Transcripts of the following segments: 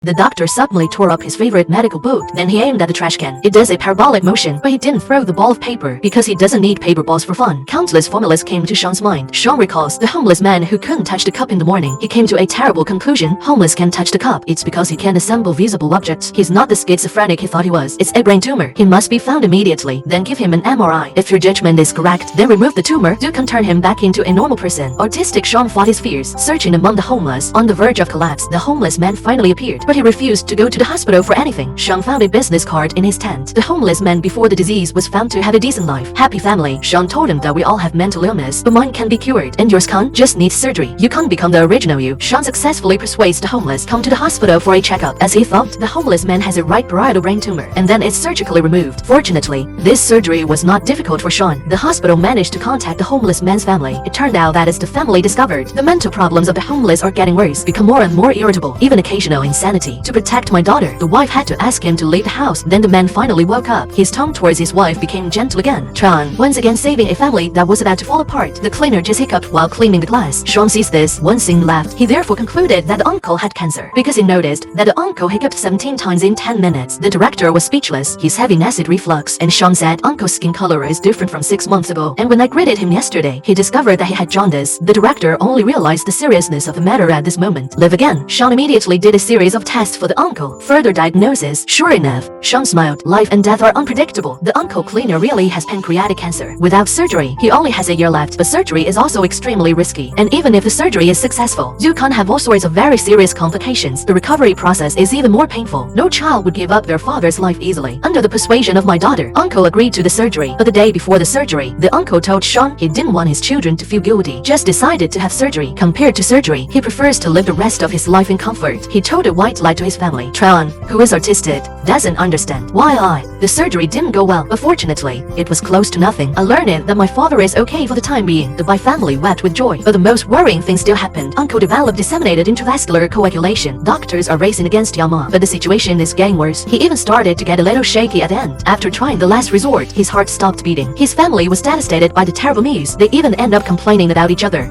The doctor suddenly tore up his favorite medical book, then he aimed at the trash can. It does a parabolic motion, but he didn't throw the ball of paper because he doesn't need paper balls for fun. Countless formulas came to Sean's mind. Sean recalls the homeless man who couldn't touch the cup in the morning. He came to a terrible conclusion. Homeless can't touch the cup. It's because he can't assemble visible objects. He's not the schizophrenic he thought he was. It's a brain tumor. He must be found immediately. Then give him an MRI. If your judgment is correct, then remove the tumor. You can turn him back into a normal person. Autistic Sean fought his fears, searching among the homeless. On the verge of collapse, the homeless man finally appeared, but he refused to go to the hospital for anything. Sean found a business card in his tent. The homeless man before the disease was found to have a decent life. Happy family. Sean told him that we all have mental illness, but mine can be cured, and yours can't. Just needs surgery. You can't become the original you. Sean successfully persuades the homeless come to the hospital for a checkup. As he thought, the homeless man has a right parietal brain tumor, and then it's surgically removed. Fortunately, this surgery was not difficult for Sean. The hospital managed to contact the homeless man's family. It turned out that as the family discovered, the mental problems of the homeless are getting worse, become more and more irritable, even occasional insanity. To protect my daughter, the wife had to ask him to leave the house. Then the man finally woke up. His tone towards his wife became gentle again. Sean, once again saving a family that was about to fall apart. The cleaner just hiccuped while cleaning the glass. Sean sees this, one scene left. He therefore concluded that the uncle had cancer, because he noticed that the uncle hiccuped 17 times in 10 minutes. The director was speechless. He's having acid reflux, and Sean said uncle's skin color is different from 6 months ago. And when I greeted him yesterday, he discovered that he had jaundice. The director only realized the seriousness of the matter at this moment. Live again. Sean immediately did a series of tests for the uncle. Further diagnosis. Sure enough, Sean smiled. Life and death are unpredictable. The uncle cleaner really has pancreatic cancer. Without surgery, he only has a year left, but surgery is also extremely risky. And even if the surgery is successful, you can have all sorts of very serious complications. The recovery process is even more painful. No child would give up their father's life easily. Under the persuasion of my daughter, uncle agreed to the surgery. But the day before the surgery, the uncle told Sean he didn't want his children to feel guilty, just decided to have surgery. Compared to surgery, he prefers to live the rest of his life in comfort. He told a white lie to his family. Sean, who is autistic, doesn't understand why the surgery didn't go well, but fortunately, it was close to nothing. I learned that my father is okay for the time being. The Bai family wept with joy, but the most worrying thing still happened. Uncle developed disseminated intravascular coagulation. Doctors are racing against Yama, but the situation is getting worse. He even started to get a little shaky at the end. After trying the last resort, his heart stopped beating. His family was devastated by the terrible news. They even end up complaining about each other.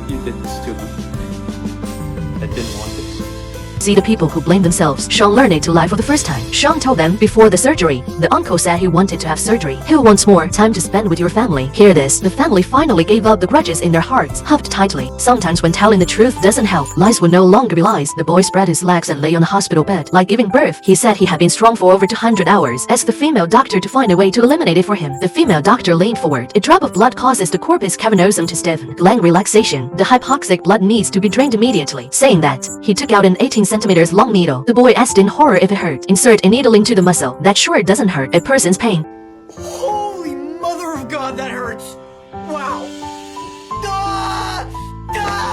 You did this to him. I didn't want this. See the people who blame themselves. Sean learned to lie for the first time. Sean told them before the surgery. The uncle said he wanted to have surgery. He wants more time to spend with your family. Hear this. The family finally gave up the grudges in their hearts, hugged tightly. Sometimes when telling the truth doesn't help, lies will no longer be lies. The boy spread his legs and lay on the hospital bed. Like giving birth, he said he had been strong for over 200 hours. Asked the female doctor to find a way to eliminate it for him. The female doctor leaned forward. A drop of blood causes the corpus cavernosum to stiffen. Gland relaxation. The hypoxic blood needs to be drained immediately. Saying that, he took out an 18 centimeters long needle. The boy asked in horror if it hurt. Insert a needle into the muscle. That sure doesn't hurt a person's pain. Holy mother of God, that hurts! Wow! Ah! Ah!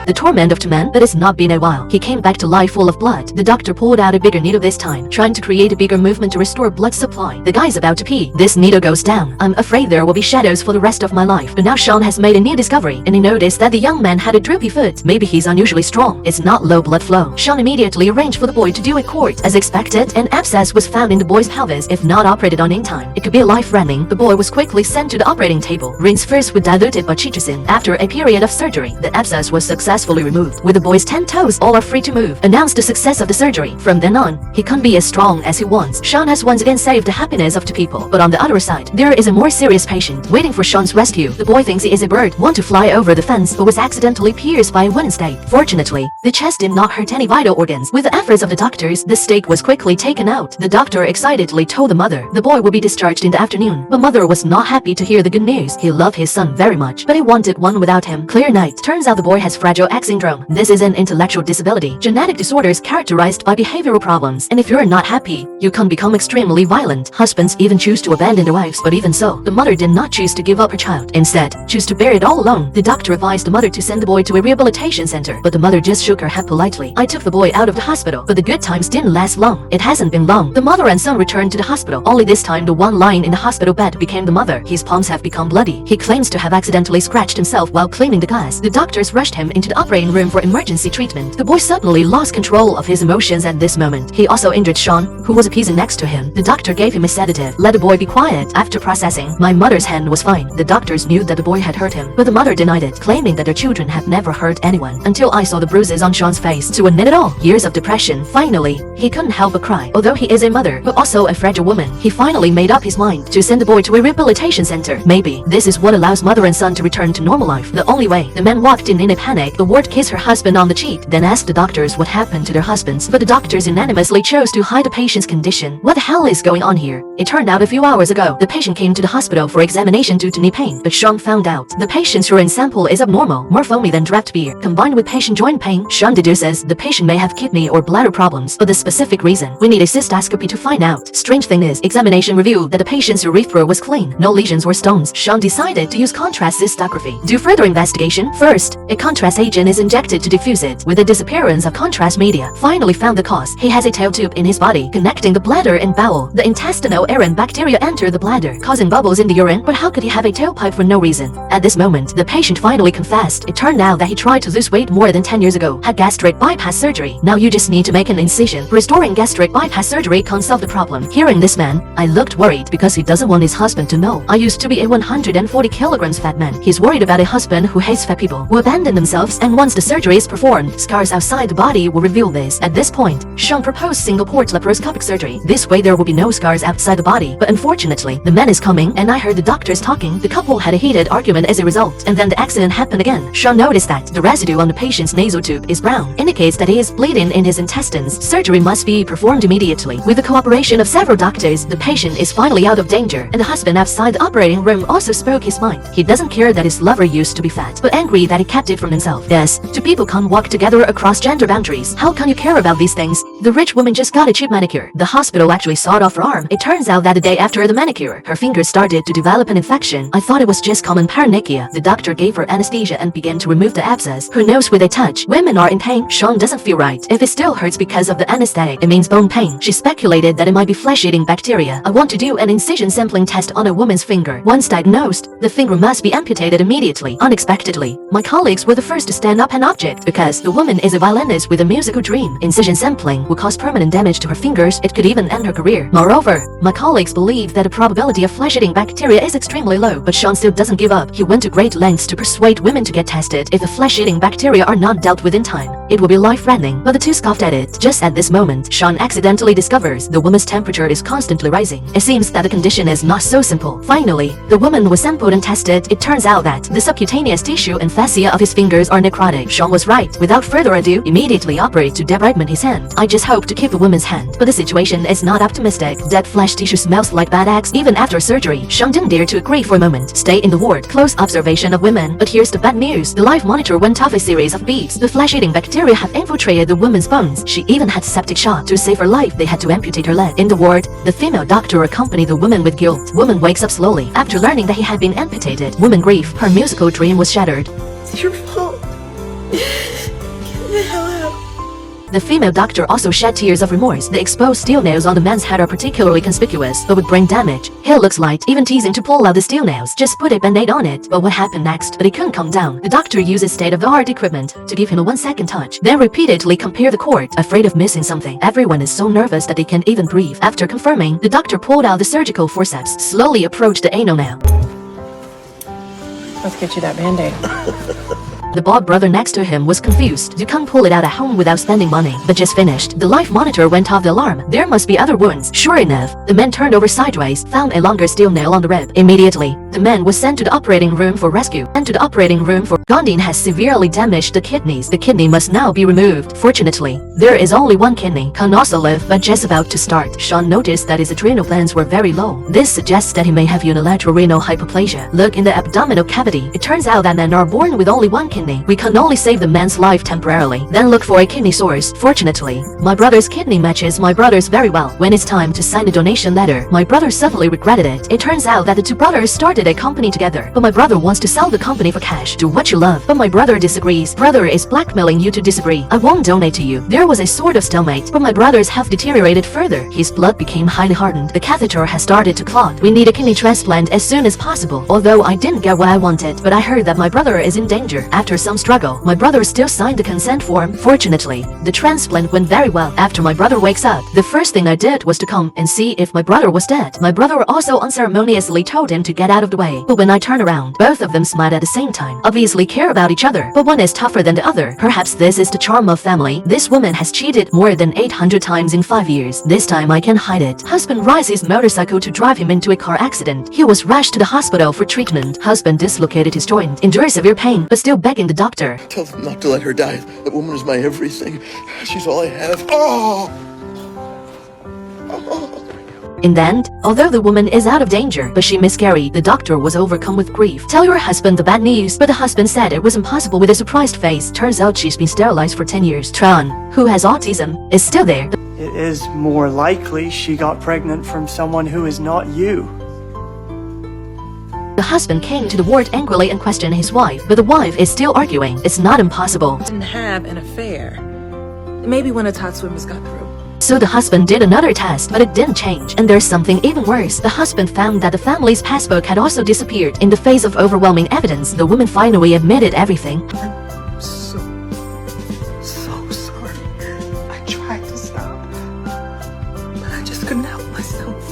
The torment of two men, but it's not been a while. He came back to life full of blood. The doctor pulled out a bigger needle this time, trying to create a bigger movement to restore blood supply. The guy's about to pee. This needle goes down. I'm afraid there will be shadows for the rest of my life. But now Sean has made a new discovery, and he noticed that the young man had a droopy foot. Maybe he's unusually strong. It's not low blood flow. Sean immediately arranged for the boy to do a quart. As expected, an abscess was found in the boy's pelvis. If not operated on in time, it could be life-threatening. The boy was quickly sent to the operating table. Rinse first with diluted bacitracin. After a period of surgery, the abscess was successfully removed. With the boy's 10 toes, all are free to move. Announced the success of the surgery. From then on, he can't be as strong as he wants. Sean has once again saved the happiness of two people. But on the other side, there is a more serious patient waiting for Sean's rescue. The boy thinks he is a bird, want to fly over the fence, but was accidentally pierced by a wooden stake. Fortunately, the chest did not hurt any vital organs. With the efforts of the doctors, the stake was quickly taken out. The doctor excitedly told the mother the boy will be discharged in the afternoon. But mother was not happy to hear the good news. He loved his son very much, but he wanted one without him. Clear night. Turns out the boy has Fragile X syndrome. This is an intellectual disability. Genetic disorders characterized by behavioral problems. And if you're not happy, you can become extremely violent. Husbands even choose to abandon their wives, but even so, the mother did not choose to give up her child. Instead, choose to bear it all alone. The doctor advised the mother to send the boy to a rehabilitation center, but the mother just shook her head politely. I took the boy out of the hospital, but the good times didn't last long. It hasn't been long. The mother and son returned to the hospital. Only this time, the one lying in the hospital bed became the mother. His palms have become bloody. He claims to have accidentally scratched himself while cleaning the glass. The doctors rushed him into the operating room for emergency treatment. The boy suddenly lost control of his emotions at this moment. He also injured Sean, who was appeasing next to him. The doctor gave him a sedative. Let the boy be quiet. After processing, my mother's hand was fine. The doctors knew that the boy had hurt him, but the mother denied it, claiming that their children had never hurt anyone. Until I saw the bruises on Sean's face to admit it all. Years of depression. Finally, he couldn't help but cry. Although he is a mother, but also a fragile woman, he finally made up his mind to send the boy to a rehabilitation center. Maybe this is what allows mother and son to return to normal life. The only way. The man walked in a panic. The ward kissed her husband on the cheek, then asked the doctors what happened to their husbands. But the doctors unanimously chose to hide the patient's condition. What the hell is going on here? It turned out a few hours ago, the patient came to the hospital for examination due to knee pain, but Sean found out the patient's urine sample is abnormal, more foamy than draft beer. Combined with patient joint pain, Sean deduces the patient may have kidney or bladder problems. But the specific reason, we need a cystoscopy to find out. Strange thing is, examination revealed that the patient's urethra was clean, no lesions or stones. Sean decided to use contrast cystography. Do further investigation. First, a contrast agent is injected to diffuse it. With the disappearance of contrast media, finally found the cause. He has a tail tube in his body connecting the bladder and bowel. The intestinal airborne bacteria enter the bladder, causing bubbles in the urine. But how could he have a tailpipe for no reason? At this moment, the patient finally confessed. It turned out that he tried to lose weight more than 10 years ago, had gastric bypass surgery. Now you just need to make an incision. Restoring gastric bypass surgery can't solve the problem. Hearing this man, I looked worried because he doesn't want his husband to know. I used to be a 140 kilograms fat man. He's worried about a husband who hates fat people, who abandon themselves, and once the surgery is performed, scars outside the body will reveal this. At this point, Sean proposed single port laparoscopic surgery. This way there will be no scars outside the body. But unfortunately, the man is coming, and I heard the doctors talking. The couple had a heated argument as a result, and then the accident happened again. Sean noticed that the residue on the patient's nasal tube is brown, indicates that he is bleeding in his intestines. Surgery must be performed immediately. With the cooperation of several doctors, the patient is finally out of danger, and the husband outside the operating room also spoke his mind. He doesn't care that his lover used to be fat, but angry that he kept it from himself. Yes, two people can't walk together across gender boundaries. How can you care about these things? The rich woman just got a cheap manicure. The hospital actually sawed off her arm. It turns out that the day after the manicure, her fingers started to develop an infection. I thought it was just common paronychia. The doctor gave her anesthesia and began to remove the abscess. Who knows with a touch? Women are in pain. Sean doesn't feel right. If it still hurts because of the anesthetic, it means bone pain. She speculated that it might be flesh-eating bacteria. I want to do an incision sampling test on a woman's finger. Once diagnosed, the finger must be amputated immediately. Unexpectedly, my colleagues were the first to stand up and object because the woman is a violinist with a musical dream. Incision sampling will cause permanent damage to her fingers. It could even end her career. Moreover, my colleagues believe that the probability of flesh-eating bacteria is extremely low, but Sean still doesn't give up. He went to great lengths to persuade women to get tested. If the flesh-eating bacteria are not dealt with in time, it will be life-threatening. But the two scoffed at it. Just at this moment, Sean accidentally discovers the woman's temperature is constantly rising. It seems that the condition is not so simple. Finally, the woman was sampled and tested. It turns out that the subcutaneous tissue and fascia of his fingers are necrotic. Sean was right. Without further ado, immediately operate to debridement his hand. I just hope to keep the woman's hand, but the situation is not optimistic. Dead flesh tissue smells like bad eggs. Even after surgery, Sean didn't dare to agree for a moment. Stay in the ward. Close observation of women. But here's the bad news. The live monitor went off a series of beeps. The flesh-eating bacteria have infiltrated the woman's bones. She even had septic shock. To save her life, they had to amputate her leg. In the ward, the female doctor accompanied the woman with guilt. Woman wakes up slowly after learning that he had been amputated. Woman grief. Her musical dream was shattered. It's your fault. Get the hell out. The female doctor also shed tears of remorse. The exposed steel nails on the man's head are particularly conspicuous, but with brain damage. Hair looks light, even teasing to pull out the steel nails. Just put a band-aid on it. But what happened next? But he couldn't calm down. The doctor uses state-of-the-art equipment to give him a 1-second touch, then repeatedly compare the cord, afraid of missing something. Everyone is so nervous that they can't even breathe. After confirming, the doctor pulled out the surgical forceps, slowly approached the anal nail. Let's get you that band-aid. The Bob brother next to him was confused. You can't pull it out at home without spending money. But just finished. The life monitor went off the alarm. There must be other wounds. Sure enough, the man turned over sideways, found a longer steel nail on the rib. Immediately, the man was sent to the operating room for rescue. Gondine has severely damaged the kidneys. The kidney must now be removed. Fortunately, there is only one kidney. Can also live, but just about to start. Sean noticed that his adrenal glands were very low. This suggests that he may have unilateral renal hypoplasia. Look in the abdominal cavity. It turns out that men are born with only one kidney. We can only save the man's life temporarily. Then look for a kidney source. Fortunately, my brother's kidney matches my brother's very well. When it's time to sign the donation letter, my brother suddenly regretted it. It turns out that the two brothers started started a company together, but my brother wants to sell the company for cash. Do what you love. But my brother disagrees. Brother is blackmailing you to disagree. I won't donate to you. There was a sort of stalemate, but my brother's health deteriorated further. His blood became highly hardened. The catheter has started to clot. We need a kidney transplant as soon as possible. Although I didn't get what I wanted, but I heard that my brother is in danger. After some struggle, my brother still signed the consent form. Fortunately, the transplant went very well. After my brother wakes up, the first thing I did was to come and see if my brother was dead. My brother also unceremoniously told him to get out of the way. But when I turned around, both of them smiled at the same time. Obviously care about each other, but one is tougher than the other. Perhaps this is the charm of family. This woman has cheated more than 800 times in 5 years. This time I can hide it. Husband rides his motorcycle to drive him into a car accident. He was rushed to the hospital for treatment. Husband dislocated his joint, endured severe pain, but still begging the doctor. Tell them not to let her die. That woman is my everything. She's all I have. Oh! In the end, although the woman is out of danger, but she miscarried, the doctor was overcome with grief. Tell your husband the bad news, but the husband said it was impossible with a surprised face. Turns out she's been sterilized for 10 years. Tron, who has autism, is still there. It is more likely she got pregnant from someone who is not you. The husband came to the ward angrily and questioned his wife, but the wife is still arguing. It's not impossible. Didn't have an affair. Maybe one of Todd's swimmers got through. So the husband did another test, but it didn't change. And there's something even worse. The husband found that the family's passbook had also disappeared. In the face of overwhelming evidence, the woman finally admitted everything. I'm so sorry. I tried to stop, but I just couldn't help myself.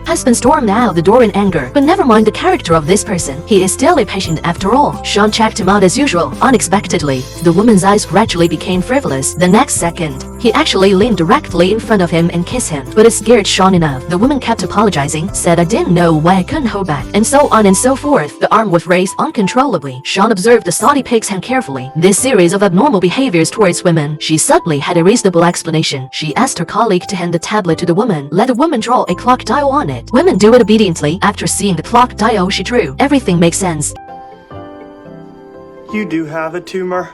Husband stormed out the door in anger, but never mind the character of this person. He is still a patient after all. Sean checked him out as usual. Unexpectedly, the woman's eyes gradually became frivolous. The next second, he actually leaned directly in front of him and kissed him, but it scared Sean enough. The woman kept apologizing, said I didn't know why I couldn't hold back, and so on and so forth. The arm was raised uncontrollably. Sean observed the Saudi pig's hand carefully. This series of abnormal behaviors towards women, she suddenly had a reasonable explanation. She asked her colleague to hand the tablet to the woman. Let the woman draw a clock dial on it. Women do it obediently. After seeing the clock dial she drew, everything makes sense. You do have a tumor.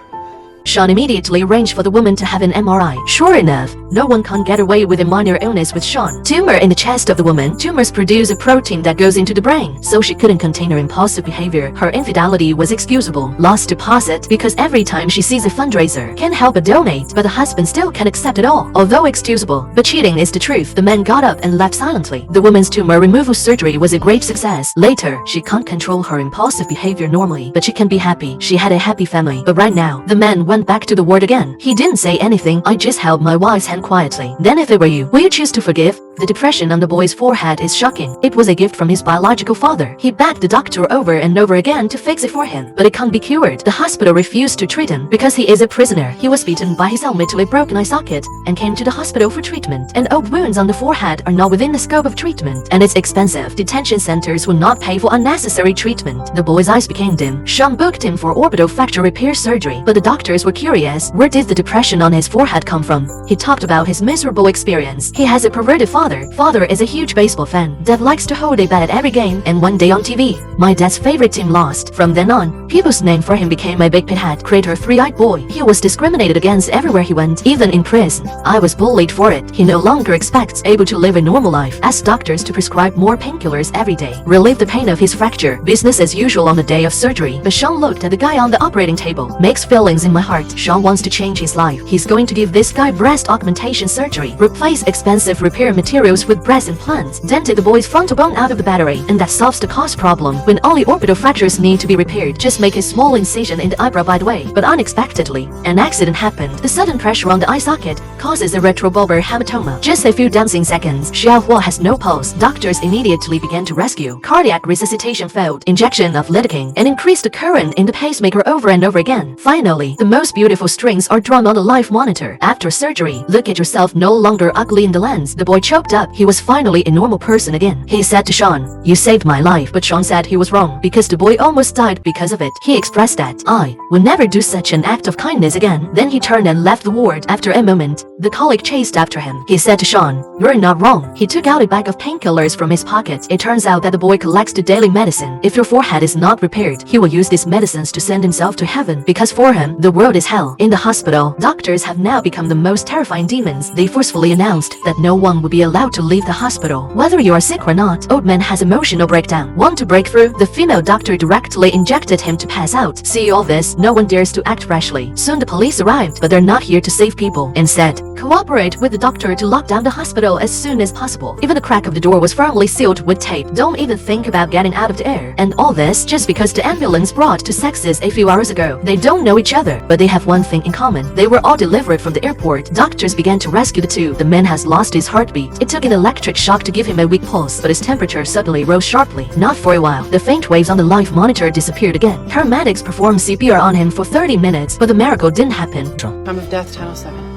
Sean immediately arranged for the woman to have an MRI. Sure enough, no one can get away with a minor illness with Sean. Tumor in the chest of the woman. Tumors produce a protein that goes into the brain, so she couldn't contain her impulsive behavior. Her infidelity was excusable. Lost deposit because every time she sees a fundraiser, can't help but donate, but the husband still can't accept it all. Although excusable, but cheating is the truth. The man got up and left silently. The woman's tumor removal surgery was a great success. Later, she can't control her impulsive behavior normally, but she can be happy. She had a happy family. But right now, the man went back to the ward again. He didn't say anything. I just held my wife's hand quietly. Then if it were you, will you choose to forgive? The depression on the boy's forehead is shocking. It was a gift from his biological father. He begged the doctor over and over again to fix it for him, but it can't be cured. The hospital refused to treat him because he is a prisoner. He was beaten by his helmet to a broken eye socket and came to the hospital for treatment. And old wounds on the forehead are not within the scope of treatment, and it's expensive. Detention centers will not pay for unnecessary treatment. The boy's eyes became dim. Sean booked him for orbital fracture repair surgery, but the doctors were curious. Where did the depression on his forehead come from? He talked about his miserable experience. He has a perverted father. Father is a huge baseball fan. Dad likes to hold a bat at every game, and one day on TV, my dad's favorite team lost. From then on, people's name for him became a big pithead, crater, three-eyed boy. He was discriminated against everywhere he went, even in prison. I was bullied for it. He no longer expects able to live a normal life. Asked doctors to prescribe more painkillers every day. Relieve the pain of his fracture. Business as usual on the day of surgery. But Sean looked at the guy on the operating table. Makes feelings in my heart. Sean wants to change his life. He's going to give this guy breast augmentation surgery. Replace expensive repair materials with breast implants. Dented the boy's frontal bone out of the battery, and that solves the cost problem. When only orbital fractures need to be repaired, just make a small incision in the eyebrow by the way. But unexpectedly, an accident happened. The sudden pressure on the eye socket causes a retrobulbar hematoma. Just a few dancing seconds. Xiaohua has no pulse. Doctors immediately began to rescue. Cardiac resuscitation failed. Injection of lidocaine and increased the current in the pacemaker over and over again. Finally, the most beautiful strings are drawn on the life monitor. After surgery, look at yourself no longer ugly in the lens. The boy choked up. He was finally a normal person again. He said to Sean, "You saved my life," but Sean said he was wrong because the boy almost died because of it. He expressed that, "I will never do such an act of kindness again." Then he turned and left the ward. After a moment, the colleague chased after him. He said to Sean, "You're not wrong." He took out a bag of painkillers from his pocket. It turns out that the boy collects the daily medicine. If your forehead is not repaired, he will use these medicines to send himself to heaven because for him, the world crowd is hell. In the hospital, doctors have now become the most terrifying demons. They forcefully announced that no one would be allowed to leave the hospital. Whether you are sick or not, Oldman has emotional breakdown. Want to break through? The female doctor directly injected him to pass out. See all this, no one dares to act rashly. Soon the police arrived, but they're not here to save people. Instead, cooperate with the doctor to lock down the hospital as soon as possible. Even the crack of the door was firmly sealed with tape. Don't even think about getting out of the air. And all this just because the ambulance brought to Texas a few hours ago. They don't know each other, but they have one thing in common. They were all delivered from the airport. Doctors began to rescue the two. The man has lost his heartbeat. It took an electric shock to give him a weak pulse, but his temperature suddenly rose sharply. Not for a while. The faint waves on the life monitor disappeared again. Paramedics performed CPR on him for 30 minutes, but the miracle didn't happen. Time of death, Channel 7.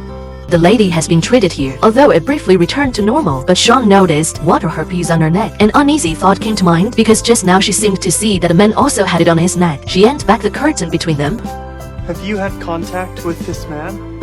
The lady has been treated here, although it briefly returned to normal, but Sean noticed water herpes on her neck. An uneasy thought came to mind because just now she seemed to see that a man also had it on his neck. She yanked back the curtain between them. Have you had contact with this man?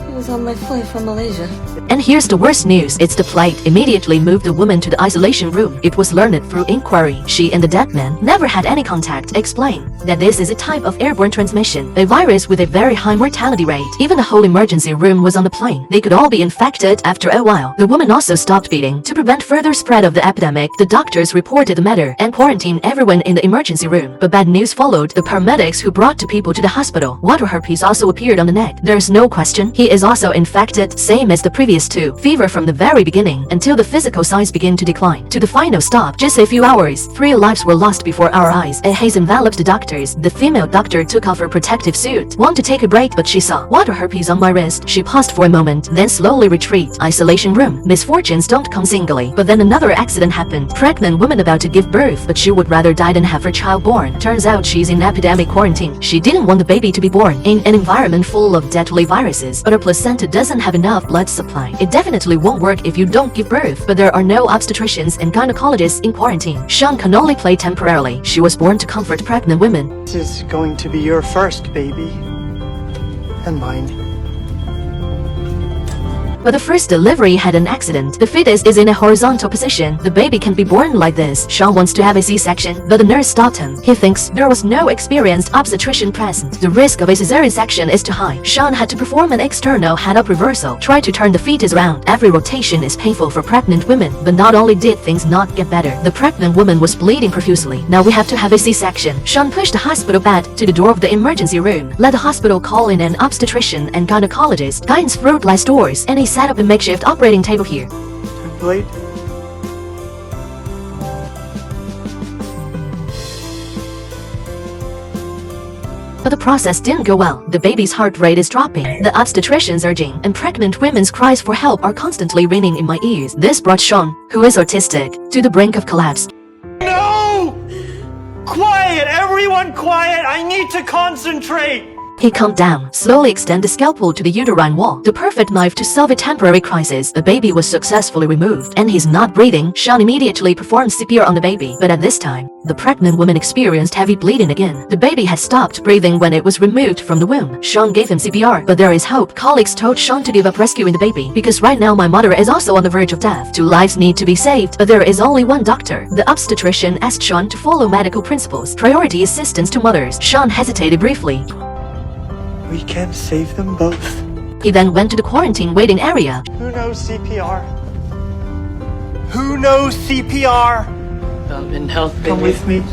He was on my flight from Malaysia. And here's the worst news. It's the flight immediately moved the woman to the isolation room. It was learned through inquiry. She and the dead man never had any contact. Explain that this is a type of airborne transmission, a virus with a very high mortality rate. Even the whole emergency room was on the plane. They could all be infected after a while. The woman also stopped beating. To prevent further spread of the epidemic, the doctors reported the matter and quarantined everyone in the emergency room. But bad news followed. The paramedics who brought the people to the hospital. Water herpes also appeared on the neck. There's no question. He is also infected, same as the previous two. Fever from the very beginning until the physical signs begin to decline. To the final stop, just a few hours, 3 lives were lost before our eyes. A haze enveloped the doctors. The female doctor took off her protective suit. Want to take a break, but she saw water herpes on my wrist. She paused for a moment, then slowly retreat. Isolation room. Misfortunes don't come singly. But then another accident happened. Pregnant woman about to give birth, but she would rather die than have her child born. Turns out she's in epidemic quarantine. She didn't want the baby to be born in an environment full of deadly viruses, but her placenta doesn't have enough blood supply. It definitely won't work if you don't give birth, but there are no obstetricians and gynecologists in quarantine. Sean can only play temporarily. She was born to comfort pregnant women. This is going to be your first baby. And mine. But the first delivery had an accident. The fetus is in a horizontal position. The baby can be born like this. Sean wants to have a C-section, but the nurse stopped him. He thinks there was no experienced obstetrician present. The risk of a cesarean section is too high. Sean had to perform an external head-up reversal. Try to turn the fetus around. Every rotation is painful for pregnant women. But not only did things not get better, the pregnant woman was bleeding profusely. Now we have to have a C-section. Sean pushed the hospital bed to the door of the emergency room. Let the hospital call in an obstetrician and gynecologist. Guidance through glass doors. And he set up a makeshift operating table here. Template. But the process didn't go well. The baby's heart rate is dropping, the obstetrician's urging, and pregnant women's cries for help are constantly ringing in my ears. This brought Sean, who is autistic, to the brink of collapse. No! Quiet! Everyone quiet! I need to concentrate! He calmed down, slowly extend the scalpel to the uterine wall, the perfect knife to solve a temporary crisis. The baby was successfully removed, and he's not breathing. Sean immediately performed CPR on the baby, but at this time, the pregnant woman experienced heavy bleeding again. The baby had stopped breathing when it was removed from the womb. Sean gave him CPR, but there is hope. Colleagues told Sean to give up rescuing the baby, because right now my mother is also on the verge of death. 2 lives need to be saved, but there is only one doctor. The obstetrician asked Sean to follow medical principles. Priority assistance to mothers. Sean hesitated briefly. We can save them both. He then went to the quarantine waiting area. Who knows CPR? Who knows CPR? Development health, Come with me.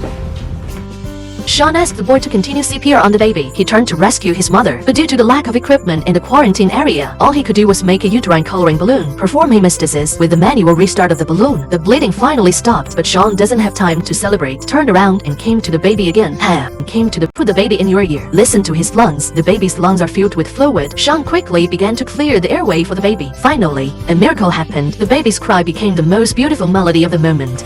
Sean asked the boy to continue CPR on the baby. He turned to rescue his mother, but due to the lack of equipment in the quarantine area, all he could do was make a uterine coloring balloon, perform hemostasis with the manual restart of the balloon. The bleeding finally stopped, but Sean doesn't have time to celebrate. Turned around and came to the baby again. Put the baby in your ear. Listen to his lungs. The baby's lungs are filled with fluid. Sean quickly began to clear the airway for the baby. Finally, a miracle happened. The baby's cry became the most beautiful melody of the moment.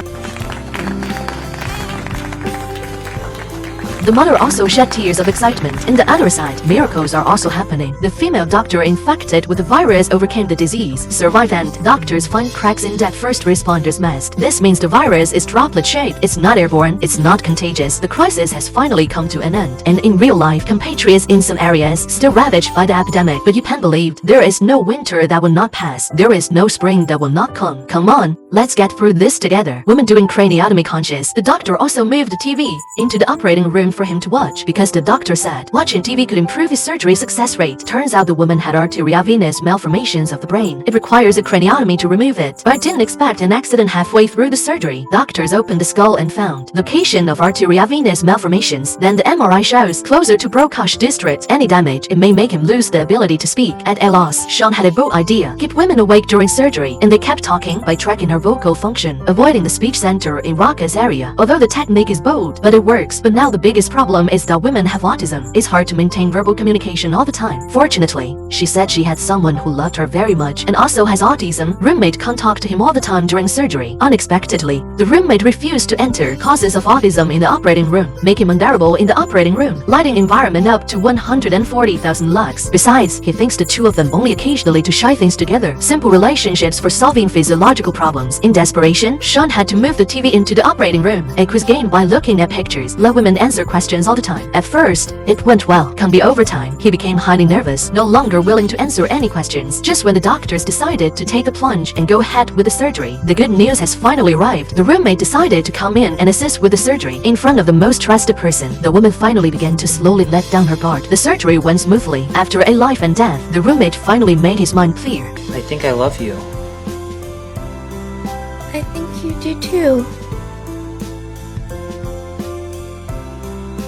The mother also shed tears of excitement. In the other side, miracles are also happening. The female doctor infected with the virus overcame the disease, survived, and doctors find cracks in that first responders' mask. This means the virus is droplet-shaped. It's not airborne. It's not contagious. The crisis has finally come to an end. And in real life, compatriots in some areas still ravaged by the epidemic. But you can't believe there is no winter that will not pass. There is no spring that will not come. Come on, let's get through this together. Woman doing craniotomy conscious. The doctor also moved the TV into the operating room for him to watch because the doctor said watching TV could improve his surgery success rate. Turns out the woman had arteriovenous malformations of the brain. It requires a craniotomy to remove it, but I didn't expect an accident halfway through the surgery. Doctors opened the skull and found location of arteriovenous malformations. Then the MRI shows closer to Brocash district. Any damage, it may make him lose the ability to speak. At a loss, Sean had a bold idea. Keep women awake during surgery, and they kept talking by tracking her vocal function, avoiding the speech center in Raka's area. Although the technique is bold, but it works. But now the biggest problem is that women have autism. It's hard to maintain verbal communication all the time. Fortunately, she said she had someone who loved her very much and also has autism. Roommate can't talk to him all the time during surgery. Unexpectedly, the roommate refused to enter. Causes of autism in the operating room make him unbearable in the operating room. Lighting environment up to 140,000 lux. Besides, he thinks the two of them only occasionally to shy things together. Simple relationships for solving physiological problems. In desperation, Sean had to move the TV into the operating room. A quiz game by looking at pictures. Let women answer questions all the time. At first, it went well. Can be over time. He became highly nervous, no longer willing to answer any questions. Just when the doctors decided to take the plunge and go ahead with the surgery, the good news has finally arrived. The roommate decided to come in and assist with the surgery. In front of the most trusted person, the woman finally began to slowly let down her guard. The surgery went smoothly. After a life and death, the roommate finally made his mind clear. I think I love you. I think you do too.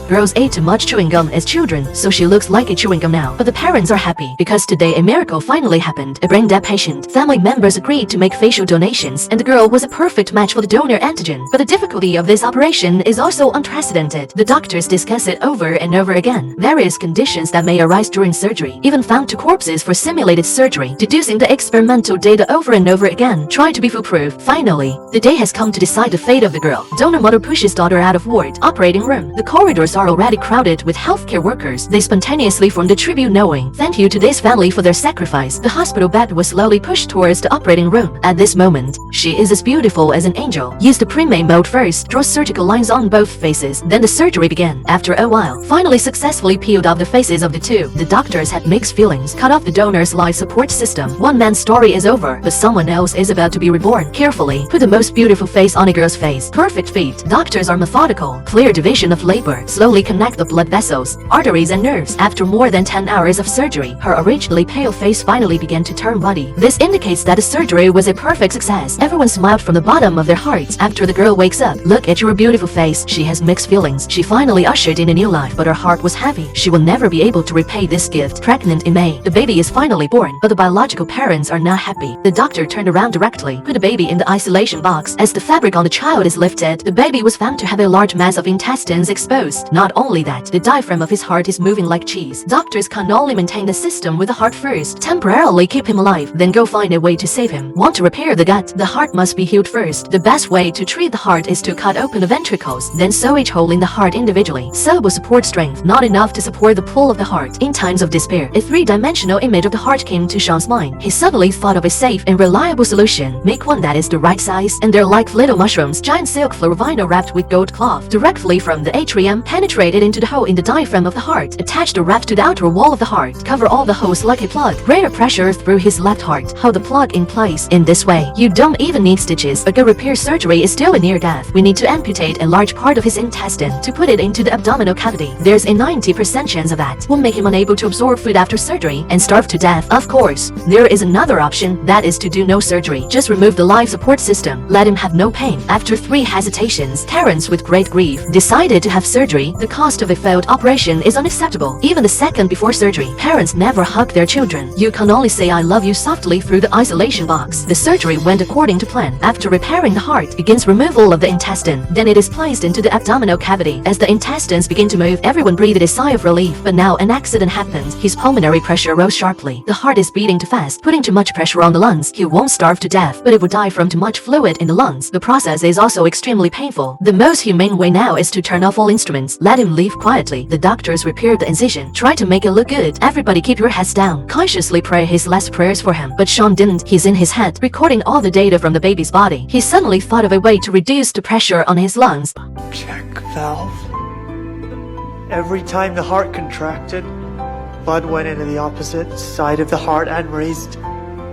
Girls ate too much chewing gum as children, so she looks like a chewing gum now. But the parents are happy because today a miracle finally happened. A brain-dead patient. Family members agreed to make facial donations, and the girl was a perfect match for the donor antigen. But the difficulty of this operation is also unprecedented. The doctors discuss it over and over again. Various conditions that may arise during surgery, even found to corpses for simulated surgery, deducing the experimental data over and over again, trying to be foolproof. Finally, the day has come to decide the fate of the girl. Donor mother pushes daughter out of ward. Operating room. The corridors are already crowded with healthcare workers. They spontaneously formed a tribute knowing, thank you to this family for their sacrifice. The hospital bed was slowly pushed towards the operating room. At this moment, she is as beautiful as an angel. Use the pre-made mode first, draw surgical lines on both faces, then the surgery began. After a while, finally successfully peeled off the faces of the two. The doctors had mixed feelings. Cut off the donor's life support system. One man's story is over, but someone else is about to be reborn. Carefully, put the most beautiful face on a girl's face. Perfect feet. Doctors are methodical. Clear division of labor. Slowly connect the blood vessels, arteries and nerves. After more than 10 hours of surgery, her originally pale face finally began to turn ruddy. This indicates that the surgery was a perfect success. Everyone smiled from the bottom of their hearts. After the girl wakes up, look at your beautiful face. She has mixed feelings. She finally ushered in a new life, but her heart was heavy. She will never be able to repay this gift. Pregnant in May, the baby is finally born, but the biological parents are not happy. The doctor turned around directly, put the baby in the isolation box. As the fabric on the child is lifted, the baby was found to have a large mass of intestines exposed. Not only that, the diaphragm of his heart is moving like cheese. Doctors can only maintain the system with the heart first, temporarily keep him alive, then go find a way to save him. Want to repair the gut? The heart must be healed first. The best way to treat the heart is to cut open the ventricles, then sew each hole in the heart individually. Sewable support strength, not enough to support the pull of the heart. In times of despair, a three-dimensional image of the heart came to Sean's mind. He suddenly thought of a safe and reliable solution. Make one that is the right size, and they're like little mushrooms. Giant silk floor vinyl wrapped with gold cloth, directly from the atrium, penetrated into the hole in the diaphragm of the heart. Attach the wrap to the outer wall of the heart. Cover all the holes like a plug. Greater pressure through his left heart. Hold the plug in place. In this way, you don't even need stitches. A good repair surgery is still a near death. We need to amputate a large part of his intestine to put it into the abdominal cavity. There's a 90% chance of that. Will make him unable to absorb food after surgery and starve to death. Of course, there is another option, that is to do no surgery. Just remove the life support system. Let him have no pain. After 3 hesitations, parents with great grief decided to have surgery. The cost of a failed operation is unacceptable. Even the second before surgery, parents never hug their children. You can only say I love you softly through the isolation box. The surgery went according to plan. After repairing the heart, begins removal of the intestine. Then it is placed into the abdominal cavity. As the intestines begin to move, everyone breathed a sigh of relief. But now an accident happened. His pulmonary pressure rose sharply. The heart is beating too fast, putting too much pressure on the lungs. He won't starve to death, but it would die from too much fluid in the lungs. The process is also extremely painful. The most humane way now is to turn off all instruments. Let him leave quietly. The doctors repaired the incision. Try to make it look good. Everybody keep your heads down. Consciously pray his last prayers for him. But Sean didn't. He's in his head, recording all the data from the baby's body. He suddenly thought of a way to reduce the pressure on his lungs. Check valve. Every time the heart contracted, blood went into the opposite side of the heart and raised.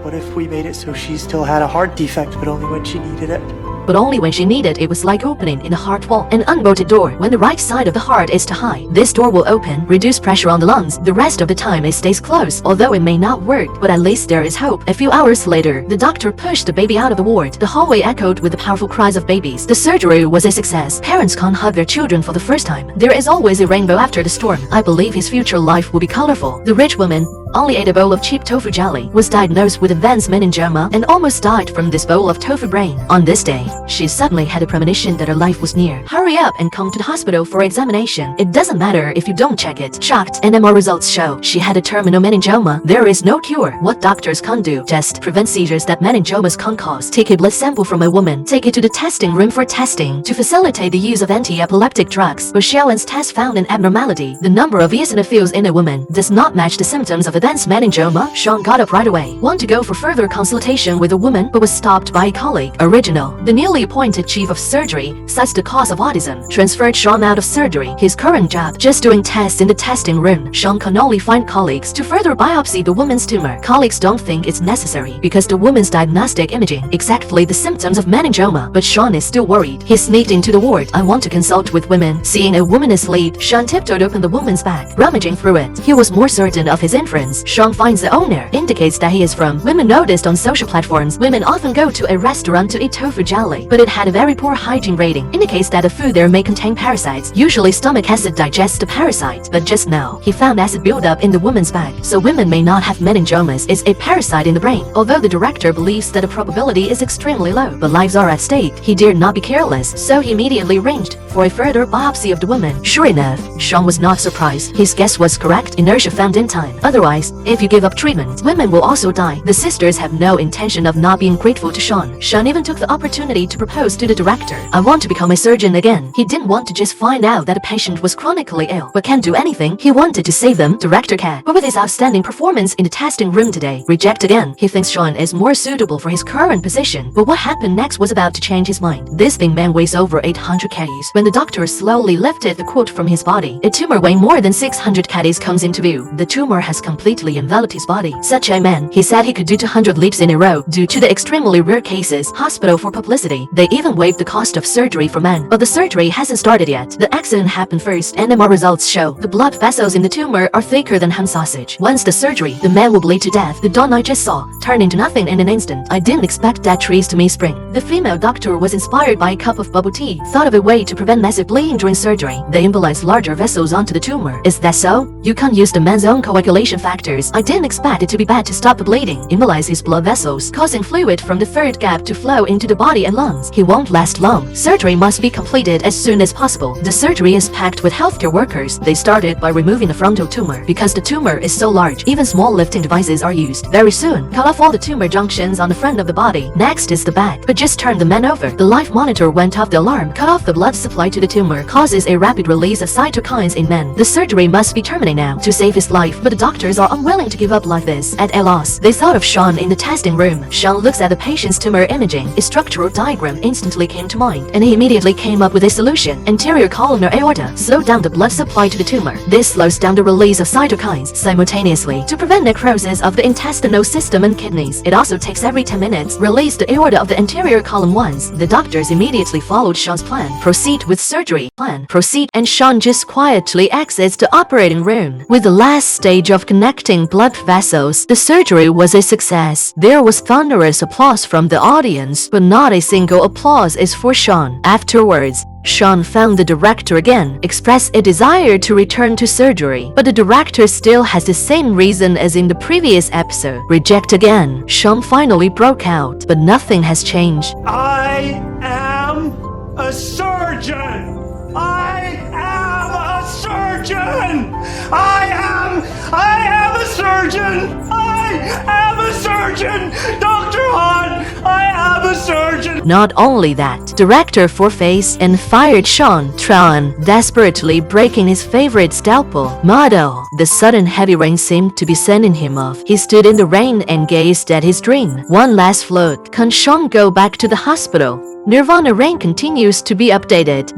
What if we made it so she still had a heart defect, but only when she needed it? but only when she needed it. Was like opening in the heart wall, an unbolted door. When the right side of the heart is too high, this door will open, reduce pressure on the lungs. The rest of the time it stays closed, although it may not work, but at least there is hope. A few hours later, the doctor pushed the baby out of the ward. The hallway echoed with the powerful cries of babies. The surgery was a success. Parents can't hug their children for the first time. There is always a rainbow after the storm. I believe his future life will be colorful. The rich woman only ate a bowl of cheap tofu jelly, was diagnosed with advanced meningioma, and almost died from this bowl of tofu brain. On this day, she suddenly had a premonition that her life was near. Hurry up and come to the hospital for examination. It doesn't matter if you don't check it. Shocked, NMR results show she had a terminal meningioma. There is no cure. What doctors can't do, just prevent seizures that meningiomas can cause. Take a blood sample from a woman, take it to the testing room for testing to facilitate the use of anti-epileptic drugs. But Shellen's test found an abnormality. The number of eosinophils in a woman does not match the symptoms of advanced meningioma. Sean got up right away, wanted to go for further consultation with a woman, but was stopped by a colleague. Original, the newly appointed chief of surgery, cites the cause of autism, transferred Sean out of surgery. His current job, just doing tests in the testing room. Sean can only find colleagues to further biopsy the woman's tumor. Colleagues don't think it's necessary because the woman's diagnostic imaging exactly the symptoms of meningioma, but Sean is still worried. He sneaked into the ward. I want to consult with women. Seeing a woman asleep, Sean tiptoed open the woman's bag, rummaging through it. He was more certain of his inference. Sean finds the owner, indicates that he is from. Women noticed on social platforms, women often go to a restaurant to eat tofu jelly, but it had a very poor hygiene rating, indicates that the food there may contain parasites. Usually stomach acid digests the parasite, but just now, he found acid buildup in the woman's bag, so women may not have meningiomas. It's a parasite in the brain. Although the director believes that the probability is extremely low, but lives are at stake, he dared not be careless, so he immediately arranged for a further biopsy of the woman. Sure enough, Sean was not surprised. His guess was correct. Inertia found in time. Otherwise, if you give up treatment, women will also die. The sisters have no intention of not being grateful to Sean. Sean even took the opportunity to propose to the director. I want to become a surgeon again. He didn't want to just find out that a patient was chronically ill, but can't do anything. He wanted to save them. Director Cat, but with his outstanding performance in the testing room today, reject again. He thinks Sean is more suitable for his current position. But what happened next was about to change his mind. This big man weighs over 800 kgs. When the doctor slowly lifted the quote from his body, a tumor weighing more than 600 kgs comes into view. The tumor has completely enveloped his body. Such a man, he said he could do 200 leaps in a row. Due to the extremely rare cases, hospital for publicity, they even waived the cost of surgery for men. But the surgery hasn't started yet. The accident happened first. NMR results show the blood vessels in the tumor are thicker than ham sausage. Once the surgery, the man will bleed to death. The dawn I just saw turned into nothing in an instant. I didn't expect dead trees to meet spring. The female doctor was inspired by a cup of bubble tea, thought of a way to prevent massive bleeding during surgery. They embolized larger vessels onto the tumor. Is that so? You can't use the man's own coagulation factors. I didn't expect it to be bad to stop the bleeding. Embolize his blood vessels, causing fluid from the third gap to flow into the body and lungs. He won't last long. Surgery must be completed as soon as possible. The surgery is packed with healthcare workers. They started by removing the frontal tumor. Because the tumor is so large, even small lifting devices are used. Very soon, cut off all the tumor junctions on the front of the body. Next is the back. But just turn the man over. The life monitor went off the alarm. Cut off the blood supply to the tumor causes a rapid release of cytokines in men. The surgery must be terminated now to save his life, but the doctors are unwilling to give up like this. At a loss, they thought of Sean in the testing room. Sean looks at the patient's tumor imaging. A structural diagram instantly came to mind, and he immediately came up with a solution. Anterior columnar aorta. Slow down the blood supply to the tumor. This slows down the release of cytokines simultaneously to prevent necrosis of the intestinal system and kidneys. It also takes every 10 minutes. Release the aorta of the anterior column once. The doctors immediately followed Sean's plan. Proceed with surgery. Proceed, and Sean just quietly exits the operating room. With the last stage of connecting blood vessels, the surgery was a success. There was thunderous applause from the audience, but not a single applause is for Sean. Afterwards, Sean found the director again, expressed a desire to return to surgery, but the director still has the same reason as in the previous episode. Reject again. Sean finally broke out, but nothing has changed. I am a surgeon! I am a surgeon! I am a surgeon! I am a surgeon! Dr. Han, I am a surgeon! Not only that, director forfeits and fired Sean Tran, desperately breaking his favorite scalpel model. The sudden heavy rain seemed to be sending him off. He stood in the rain and gazed at his dream. One last float. Can Sean go back to the hospital? Nirvana Rain continues to be updated.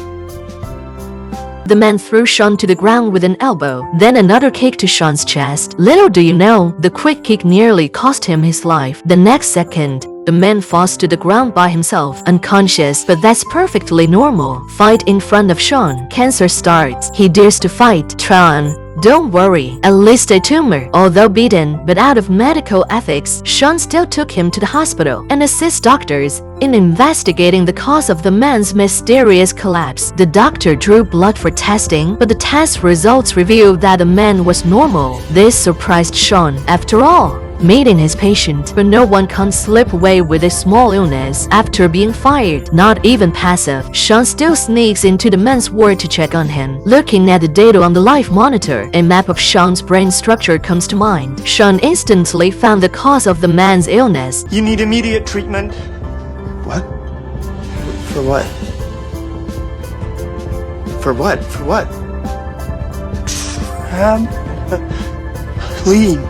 The man threw Sean to the ground with an elbow, then another kick to Sean's chest. Little do you know, the quick kick nearly cost him his life. The next second, The man falls to the ground by himself, unconscious, but that's perfectly normal. Fight in front of Sean. Cancer starts. He dares to fight. Tron. Don't worry, at least a tumor. Although beaten, but out of medical ethics, Sean still took him to the hospital and assist doctors in investigating the cause of the man's mysterious collapse. The doctor drew blood for testing, but the test results revealed that the man was normal. This surprised Sean. After all, meeting his patient, but no one can slip away with a small illness after being fired. Not even passive, Sean still sneaks into the man's ward to check on him. Looking at the data on the life monitor, a map of Sean's brain structure comes to mind. Sean instantly found the cause of the man's illness. You need immediate treatment. What? For what? For what? For what? Lean.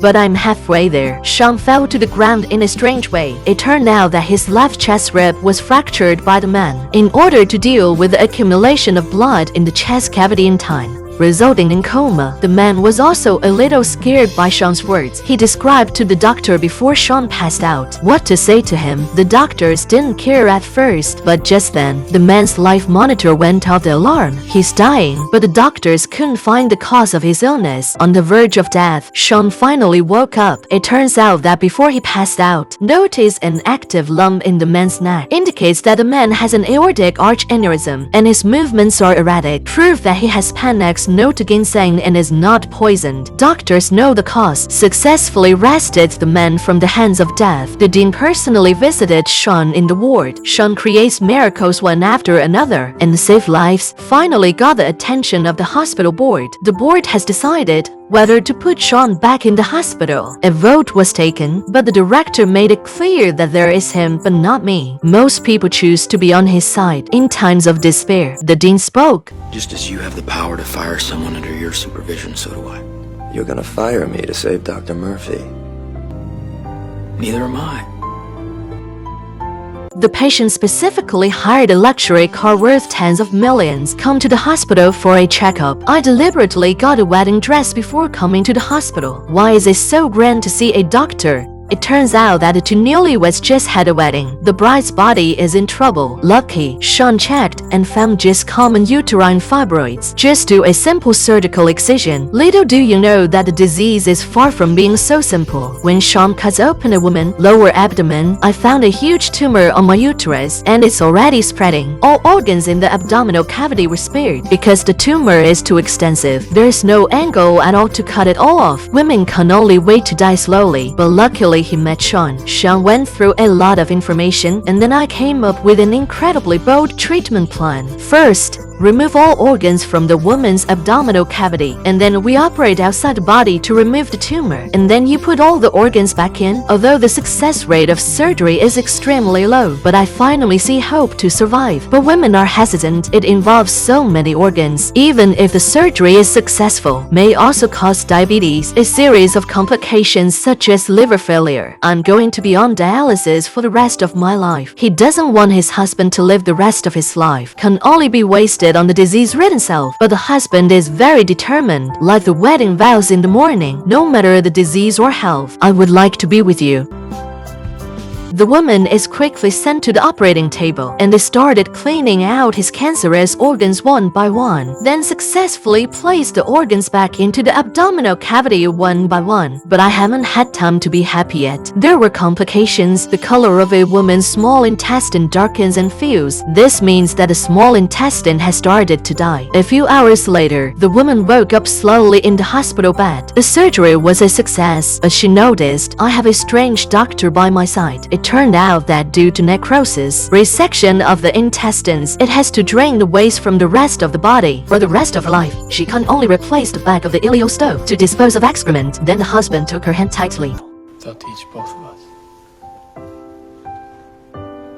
But I'm halfway there. Sean fell to the ground in a strange way. It turned out that his left chest rib was fractured by the man in order to deal with the accumulation of blood in the chest cavity in time, resulting in coma. The man was also a little scared by Sean's words. He described to the doctor before Sean passed out what to say to him. The doctors didn't care at first, but just then, the man's life monitor went off the alarm. He's dying, but the doctors couldn't find the cause of his illness. On the verge of death, Sean finally woke up. It turns out that before he passed out, noticed an active lump in the man's neck. Indicates that the man has an aortic arch aneurysm, and his movements are erratic. Proof that he has panics noted insane and is not poisoned. Doctors know the cause, successfully wrested the man from the hands of death. The dean personally visited Sean in the ward. Sean creates miracles one after another and save lives. Finally got the attention of the hospital board. The board has decided whether to put Sean back in the hospital. A vote was taken, but the director made it clear that there is him, but not me. Most people choose to be on his side in times of despair. The dean spoke. Just as you have the power to fire someone under your supervision, so do I. You're gonna fire me to save Dr. Murphy. Neither am I. The patient specifically hired a luxury car worth tens of millions come to the hospital for a checkup. I deliberately got a wedding dress before coming to the hospital. Why is it so grand to see a doctor? It turns out that the two newlyweds just had a wedding. The bride's body is in trouble. Lucky, Sean checked and found just common uterine fibroids. Just do a simple surgical excision. Little do you know that the disease is far from being so simple. When Sean cuts open a woman's lower abdomen, I found a huge tumor on my uterus and it's already spreading. All organs in the abdominal cavity were spared because the tumor is too extensive. There's no angle at all to cut it all off. Women can only wait to die slowly, but luckily he met Sean. Sean went through a lot of information and then I came up with an incredibly bold treatment plan. First, remove all organs from the woman's abdominal cavity, and then we operate outside the body to remove the tumor, and then you put all the organs back in. Although the success rate of surgery is extremely low, but I finally see hope to survive. But women are hesitant. It involves so many organs. Even if the surgery is successful, may also cause diabetes, a series of complications such as liver failure. I'm going to be on dialysis for the rest of my life. He doesn't want his husband to live the rest of his life. Can only be wasted on the disease-ridden self. But the husband is very determined, like the wedding vows in the morning. No matter the disease or health, I would like to be with you. The woman is quickly sent to the operating table and they started cleaning out his cancerous organs one by one, then successfully placed the organs back into the abdominal cavity one by one. But I haven't had time to be happy yet. There were complications. The color of a woman's small intestine darkens and fuse. This means that the small intestine has started to die. A few hours later, the woman woke up slowly in the hospital bed. The surgery was a success, but she noticed I have a strange doctor by my side. It turned out that due to necrosis, resection of the intestines, it has to drain the waste from the rest of the body. For the rest of her life, she can only replace the back of the ileostome to dispose of excrement. Then the husband took her hand tightly. They'll teach both of us.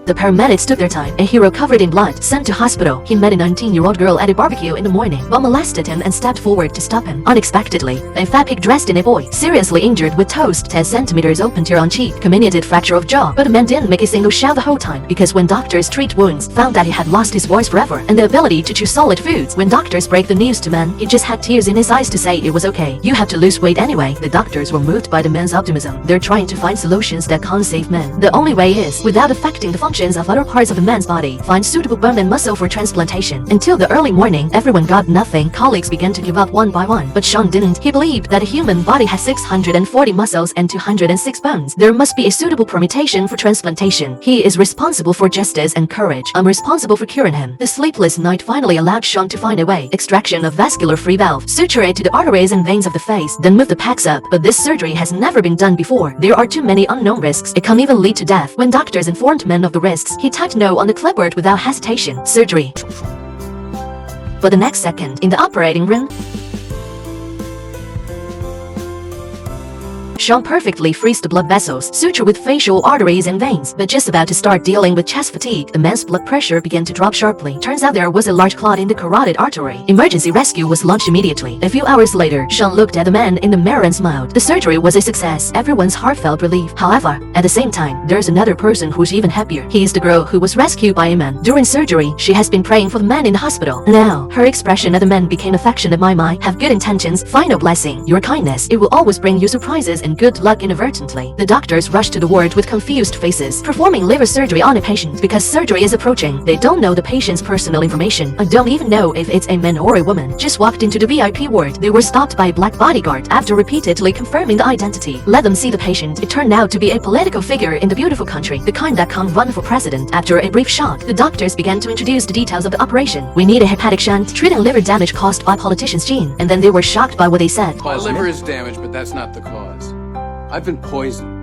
The paramedics took their time. A hero covered in blood, sent to hospital. He met a 19-year-old girl at a barbecue in the morning, but molested him and stepped forward to stop him. Unexpectedly, a fat pig dressed in a boy, seriously injured with toast 10 centimeters open tear on cheek, communicated fracture of jaw, but the man didn't make a single shout the whole time, because when doctors treat wounds, found that he had lost his voice forever and the ability to chew solid foods. When doctors break the news to man, he just had tears in his eyes to say it was okay. You have to lose weight anyway. The doctors were moved by the man's optimism. They're trying to find solutions that can't save men. The only way is, without affecting the functions of other parts of the man's body, find suitable bone and muscle for transplantation. Until the early morning, everyone got nothing. Colleagues began to give up one by one, but Sean didn't. He believed that a human body has 640 muscles and 206 bones. There must be a suitable permutation for transplantation. He is responsible for justice and courage. I'm responsible for curing him. The sleepless night finally allowed Sean to find a way. Extraction of vascular free valve, suture it to the arteries and veins of the face, then move the packs up. But this surgery has never been done before. There are too many unknown risks. It can even lead to death. When doctors informed men of the risks, he typed no on the clipboard without hesitation. Surgery. But the next second, in the operating room, Sean perfectly frees the blood vessels, suture with facial arteries and veins, but just about to start dealing with chest fatigue, the man's blood pressure began to drop sharply. Turns out there was a large clot in the carotid artery. Emergency rescue was launched immediately. A few hours later, Sean looked at the man in the mirror and smiled. The surgery was a success. Everyone's heart felt relief. However, at the same time, there's another person who's even happier. He is the girl who was rescued by a man. During surgery, she has been praying for the man in the hospital. Now, her expression at the man became affectionate. My, have good intentions, final blessing, your kindness. It will always bring you surprises and good luck inadvertently. The doctors rushed to the ward with confused faces, performing liver surgery on a patient. Because surgery is approaching, they don't know the patient's personal information. I don't even know if it's a man or a woman. Just walked into the VIP ward. They were stopped by a black bodyguard. After repeatedly confirming the identity, let them see the patient. It turned out to be a political figure in the beautiful country, the kind that can run for president. After a brief shock, the doctors began to introduce the details of the operation. We need a hepatic shunt, treating liver damage caused by politician's gene. And then they were shocked by what they said. My liver is damaged, but that's not the cause. I've been poisoned.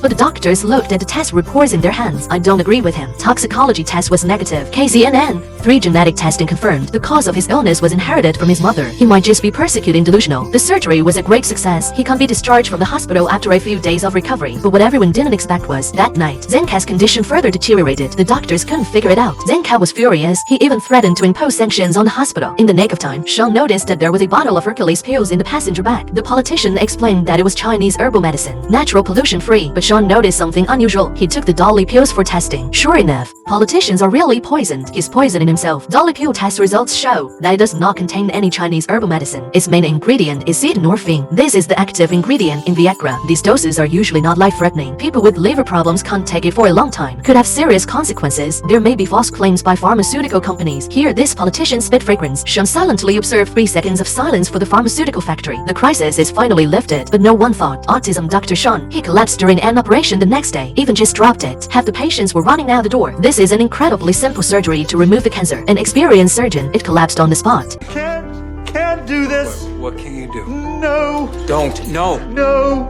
But the doctors looked at the test reports in their hands. I don't agree with him. Toxicology test was negative. KCNN. 3 genetic testing confirmed. The cause of his illness was inherited from his mother. He might just be persecuting delusional. The surgery was a great success. He can be discharged from the hospital after a few days of recovery. But what everyone didn't expect was, that night, Zenka's condition further deteriorated. The doctors couldn't figure it out. Zenka was furious. He even threatened to impose sanctions on the hospital. In the nick of time, Sean noticed that there was a bottle of Hercules pills in the passenger bag. The politician explained that it was Chinese herbal medicine, natural pollution-free. But Sean noticed something unusual. He took the Dolly pills for testing. Sure enough, politicians are really poisoned. He's poisoning himself. Dolly pill test results show that it does not contain any Chinese herbal medicine. Its main ingredient is acetylmorphine. This is the active ingredient in Viagra. These doses are usually not life-threatening. People with liver problems can't take it for a long time. Could have serious consequences. There may be false claims by pharmaceutical companies. Here, this politician spit fragrance. Sean silently observed 3 seconds of silence for the pharmaceutical factory. The crisis is finally lifted, but no one thought. Autism Dr. Sean. He collapsed during an operation the next day. Even just dropped it. Half the patients were running out the door. This is an incredibly simple surgery to remove the cancer. An experienced surgeon, it collapsed on the spot. Can't do this. What can you do? No. Don't. No. No.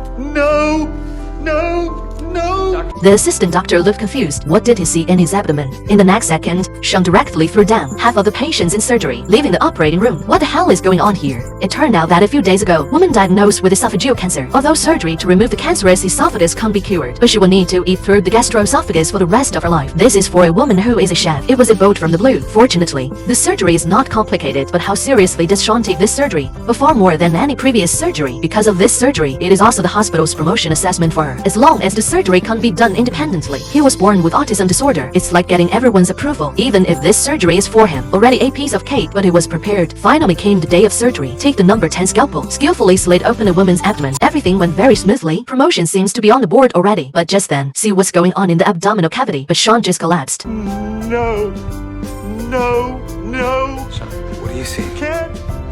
The assistant doctor looked confused. What did he see in his abdomen? In the next second, Sean directly threw down half of the patients in surgery, leaving the operating room. What the hell is going on here? It turned out that a few days ago, woman diagnosed with esophageal cancer. Although surgery to remove the cancerous esophagus can be cured, but she will need to eat through the gastroesophagus for the rest of her life. This is for a woman who is a chef. It was a bolt from the blue. Fortunately, the surgery is not complicated, but how seriously does Sean take this surgery? But far more than any previous surgery. Because of this surgery, it is also the hospital's promotion assessment for her. As long as the surgery can be done independently. He was born with autism disorder. It's like getting everyone's approval, even if this surgery is for him. Already a piece of cake, but he was prepared. Finally came the day of surgery. Take the number 10 scalpel. Skillfully slit open a woman's abdomen. Everything went very smoothly. Promotion seems to be on the board already. But just then, see what's going on in the abdominal cavity. But Sean just collapsed. No. What do you see?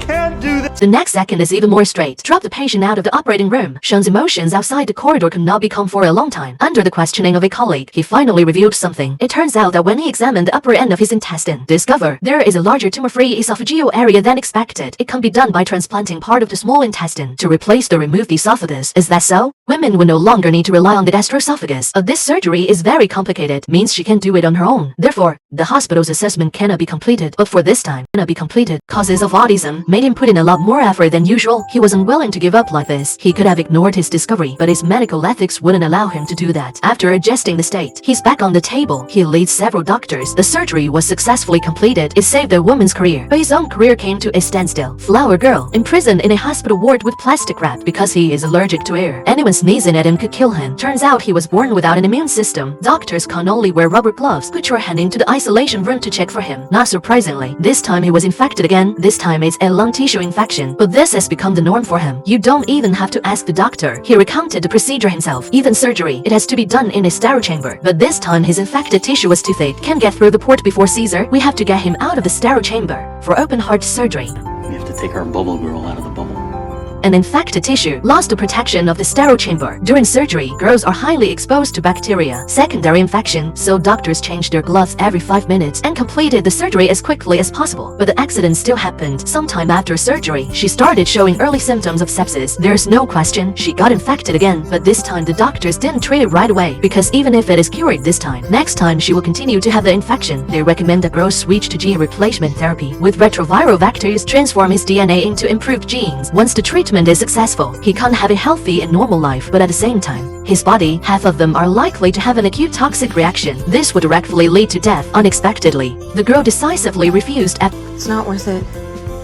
Can't do this. The next second is even more straight. Drop the patient out of the operating room. Sean's emotions outside the corridor could not be calm for a long time. Under the questioning of a colleague, he finally revealed something. It turns out that when he examined the upper end of his intestine, discovered there is a larger tumor-free esophageal area than expected. It can be done by transplanting part of the small intestine to replace the removed esophagus. Is that so? Women will no longer need to rely on the gastroesophagus. This surgery is very complicated, means she can't do it on her own. Therefore, the hospital's assessment cannot be completed. But for this time, cannot be completed. Causes of autism made him put in a lot more effort than usual. He was unwilling to give up like this. He could have ignored his discovery, but his medical ethics wouldn't allow him to do that. After adjusting the state, he's back on the table. He leads several doctors. The surgery was successfully completed. It saved a woman's career, but his own career came to a standstill. Flower girl, imprisoned in a hospital ward with plastic wrap because he is allergic to air. Anyone sneezing at him could kill him. Turns out he was born without an immune system. Doctors can only wear rubber gloves. Put your hand into the isolation room to check for him. Not surprisingly, this time he was infected again. This time it's a lung tissue infection, but this has become the norm for him. You don't even have to ask the doctor. He recounted the procedure himself. Even surgery, it has to be done in a sterile chamber. But this time his infected tissue was too thick. Can't get through the port before Caesar. We have to get him out of the sterile chamber for open heart surgery. We have to take our bubble girl out of the bubble. An infected tissue lost the protection of the sterile chamber. During surgery, girls are highly exposed to bacteria, secondary infection, so doctors changed their gloves every 5 minutes and completed the surgery as quickly as possible. But the accident still happened. Sometime after surgery, she started showing early symptoms of sepsis. There's no question she got infected again, but this time the doctors didn't treat it right away, because even if it is cured this time, next time she will continue to have the infection. They recommend that girls switch to gene replacement therapy, with retroviral vectors transform his DNA into improved genes. Once the treatment is successful, he can't have a healthy and normal life, but at the same time, his body, half of them are likely to have an acute toxic reaction. This would directly lead to death unexpectedly. The girl decisively refused. It's not worth it.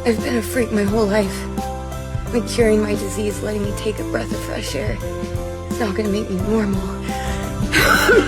I've been a freak my whole life. But curing my disease, letting me take a breath of fresh air, it's not gonna make me normal.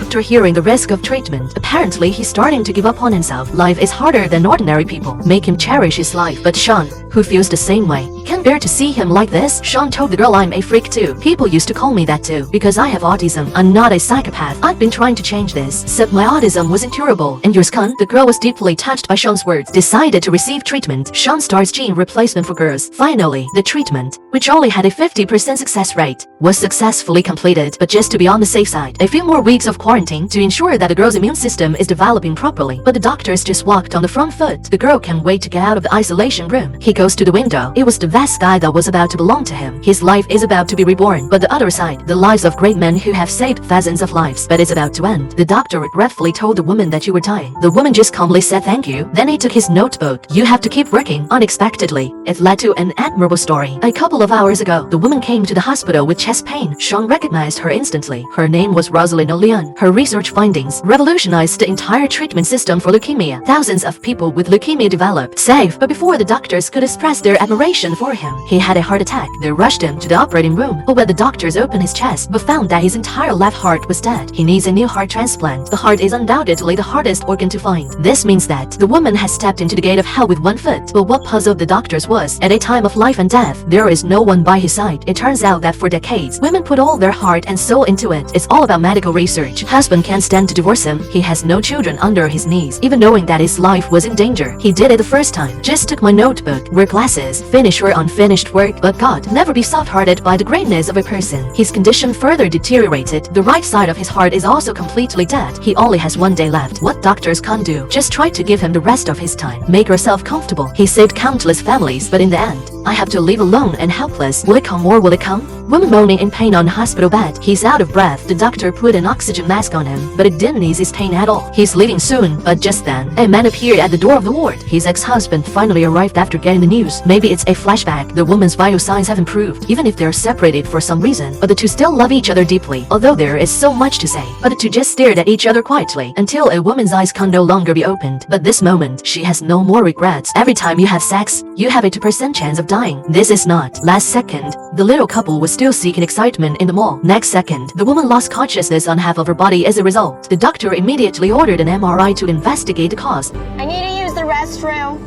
After hearing the risk of treatment, apparently he's starting to give up on himself. Life is harder than ordinary people. Make him cherish his life. But Sean, who feels the same way, can't bear to see him like this. Sean told the girl, I'm a freak too. People used to call me that too, because I have autism. I'm not a psychopath. I've been trying to change this, except my autism was incurable. And yours can? The girl was deeply touched by Sean's words, decided to receive treatment. Sean starts gene replacement for girls. Finally, the treatment, which only had a 50% success rate, was successfully completed. But just to be on the safe side, a few more weeks of quarantine to ensure that the girl's immune system is developing properly. But the doctors just walked on the front foot. The girl can't wait to get out of the isolation room. He goes to the window. It was the vast sky that was about to belong to him. His life is about to be reborn. But the other side, the lives of great men who have saved thousands of lives, but it's about to end. The doctor regretfully told the woman that you were dying. The woman just calmly said thank you. Then he took his notebook. You have to keep working. Unexpectedly, it led to an admirable story. A couple of hours ago, the woman came to the hospital with chest pain. Sean recognized her instantly. Her name was Rosalina Leon. Her research findings revolutionized the entire treatment system for leukemia. Thousands of people with leukemia developed safe, but before the doctors could express their admiration for him, he had a heart attack. They rushed him to the operating room, but when the doctors opened his chest, but found that his entire left heart was dead. He needs a new heart transplant. The heart is undoubtedly the hardest organ to find. This means that the woman has stepped into the gate of hell with one foot. But what puzzled the doctors was, at a time of life and death, there is no one by his side. It turns out that for decades, women put all their heart and soul into it. It's all about medical research. Husband can't stand to divorce him. He has no children under his knees. Even knowing that his life was in danger, he did it the first time. Just took my notebook, wear glasses, finish her unfinished work. But God, never be soft-hearted by the greatness of a person. His condition further deteriorated. The right side of his heart is also completely dead. He only has 1 day left. What doctors can't do, just try to give him the rest of his time. Make yourself comfortable. He saved countless families, but in the end, I have to live alone and helpless. Will it come or will it come? Woman moaning in pain on hospital bed. He's out of breath. The doctor put an oxygen mask on him, but it didn't ease his pain at all. He's leaving soon, but just then, a man appeared at the door of the ward. His ex-husband finally arrived after getting the news. Maybe it's a flashback. The woman's vital signs have improved, even if they're separated for some reason. But the two still love each other deeply, although there is so much to say. But the two just stared at each other quietly until a woman's eyes can no longer be opened. But this moment, she has no more regrets. Every time you have sex, you have a 2% chance of dying. This is not. Last second, the little couple was still seeking excitement in the mall. Next second, the woman lost consciousness on half of her body as a result. The doctor immediately ordered an MRI to investigate the cause. I need to use the restroom.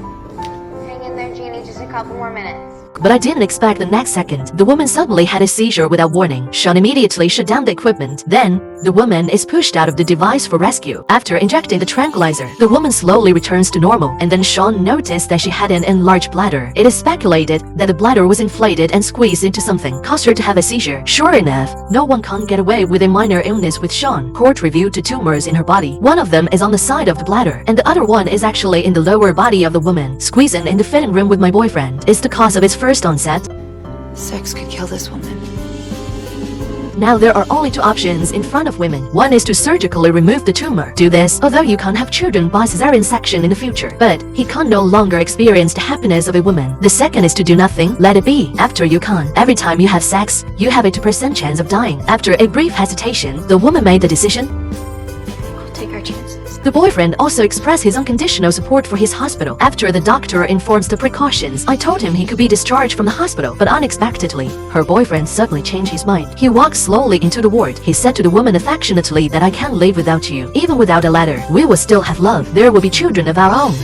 Hang in there, Jeannie, just a couple more minutes. But I didn't expect the next second. The woman suddenly had a seizure without warning. Sean immediately shut down the equipment. Then, the woman is pushed out of the device for rescue. After injecting the tranquilizer, the woman slowly returns to normal, and then Sean noticed that she had an enlarged bladder. It is speculated that the bladder was inflated and squeezed into something, caused her to have a seizure. Sure enough, no one can get away with a minor illness with Sean. Court reviewed 2 tumors in her body. One of them is on the side of the bladder, and the other one is actually in the lower body of the woman. Squeezing in the fitting room with my boyfriend is the cause of its first onset. Sex could kill this woman. Now there are only two options in front of women. One is to surgically remove the tumor. Do this, although you can't have children by cesarean section in the future. But he can no longer experience the happiness of a woman. The second is to do nothing, let it be. After you can't. Every time you have sex, you have a 2% chance of dying. After a brief hesitation, the woman made the decision. I'll take our chances. The boyfriend also expressed his unconditional support for his hospital. After the doctor informs the precautions, I told him he could be discharged from the hospital, but unexpectedly, her boyfriend suddenly changed his mind. He walked slowly into the ward. He said to the woman affectionately that I can't live without you. Even without a letter, we will still have love. There will be children of our own.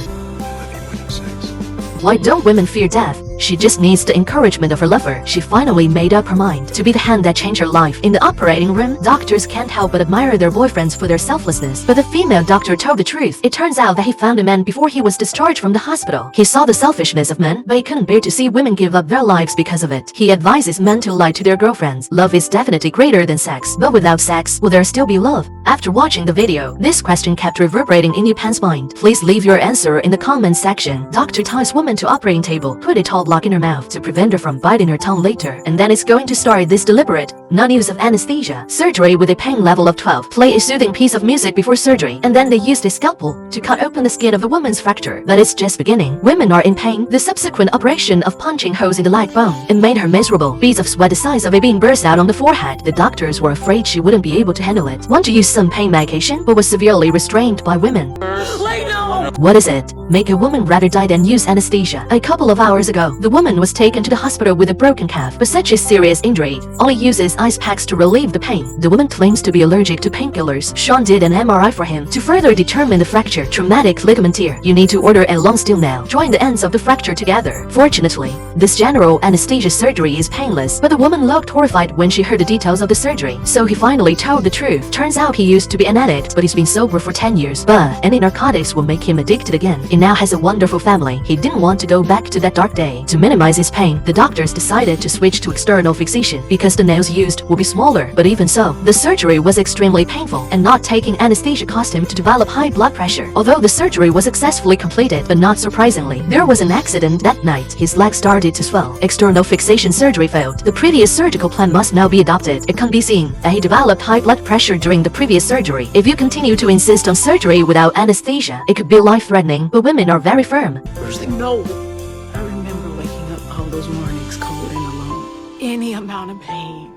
Why don't women fear death? She just needs the encouragement of her lover. She finally made up her mind to be the hand that changed her life. In the operating room, doctors can't help but admire their boyfriends for their selflessness. But the female doctor told the truth. It turns out that he found a man before he was discharged from the hospital. He saw the selfishness of men, but he couldn't bear to see women give up their lives because of it. He advises men to lie to their girlfriends. Love is definitely greater than sex. But without sex, will there still be love? After watching the video, this question kept reverberating in Yupan's mind. Please leave your answer in the comments section. Doctor ties woman to operating table, put a tall block in her mouth to prevent her from biting her tongue later, and then it's going to start this deliberate, non-use of anesthesia surgery with a pain level of 12. Play a soothing piece of music before surgery, and then they used a scalpel to cut open the skin of the woman's fracture. But it's just beginning. Women are in pain. The subsequent operation of punching holes in the leg bone, it made her miserable. Beads of sweat the size of a bean burst out on the forehead. The doctors were afraid she wouldn't be able to handle it. Want to use some pain medication, but was severely restrained by women. What is it? Make a woman rather die than use anesthesia. A couple of hours ago, the woman was taken to the hospital with a broken calf, but such a serious injury only uses ice packs to relieve the pain. The woman claims to be allergic to painkillers. Sean did an MRI for him to further determine the fracture. Traumatic ligament tear. You need to order a long steel nail. Join the ends of the fracture together. Fortunately, this general anesthesia surgery is painless, but the woman looked horrified when she heard the details of the surgery. So he finally told the truth. Turns out he used to be an addict, but he's been sober for 10 years. But any narcotics will make him addicted again. He now has a wonderful family. He didn't want to go back to that dark day. To minimize his pain, the doctors decided to switch to external fixation because the nails used will be smaller. But even so, the surgery was extremely painful, and not taking anesthesia caused him to develop high blood pressure. Although the surgery was successfully completed, but not surprisingly, there was an accident that night. His leg started to swell. External fixation surgery failed. The previous surgical plan must now be adopted. It can be seen that he developed high blood pressure during the previous surgery. If you continue to insist on surgery without anesthesia, it could be life-threatening, but women are very firm. No. I remember waking up all those mornings cold and alone. Any amount of pain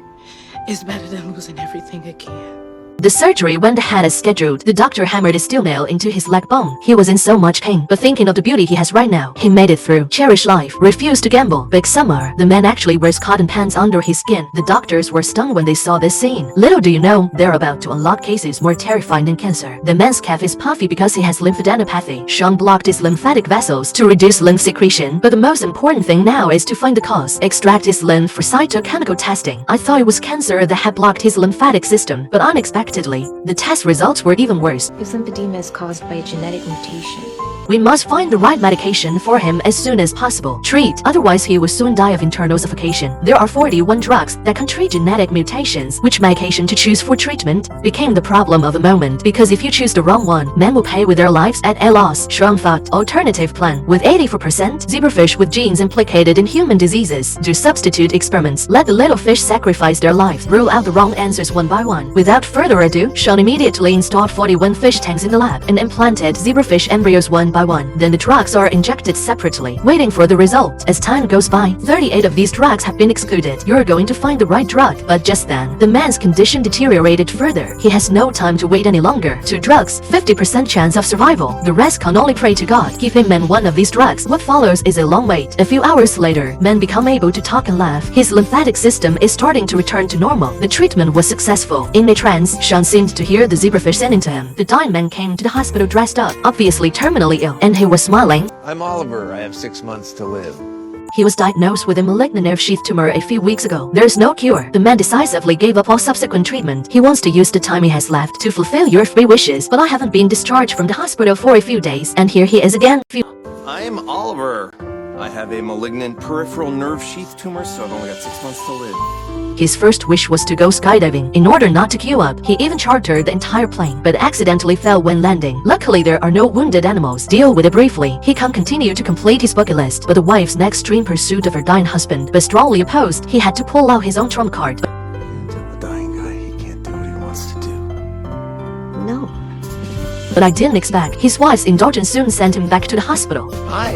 is better than losing everything again. The surgery went ahead as scheduled. The doctor hammered a steel nail into his leg bone. He was in so much pain, but thinking of the beauty he has right now, he made it through. Cherish life, refused to gamble. Big summer, the man actually wears cotton pants under his skin. The doctors were stunned when they saw this scene. Little do you know, they're about to unlock cases more terrifying than cancer. The man's calf is puffy because he has lymphadenopathy. Sean blocked his lymphatic vessels to reduce lymph secretion, but the most important thing now is to find the cause. Extract his lymph for cytochemical testing. I thought it was cancer that had blocked his lymphatic system, but unexpectedly, the test results were even worse. His lymphedema is caused by a genetic mutation. We must find the right medication for him as soon as possible. Treat, otherwise he will soon die of internal suffocation. There are 41 drugs that can treat genetic mutations. Which medication to choose for treatment became the problem of the moment, because if you choose the wrong one, men will pay with their lives at a loss. Sean thought, alternative plan. With 84% zebrafish with genes implicated in human diseases. Do substitute experiments. Let the little fish sacrifice their lives. Rule out the wrong answers one by one. Without further ado, Sean immediately installed 41 fish tanks in the lab and implanted zebrafish embryos one by one. Then the drugs are injected separately, waiting for the result. As time goes by, 38 of these drugs have been excluded. You're going to find the right drug. But just then, the man's condition deteriorated further. He has no time to wait any longer. 2 drugs, 50% chance of survival. The rest can only pray to God. Give him man one of these drugs. What follows is a long wait. A few hours later, men become able to talk and laugh. His lymphatic system is starting to return to normal. The treatment was successful. In a trance, Sean seemed to hear the zebrafish singing to him. The dying man came to the hospital dressed up, obviously terminally ill, and he was smiling. I'm Oliver. I have 6 months to live. He was diagnosed with a malignant nerve sheath tumor a few weeks ago. There's no cure. The man decisively gave up all subsequent treatment. He wants to use the time he has left to fulfill your 3 wishes, but I haven't been discharged from the hospital for a few days, and here he is again. I'm Oliver. I have a malignant peripheral nerve sheath tumor, so I've only got 6 months to live. His first wish was to go skydiving. In order not to queue up, he even chartered the entire plane, but accidentally fell when landing. Luckily, there are no wounded animals. Deal with it briefly. He can continue to complete his bucket list, but the wife's next extreme pursuit of her dying husband was strongly opposed. He had to pull out his own trump card. Until the dying But I didn't expect his wife's indulgence soon sent him back to the hospital. Hi,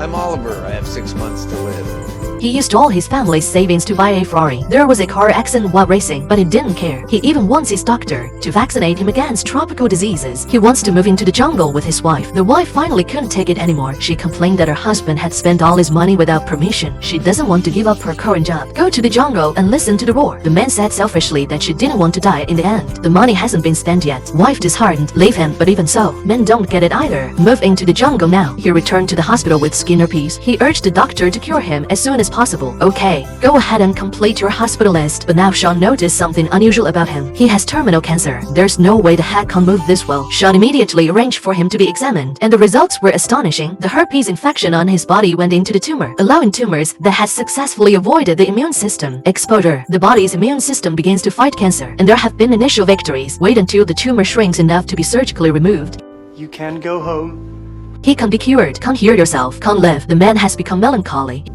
I'm Oliver. I have 6 months to live. He used all his family's savings to buy a Ferrari. There was a car accident while racing, but he didn't care. He even wants his doctor to vaccinate him against tropical diseases. He wants to move into the jungle with his wife. The wife finally couldn't take it anymore. She complained that her husband had spent all his money without permission. She doesn't want to give up her current job. Go to the jungle and listen to the roar. The man said selfishly that she didn't want to die in the end. The money hasn't been spent yet. Wife disheartened, leave him, but even so, men don't get it either. Move into the jungle now. He returned to the hospital with skin herpes. He urged the doctor to cure him as soon as possible. Okay, go ahead and complete your hospital list. But now Sean noticed something unusual about him. He has terminal cancer. There's no way the head can move this well. Sean immediately arranged for him to be examined, and the results were astonishing. The herpes infection on his body went into the tumor, allowing tumors that had successfully avoided the immune system exposure. The body's immune system begins to fight cancer, and there have been initial victories. Wait until the tumor shrinks enough to be surgically removed. You can go home. He can be cured, can hear yourself, can live. The man has become melancholy.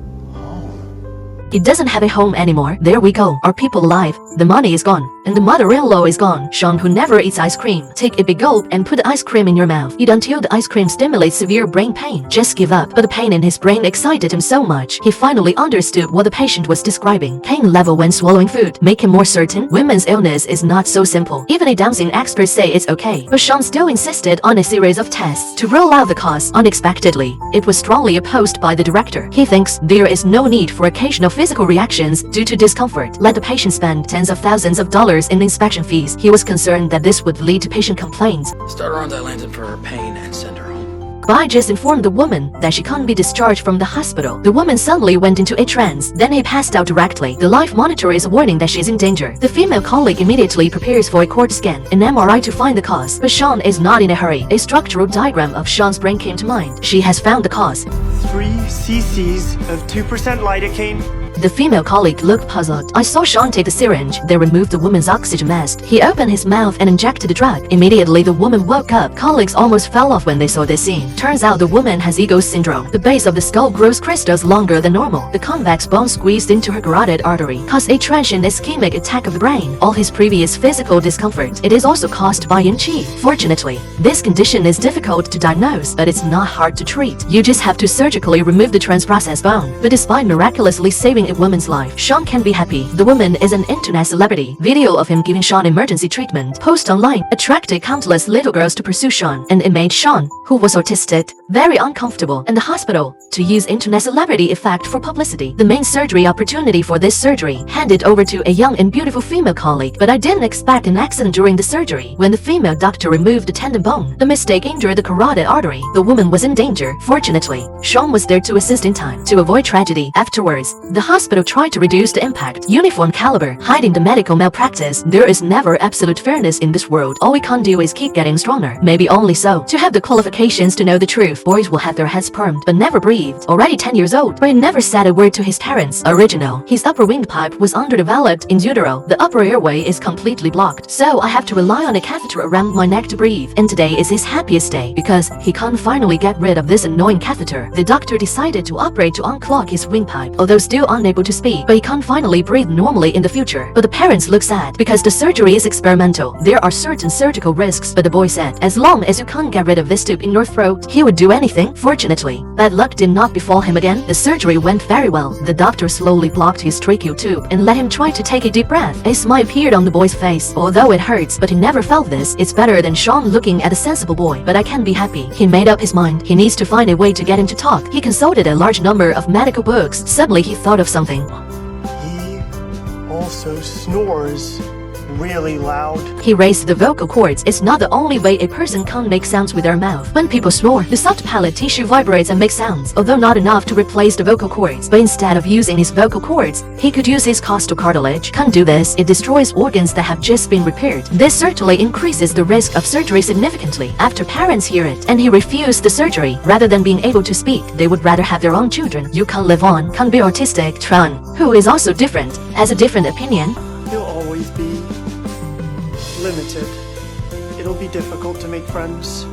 He doesn't have a home anymore. There we go. Are people alive? The money is gone. And the mother-in-law is gone. Sean, who never eats ice cream, take a big gulp and put the ice cream in your mouth. Eat until the ice cream stimulates severe brain pain. Just give up. But the pain in his brain excited him so much. He finally understood what the patient was describing. Pain level when swallowing food. Make him more certain. Women's illness is not so simple. Even a dancing expert say it's okay. But Sean still insisted on a series of tests to rule out the cause. Unexpectedly, it was strongly opposed by the director. He thinks there is no need for occasional physical reactions due to discomfort. Let the patient spend tens of thousands of dollars in inspection fees. He was concerned that this would lead to patient complaints. Start her on Dilantin for her pain and send her home. Bai just informed the woman that she can't be discharged from the hospital. The woman suddenly went into a trance. Then he passed out directly. The life monitor is a warning that she's in danger. The female colleague immediately prepares for a cord scan, an MRI to find the cause. But Sean is not in a hurry. A structural diagram of Sean's brain came to mind. She has found the cause. 3 cc's of 2% lidocaine. The female colleague looked puzzled. I saw Sean take the syringe, then remove the woman's oxygen mask. He opened his mouth and injected the drug. Immediately, the woman woke up. Colleagues almost fell off when they saw this scene. Turns out the woman has ego syndrome. The base of the skull grows crystals longer than normal. The convex bone squeezed into her carotid artery caused a transient ischemic attack of the brain. All his previous physical discomfort. It is also caused by yin qi. Fortunately, this condition is difficult to diagnose, but it's not hard to treat. You just have to surgically remove the transprocessed bone. But despite miraculously saving a woman's life, Sean can be happy. The woman is an internet celebrity. Video of him giving Sean emergency treatment post online attracted countless little girls to pursue Sean, and it made Sean, who was autistic, very uncomfortable in the hospital to use internet celebrity effect for publicity. The main surgery opportunity for this surgery handed over to a young and beautiful female colleague, but I didn't expect an accident during the surgery. When the female doctor removed the tendon bone, the mistake injured the carotid artery. The woman was in danger. Fortunately, Sean was there to assist in time to avoid tragedy. Afterwards, the hospital tried to reduce the impact. Uniform caliber, hiding the medical malpractice. There is never absolute fairness in this world. All we can do is keep getting stronger. Maybe only so. To have the qualifications to know the truth. Boys will have their heads permed, but never breathed. Already 10 years old, but he never said a word to his parents. Original. His upper windpipe was underdeveloped in utero. The upper airway is completely blocked. So I have to rely on a catheter around my neck to breathe. And today is his happiest day because he can't finally get rid of this annoying catheter. The doctor decided to operate to unclog his windpipe, although still unable to speak, but he can't finally breathe normally in the future. But the parents look sad because the surgery is experimental. There are certain surgical risks, but the boy said, as long as you can't get rid of this tube in your throat, he would do anything. Fortunately, bad luck did not befall him again. The surgery went very well. The doctor slowly blocked his tracheal tube and let him try to take a deep breath. A smile appeared on the boy's face. Although it hurts, but he never felt this. It's better than Sean looking at a sensible boy, but I can be happy. He made up his mind. He needs to find a way to get him to talk. He consulted a large number of medical books. Suddenly, he thought of something. He also snores really loud. He raised the vocal cords. It's not the only way a person can make sounds with their mouth. When people snore, the soft palate tissue vibrates and makes sounds, although not enough to replace the vocal cords. But instead of using his vocal cords, he could use his costal cartilage. Can't do this. It destroys organs that have just been repaired. This certainly increases the risk of surgery significantly. After parents hear it, and he refused the surgery, rather than being able to speak, they would rather have their own children. You can live on, can be autistic. Tran, who is also different, has a different opinion. He'll always be limited. It'll be difficult to make friends,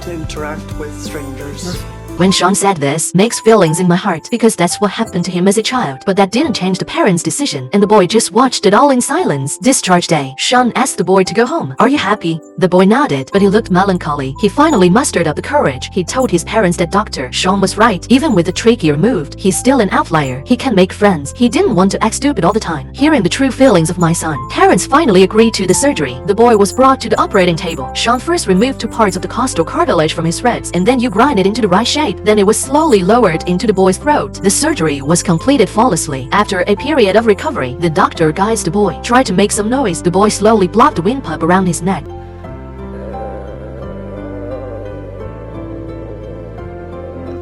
to interact with strangers. When Sean said this, mixed feelings in my heart because that's what happened to him as a child. But that didn't change the parents' decision, and the boy just watched it all in silence. Discharge day, Sean asked the boy to go home. Are you happy? The boy nodded, but he looked melancholy. He finally mustered up the courage. He told his parents that Dr. Sean was right. Even with the trachea removed, he's still an outlier. He can make friends. He didn't want to act stupid all the time. Hearing the true feelings of my son, parents finally agreed to the surgery. The boy was brought to the operating table. Sean first removed 2 parts of the costal cartilage from his ribs, and then you grind it into the right shape. Then it was slowly lowered into the boy's throat. The surgery was completed flawlessly. After a period of recovery, the doctor guides the boy. Tried to make some noise. The boy slowly blocked the windpipe around his neck.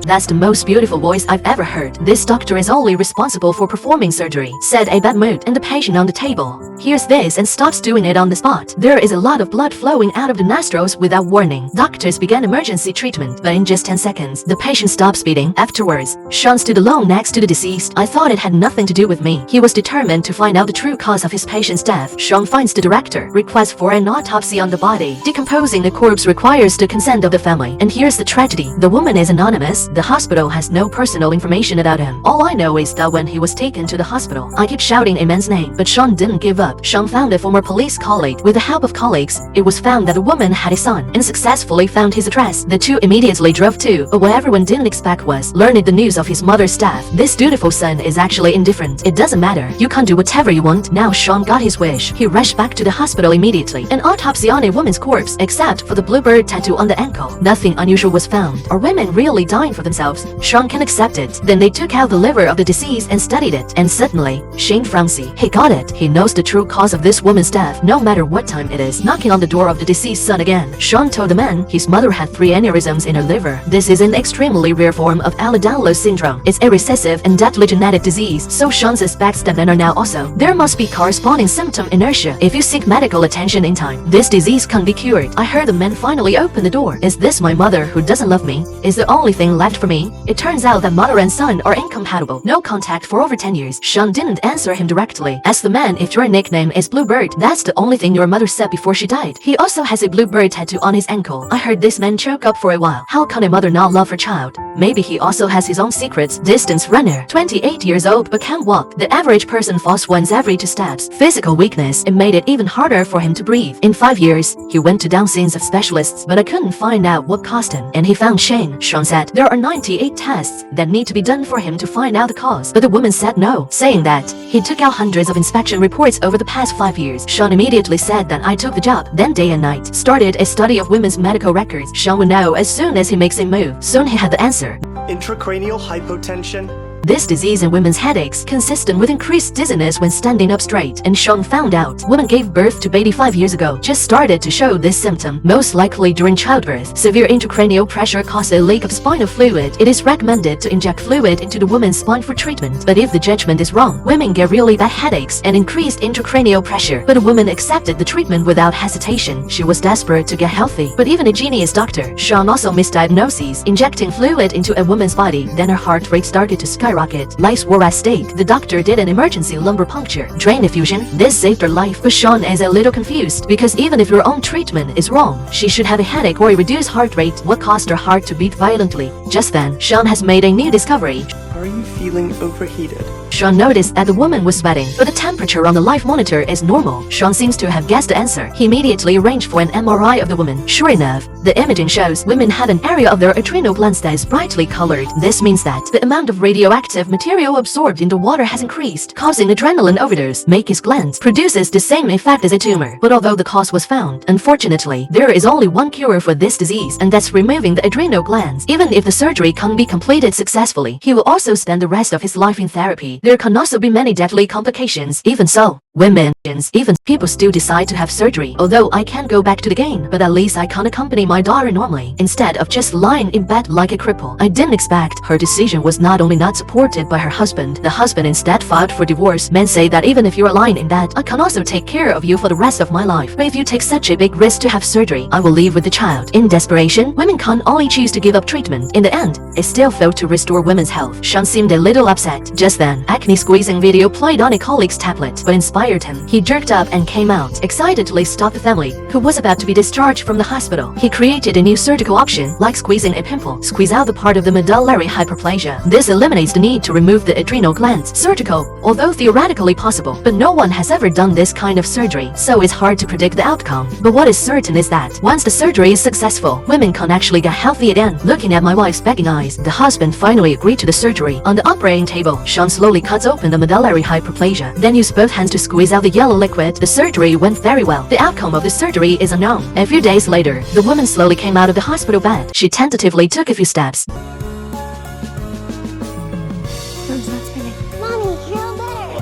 That's the most beautiful voice I've ever heard. This doctor is only responsible for performing surgery, said a bad mood and the patient on the table hears this and stops doing it on the spot. There is a lot of blood flowing out of the nostrils without warning. Doctors began emergency treatment, but in just 10 seconds, the patient stopped bleeding. Afterwards, Sean stood alone next to the deceased. I thought it had nothing to do with me. He was determined to find out the true cause of his patient's death. Sean finds the director, requests for an autopsy on the body. Decomposing the corpse requires the consent of the family. And here's the tragedy. The woman is anonymous. The hospital has no personal information about him. All I know is that when he was taken to the hospital, I kept shouting a man's name, but Sean didn't give up. Sean found a former police colleague. With the help of colleagues, it was found that the woman had a son and successfully found his address. The two immediately drove to, but what everyone didn't expect was learning the news of his mother's death. This dutiful son is actually indifferent. It doesn't matter. You can do whatever you want. Now Sean got his wish. He rushed back to the hospital immediately. An autopsy on a woman's corpse, except for the bluebird tattoo on the ankle. Nothing unusual was found. Are women really dying for themselves? Sean can accept it. Then they took out the liver of the deceased and studied it. And suddenly, Shane Francie, he got it. He knows the true cause of this woman's death, no matter what time it is. Knocking on the door of the deceased son again, Sean told the man his mother had 3 aneurysms in her liver. This is an extremely rare form of Ehlers-Danlos syndrome. It's a recessive and deadly genetic disease, so Sean suspects that men are now also. There must be corresponding symptom inertia if you seek medical attention in time. This disease can be cured. I heard the man finally open the door. Is this my mother who doesn't love me? Is the only thing left for me? It turns out that mother and son are incompatible. No contact for over 10 years. Sean didn't answer him directly. Ask the man if your nickname is Bluebird. That's the only thing your mother said before she died. He also has a bluebird tattoo on his ankle. I heard this man choke up for a while. How can a mother not love her child? Maybe he also has his own secrets. Distance runner, 28 years old but can't walk. The average person falls once every 2 steps. Physical weakness, it made it even harder for him to breathe. In 5 years, he went to dozens of specialists, but I couldn't find out what caused him. And he found Shane. Sean said there are 98 tests that need to be done for him to find out the cause, but the woman said no, saying that he took out hundreds of inspection reports over the past 5 years. Sean immediately said that I took the job. Then day and night started a study of women's medical records. Sean would know as soon as he makes a move. Soon he had the answer. Intracranial hypotension. This disease in women's headaches, consistent with increased dizziness when standing up straight, and Sean found out woman gave birth to baby 5 years ago, just started to show this symptom, most likely during childbirth. Severe intracranial pressure causes a leak of spinal fluid. It is recommended to inject fluid into the woman's spine for treatment, but if the judgment is wrong, women get really bad headaches and increased intracranial pressure. But the woman accepted the treatment without hesitation. She was desperate to get healthy, but even a genius doctor, Sean also misdiagnoses, injecting fluid into a woman's body. Then her heart rate started to skyrocket. Lives were at stake. The doctor did an emergency lumbar puncture, drain effusion. This saved her life, but Sean is a little confused because even if your own treatment is wrong, she should have a headache or a reduced heart rate. What caused her heart to beat violently? Just then, Sean has made a new discovery. Are you feeling overheated? Sean noticed that the woman was sweating, but the temperature on the life monitor is normal. Sean seems to have guessed the answer. He immediately arranged for an MRI of the woman. Sure enough, the imaging shows women have an area of their adrenal glands that is brightly colored. This means that the amount of radioactive material absorbed in the water has increased, causing adrenaline overdose. Make his glands produces the same effect as a tumor. But although the cause was found, unfortunately, there is only one cure for this disease, and that's removing the adrenal glands. Even if the surgery can be completed successfully, he will also spend the rest of his life in therapy. There can also be many deadly complications. Even so, women, even people still decide to have surgery. Although I can't go back to the game, but at least I can accompany my daughter normally, instead of just lying in bed like a cripple. I didn't expect her decision was not only not supported by her husband, the husband instead filed for divorce. Men say that even if you're lying in bed, I can also take care of you for the rest of my life. But if you take such a big risk to have surgery, I will leave with the child. In desperation, women can only choose to give up treatment. In the end, it still failed to restore women's health. Sean seemed a little upset. Just then, acne squeezing video played on a colleague's tablet, but inspired fired him. He jerked up and came out, excitedly stopped the family, who was about to be discharged from the hospital. He created a new surgical option, like squeezing a pimple. Squeeze out the part of the medullary hyperplasia. This eliminates the need to remove the adrenal glands. Surgical, although theoretically possible, but no one has ever done this kind of surgery, so it's hard to predict the outcome. But what is certain is that once the surgery is successful, women can actually get healthy again. Looking at my wife's begging eyes, the husband finally agreed to the surgery. On the operating table, Sean slowly cuts open the medullary hyperplasia, then used both hands to squeeze out the yellow liquid. The surgery went very well. The outcome of the surgery is unknown. A few days later, the woman slowly came out of the hospital bed. She tentatively took a few steps.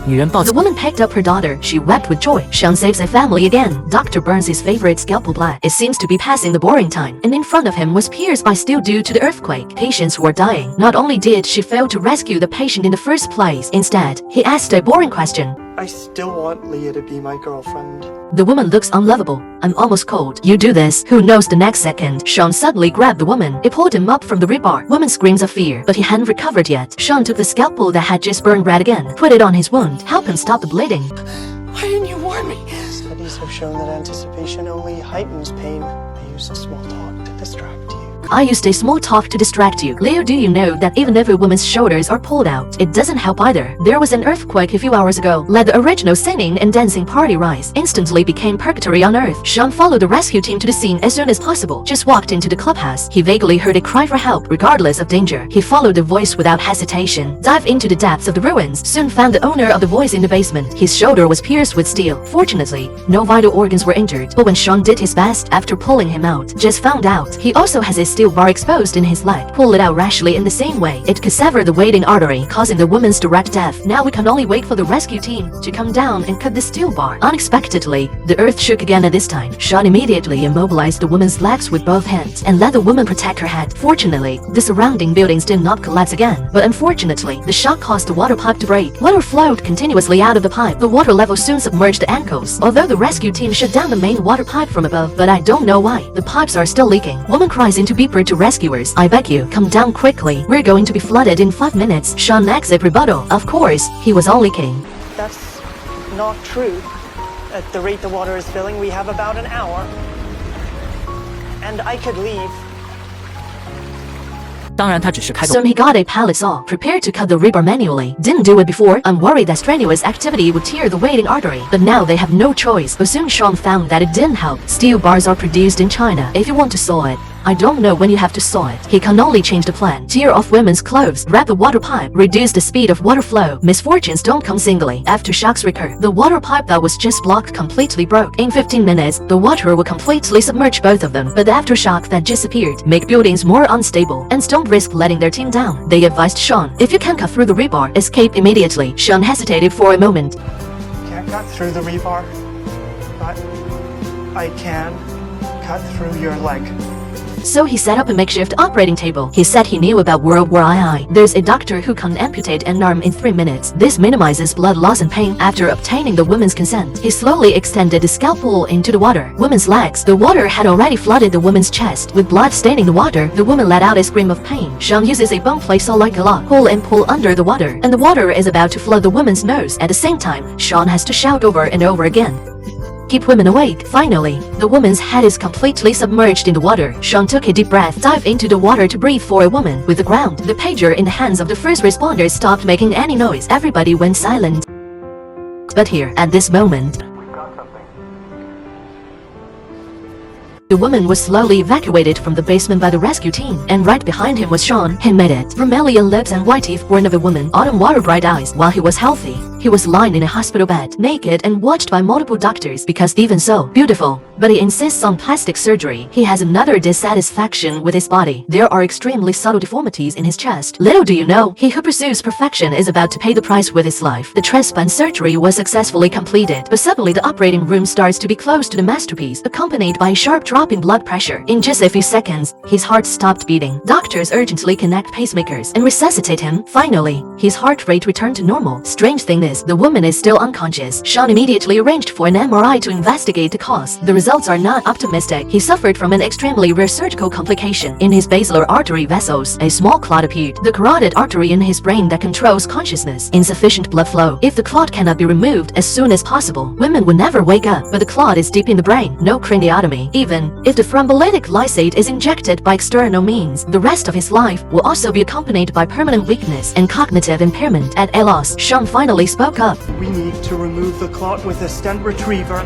The woman picked up her daughter. She wept with joy. Sean saves a family again. Dr. burns his favorite scalpel black. It seems to be passing the boring time. And in front of him was pierced by steel due to the earthquake. Patients were dying. Not only did she fail to rescue the patient in the first place, instead, he asked a boring question. I still want Leah to be my girlfriend. The woman looks unlovable. I'm almost cold. You do this. Who knows the next second? Sean suddenly grabbed the woman. It pulled him up from the rebar. Woman screams of fear, but he hadn't recovered yet. Sean took the scalpel that had just burned red again, put it on his wound, help him stop the bleeding. Why didn't you warn me? Studies have shown that anticipation only heightens pain. I use a small talk to distract you. I used a small talk to distract you. Leo, do you know that even if a woman's shoulders are pulled out, it doesn't help either? There was an earthquake a few hours ago. Let the original singing and dancing party rise. Instantly became purgatory on earth. Sean followed the rescue team to the scene as soon as possible. Just walked into the clubhouse. He vaguely heard a cry for help, regardless of danger. He followed the voice without hesitation. Dived into the depths of the ruins. Soon found the owner of the voice in the basement. His shoulder was pierced with steel. Fortunately, no vital organs were injured. But when Sean did his best after pulling him out, just found out he also has a steel bar exposed in his leg. Pull it out rashly in the same way. It could sever the waiting artery, causing the woman's direct death. Now we can only wait for the rescue team to come down and cut the steel bar. Unexpectedly, the earth shook again at this time. Sean immediately immobilized the woman's legs with both hands and let the woman protect her head. Fortunately, the surrounding buildings did not collapse again. But unfortunately, the shock caused the water pipe to break. Water flowed continuously out of the pipe. The water level soon submerged the ankles. Although the rescue team shut down the main water pipe from above, but I don't know why. The pipes are still leaking. Woman cries into beeper to rescuers. I beg you, come down quickly. We're going to be flooded in 5 minutes. Sean exit rebuttal. Of course, he was all leaking. That's not true. At the rate the water is filling, we have about an hour. And I could leave. Soon he got a pallet saw, prepared to cut the rebar manually. Didn't do it before. I'm worried that strenuous activity would tear the waiting artery. But now they have no choice. But soon Sean found that it didn't help. Steel bars are produced in China. If you want to saw it, I don't know when you have to saw it. He can only change the plan. Tear off women's clothes, wrap the water pipe, reduce the speed of water flow. Misfortunes don't come singly. After shocks recur, the water pipe that was just blocked completely broke. In 15 minutes, the water will completely submerge both of them. But the aftershock that disappeared make buildings more unstable and don't risk letting their team down. They advised Sean, if you can't cut through the rebar, escape immediately. Sean hesitated for a moment. Can't cut through the rebar, but I can cut through your leg. So he set up a makeshift operating table. He said he knew about World War II. There's a doctor who can amputate an arm in 3 minutes. This minimizes blood loss and pain. After obtaining the woman's consent, he slowly extended the scalpel into the water. Woman's legs. The water had already flooded the woman's chest. With blood staining the water, the woman let out a scream of pain. Sean uses a bone plate saw like a lock. Pull and pull under the water, and the water is about to flood the woman's nose. At the same time, Sean has to shout over and over again, keep women awake. Finally, the woman's head is completely submerged in the water. Sean took a deep breath, dived into the water to breathe for a woman. With the ground, the pager in the hands of the first responders stopped making any noise. Everybody went silent. But here, at this moment, the woman was slowly evacuated from the basement by the rescue team, and right behind him was Sean. He made it. Vermilion lips and white teeth born of a woman, autumn water-bright eyes. While he was healthy, he was lying in a hospital bed, naked and watched by multiple doctors because even so, beautiful. But he insists on plastic surgery. He has another dissatisfaction with his body. There are extremely subtle deformities in his chest. Little do you know, he who pursues perfection is about to pay the price with his life. The transplant surgery was successfully completed, but suddenly the operating room starts to be close to the masterpiece, accompanied by a sharp drop in blood pressure. In just a few seconds, his heart stopped beating. Doctors urgently connect pacemakers and resuscitate him. Finally, his heart rate returned to normal. Strange thing fetus, the woman is still unconscious. Sean immediately arranged for an MRI to investigate the cause. The results are not optimistic. He suffered from an extremely rare surgical complication. In his basilar artery vessels, a small clot appeared. The carotid artery in his brain that controls consciousness. Insufficient blood flow. If the clot cannot be removed as soon as possible, women will never wake up. But the clot is deep in the brain. No craniotomy. Even if the thrombolytic lysate is injected by external means, the rest of his life will also be accompanied by permanent weakness and cognitive impairment. At a loss, Sean finally spoke up. We need to remove the clot with a stent retriever.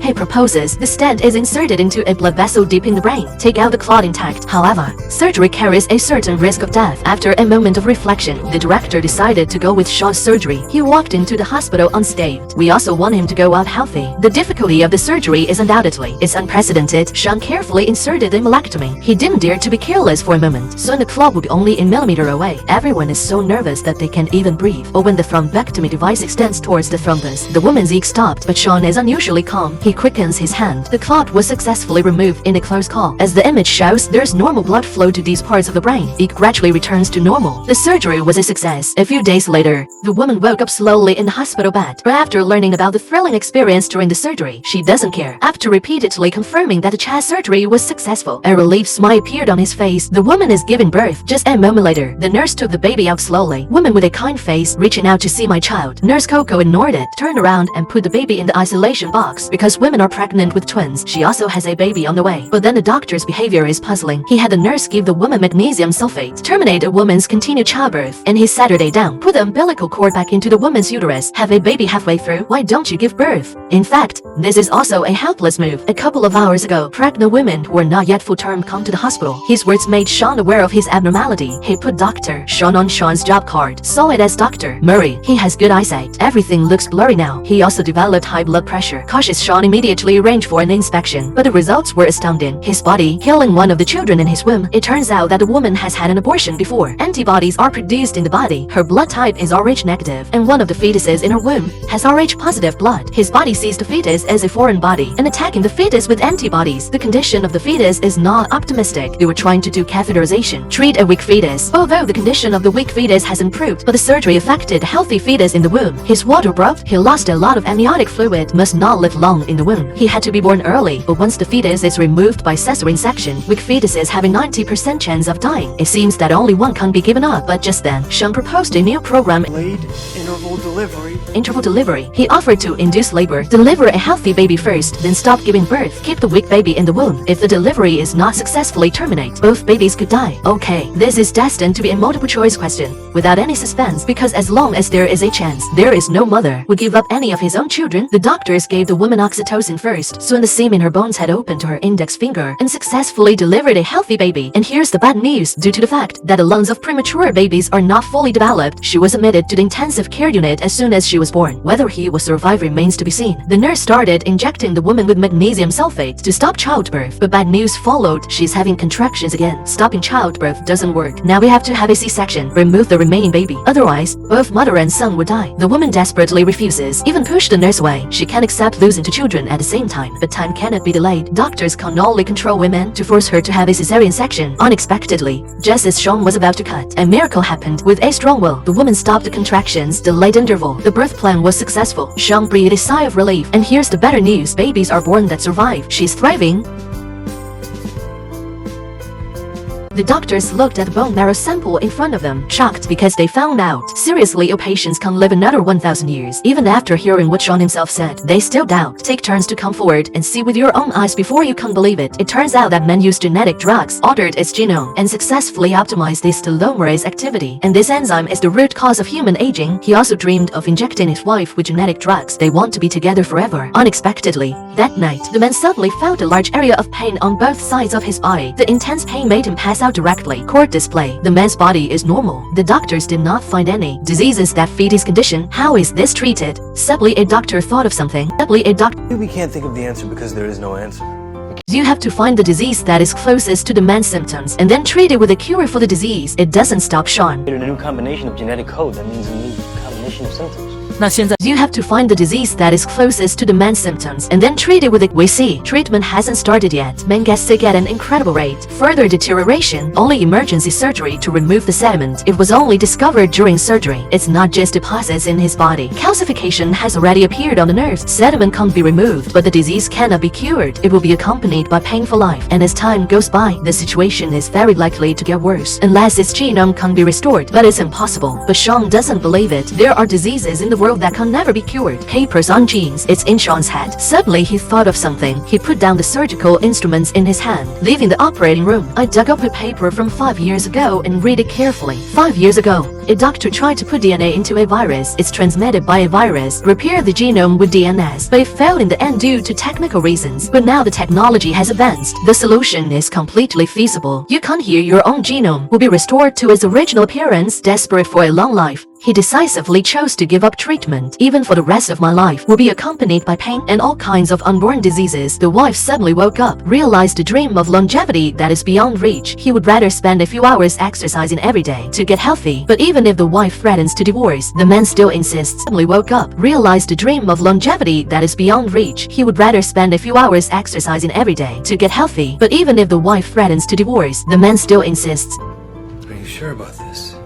He proposes the stent is inserted into a blood vessel deep in the brain. Take out the clot intact. However, surgery carries a certain risk of death. After a moment of reflection, the director decided to go with Sean's surgery. He walked into the hospital unscathed. We also want him to go out healthy. The difficulty of the surgery is undoubtedly unprecedented. Sean carefully inserted a malectomy. He didn't dare to be careless for a moment. Soon the clot would be only a millimeter away. Everyone is so nervous that they can't even breathe. Or when the thrombectomy device extends towards the thrombus, the woman's ache stopped, but Sean is unusually calm. He quickens his hand. The clot was successfully removed in a close call. As the image shows, there's normal blood flow to these parts of the brain. It gradually returns to normal. The surgery was a success. A few days later, the woman woke up slowly in the hospital bed. But after learning about the thrilling experience during the surgery, she doesn't care. After repeatedly confirming that the chest surgery was successful, a relieved smile appeared on his face. The woman is giving birth. Just a moment later, the nurse took the baby out slowly. Woman with a kind face, reaching out to see my child. Nurse Coco ignored it, turned around and put the baby in the isolation box. Because women are pregnant with twins, she also has a baby on the way. But then the doctor's behavior is puzzling. He had the nurse give the woman magnesium sulfate, terminate a woman's continued childbirth, and he sat her down, put the umbilical cord back into the woman's uterus, have a baby halfway through. Why don't you give birth? In fact, this is also a helpless move. A couple of hours ago, pregnant women who were not yet full-term come to the hospital. His words made Sean aware of his abnormality. He put Dr. Sean on Sean's job card, saw it as Dr. Murray. He has good eyesight. Everything looks blurry now. He also developed high blood pressure. Cautious Sean immediately arranged for an inspection, but the results were astounding. His body killing one of the children in his womb. It turns out that the woman has had an abortion before. Antibodies are produced in the body. Her blood type is Rh negative, and one of the fetuses in her womb has Rh positive blood. His body sees the fetus as a foreign body and attacking the fetus with antibodies. The condition of the fetus is not optimistic. They were trying to do catheterization, treat a weak fetus. Although the condition of the weak fetus has improved, but the surgery affected a healthy fetus in the womb. His water broke. He lost a lot of amniotic fluid. Must not live long in the womb. He had to be born early, but once the fetus is removed by cesarean section, weak fetuses have a 90% chance of dying. It seems that only one can be given up, but just then, Sean proposed a new program. Delayed interval delivery. Interval delivery. He offered to induce labor, deliver a healthy baby first, then stop giving birth, keep the weak baby in the womb. If the delivery is not successfully terminate, both babies could die. Okay, this is destined to be a multiple choice question, without any suspense, because as long as there is a chance, there is no mother would give up any of his own children. The doctors gave the woman oxytocin first. Soon the seam in her bones had opened to her index finger and successfully delivered a healthy baby. And here's the bad news. Due to the fact that the lungs of premature babies are not fully developed, she was admitted to the intensive care unit as soon as she was born. Whether he will survive remains to be seen. The nurse started injecting the woman with magnesium sulfate to stop childbirth, but bad news followed. She's having contractions again. Stopping childbirth doesn't work. Now we have to have a C-section, remove the remaining baby. Otherwise, both mother and son would die. The woman desperately refuses, even pushed the nurse away. She can't accept losing two children at the same time, but time cannot be delayed. Doctors can only control women to force her to have a cesarean section. Unexpectedly, just as Sean was about to cut, a miracle happened. With a strong will, the woman stopped the contractions, delayed interval. The birth plan was successful. Sean breathed a sigh of relief. And here's the better news. Babies are born that survive. She's thriving. The doctors looked at the bone marrow sample in front of them, shocked because they found out seriously ill patients can live another 1,000 years. Even after hearing what Sean himself said, they still doubt. Take turns to come forward and see with your own eyes before you can believe it. It turns out that men use genetic drugs, altered its genome, and successfully optimized its telomerase activity. And this enzyme is the root cause of human aging. He also dreamed of injecting his wife with genetic drugs. They want to be together forever. Unexpectedly, that night, the man suddenly felt a large area of pain on both sides of his body. The intense pain made him pass out directly. Court display. The man's body is normal. The doctors did not find any diseases that fit his condition. How is this treated? Suddenly a doctor thought of something. We can't think of the answer because there is no answer. You have to find the disease that is closest to the man's symptoms and then treat it with a cure for the disease. It doesn't stop Sean. A new combination of genetic code, that means a new combination of symptoms. 那现在 You have to find the disease that is closest to the man's symptoms and then treat it with it. We see treatment hasn't started yet. Men get sick at an incredible rate. Further deterioration, only emergency surgery to remove the sediment. It was only discovered during surgery. It's not just deposits in his body. Calcification has already appeared on the nerves. Sediment can't be removed, but the disease cannot be cured. It will be accompanied by painful life, and as time goes by, the situation is very likely to get worse unless its genome can be restored. But it's impossible. But Sean doesn't believe it. There are diseases in the world that can never be cured. Papers on genes. It's in Sean's head. Suddenly he thought of something. He put down the surgical instruments in his hand, leaving the operating room. I dug up a paper from 5 years ago and read it carefully. 5 years ago, a doctor tried to put DNA into a virus. It's transmitted by a virus, repair the genome with DNS, but it failed in the end due to technical reasons. But now the technology has advanced. The solution is completely feasible. You can't hear your own genome will be restored to its original appearance. Desperate for a long life, he decisively chose to give up treatment. Even for the rest of my life will be accompanied by pain and all kinds of unborn diseases. The wife suddenly woke up, realized the dream of longevity that is beyond reach. He would rather spend a few hours exercising every day to get healthy. But even if the wife threatens to divorce, the man still insists. Suddenly woke up, realized the dream of longevity that is beyond reach. He would rather spend a few hours exercising every day to get healthy. But even if the wife threatens to divorce, the man still insists. Are you sure about this?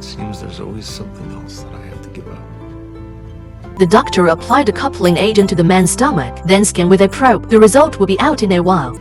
Seems there's always something else that I have to give up. The doctor applied a coupling agent to the man's stomach, then scanned with a probe. The result will be out in a while.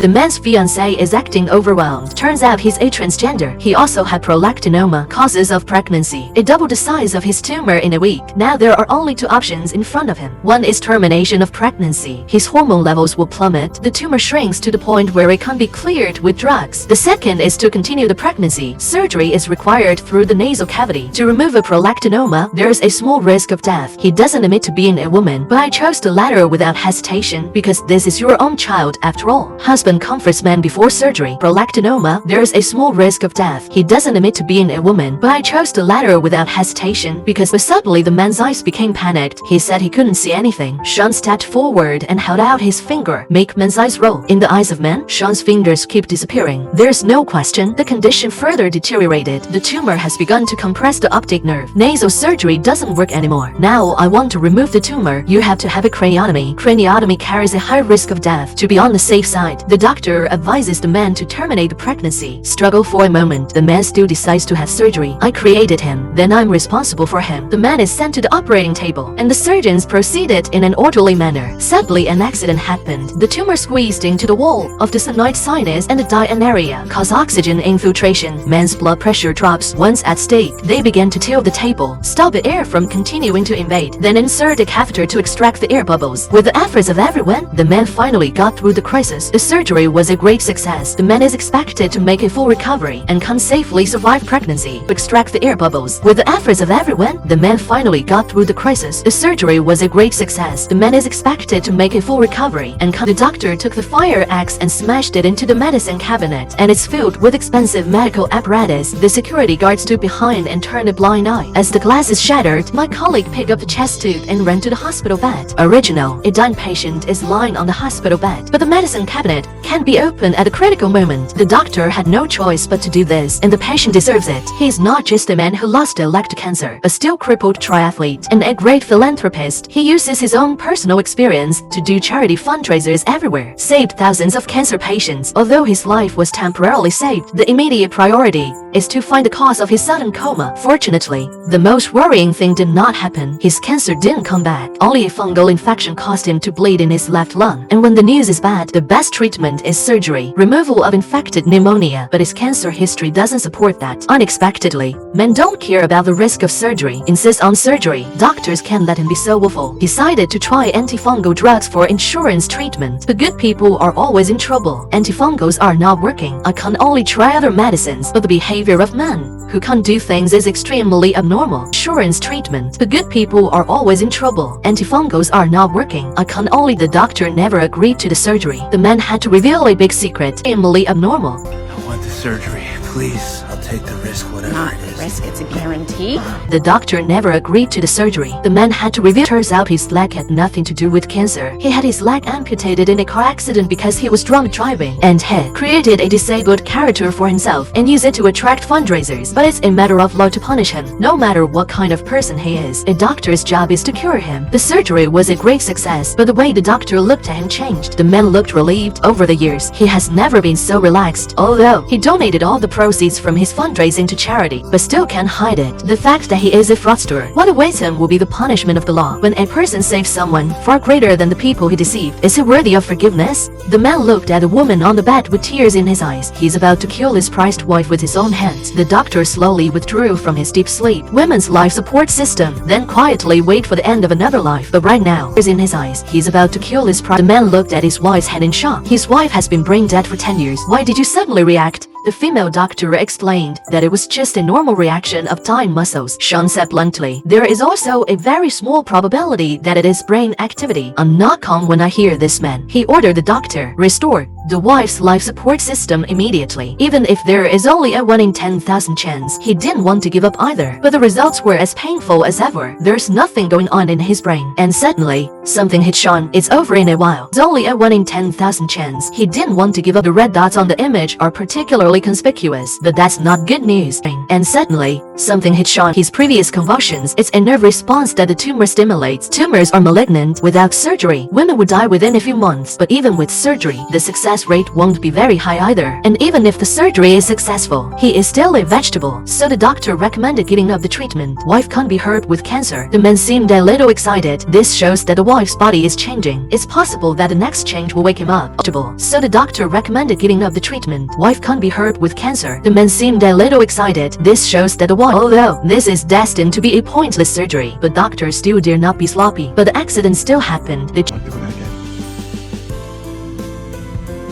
The man's fiancée is acting overwhelmed. Turns out he's a transgender. He also had prolactinoma, causes of pregnancy. It doubled the size of his tumor in a week. Now there are only two options in front of him. One is termination of pregnancy. His hormone levels will plummet. The tumor shrinks to the point where it can be cleared with drugs. The second is to continue the pregnancy. Surgery is required through the nasal cavity. To remove a prolactinoma, there's a small risk of death. He doesn't admit to being a woman, but I chose the latter without hesitation because this is your own child after all. Husband comforts man before surgery. Prolactinoma, there's a small risk of death. He doesn't admit to being a woman, but I chose the latter without hesitation because suddenly the man's eyes became panicked. He said he couldn't see anything. Sean stepped forward and held out his finger. Make man's eyes roll. In the eyes of man, Sean's fingers keep disappearing. There's no question, the condition further deteriorated. The tumor has begun to compress the optic nerve. Nasal surgery doesn't work anymore. Now I want to remove the tumor. You have to have a craniotomy. Craniotomy carries a high risk of death. To be on the safe side, the doctor advises the man to terminate the pregnancy. Struggle for a moment. The man still decides to have surgery. I created him. Then I'm responsible for him. The man is sent to the operating table, and the surgeons proceeded in an orderly manner. Suddenly, an accident happened. The tumor squeezed into the wall of the sphenoid sinus and the dian area, cause oxygen infiltration. Man's blood pressure drops. Once at stake, they began to tilt the table, stop the air from continuing to invade, then insert a catheter to extract the air bubbles. With the efforts of everyone, the man finally got through the crisis. The surgery was a great success. The man is expected to make a full recovery and can safely survive pregnancy. Extract the air bubbles. With the efforts of everyone, the man finally got through the crisis. The surgery was a great success. The man is expected to make a full recovery and the doctor took the fire axe and smashed it into the medicine cabinet, and it's filled with expensive medical apparatus. The security guard stood behind and turned a blind eye. As the glass is shattered, my colleague picked up the chest tube and ran to the hospital bed. Original, a dying patient is lying on the hospital bed, but the medicine cabinet can't be opened at a critical moment. The doctor had no choice but to do this, and the patient deserves it. He is not just a man who lost a leg to cancer, a still crippled triathlete, and a great philanthropist. He uses his own personal experience to do charity fundraisers everywhere, saved thousands of cancer patients. Although his life was temporarily saved, the immediate priority is to find the cause of his sudden coma. Fortunately, the most worrying thing did not happen. His cancer didn't come back. Only a fungal infection caused him to bleed in his left lung. And when the news is bad, the best treatment is surgery, removal of infected pneumonia. But his cancer history doesn't support that. Unexpectedly, men don't care about the risk of surgery, insist on surgery. Doctors can't let him be so willful. Decided to try antifungal drugs for insurance treatment. The good people are always in trouble. Antifungals are not working. I can only try other medicines, but the behavior of men who can't do things is extremely abnormal. Insurance treatment. The good people are always in trouble. Antifungals are not working. I can only. The doctor never agreed to the surgery. The man had to reveal a big secret. Extremely abnormal. I want the surgery. Please, I'll take take the risk, whatever Not it is. risk, it's a guarantee. The doctor never agreed to the surgery. The man had to reveal. Turns out his leg had nothing to do with cancer. He had his leg amputated in a car accident because he was drunk driving, and had created a disabled character for himself and used it to attract fundraisers. But it's a matter of law to punish him, no matter what kind of person he is. A doctor's job is to cure him. The surgery was a great success, but the way the doctor looked at him changed. The man looked relieved. Over the years, he has never been so relaxed, although he donated all the proceeds from his fundraising to charity, but still can't hide it. The fact that he is a fraudster. What awaits him will be the punishment of the law. When a person saves someone far greater than the people he deceived, is he worthy of forgiveness? The man looked at the woman on the bed with tears in his eyes. He's about to kill his prized wife with his own hands. The doctor slowly withdrew from his deep sleep. Women's life support system. Then quietly wait for the end of another life. But right now, tears in his eyes. He's about to kill his pride. The man looked at his wife's hand in shock. His wife has been brain dead for 10 years. Why did you suddenly react? The female doctor explained that it was just a normal reaction of dying muscles. Sean said bluntly, there is also a very small probability that it is brain activity. I'm not calm when I hear this man. He ordered the doctor restore the wife's life support system immediately. Even if there is only a 1 in 10,000 chance, he didn't want to give up either. But the results were as painful as ever. There's nothing going on in his brain. And suddenly, something hit Sean. It's over in a while. It's only a 1 in 10,000 chance. He didn't want to give up. The red dots on the image are particularly conspicuous, but that's not good news. And suddenly, something hit Sean. His previous convulsions. It's a nerve response that the tumor stimulates. Tumors are malignant. Without surgery, women would die within a few months. But even with surgery, the success rate won't be very high either. And even if the surgery is successful, he is still a vegetable. So the doctor recommended giving up the treatment. Wife can't be hurt with cancer. The man seemed a little excited. This shows that the wife's body is changing. It's possible that the next change will wake him up. So the doctor recommended giving up the treatment. Wife can't be hurt with cancer. The man seemed a little excited. This shows that the wife, although this is destined to be a pointless surgery, but doctors still dare not be sloppy. But the accident still happened. They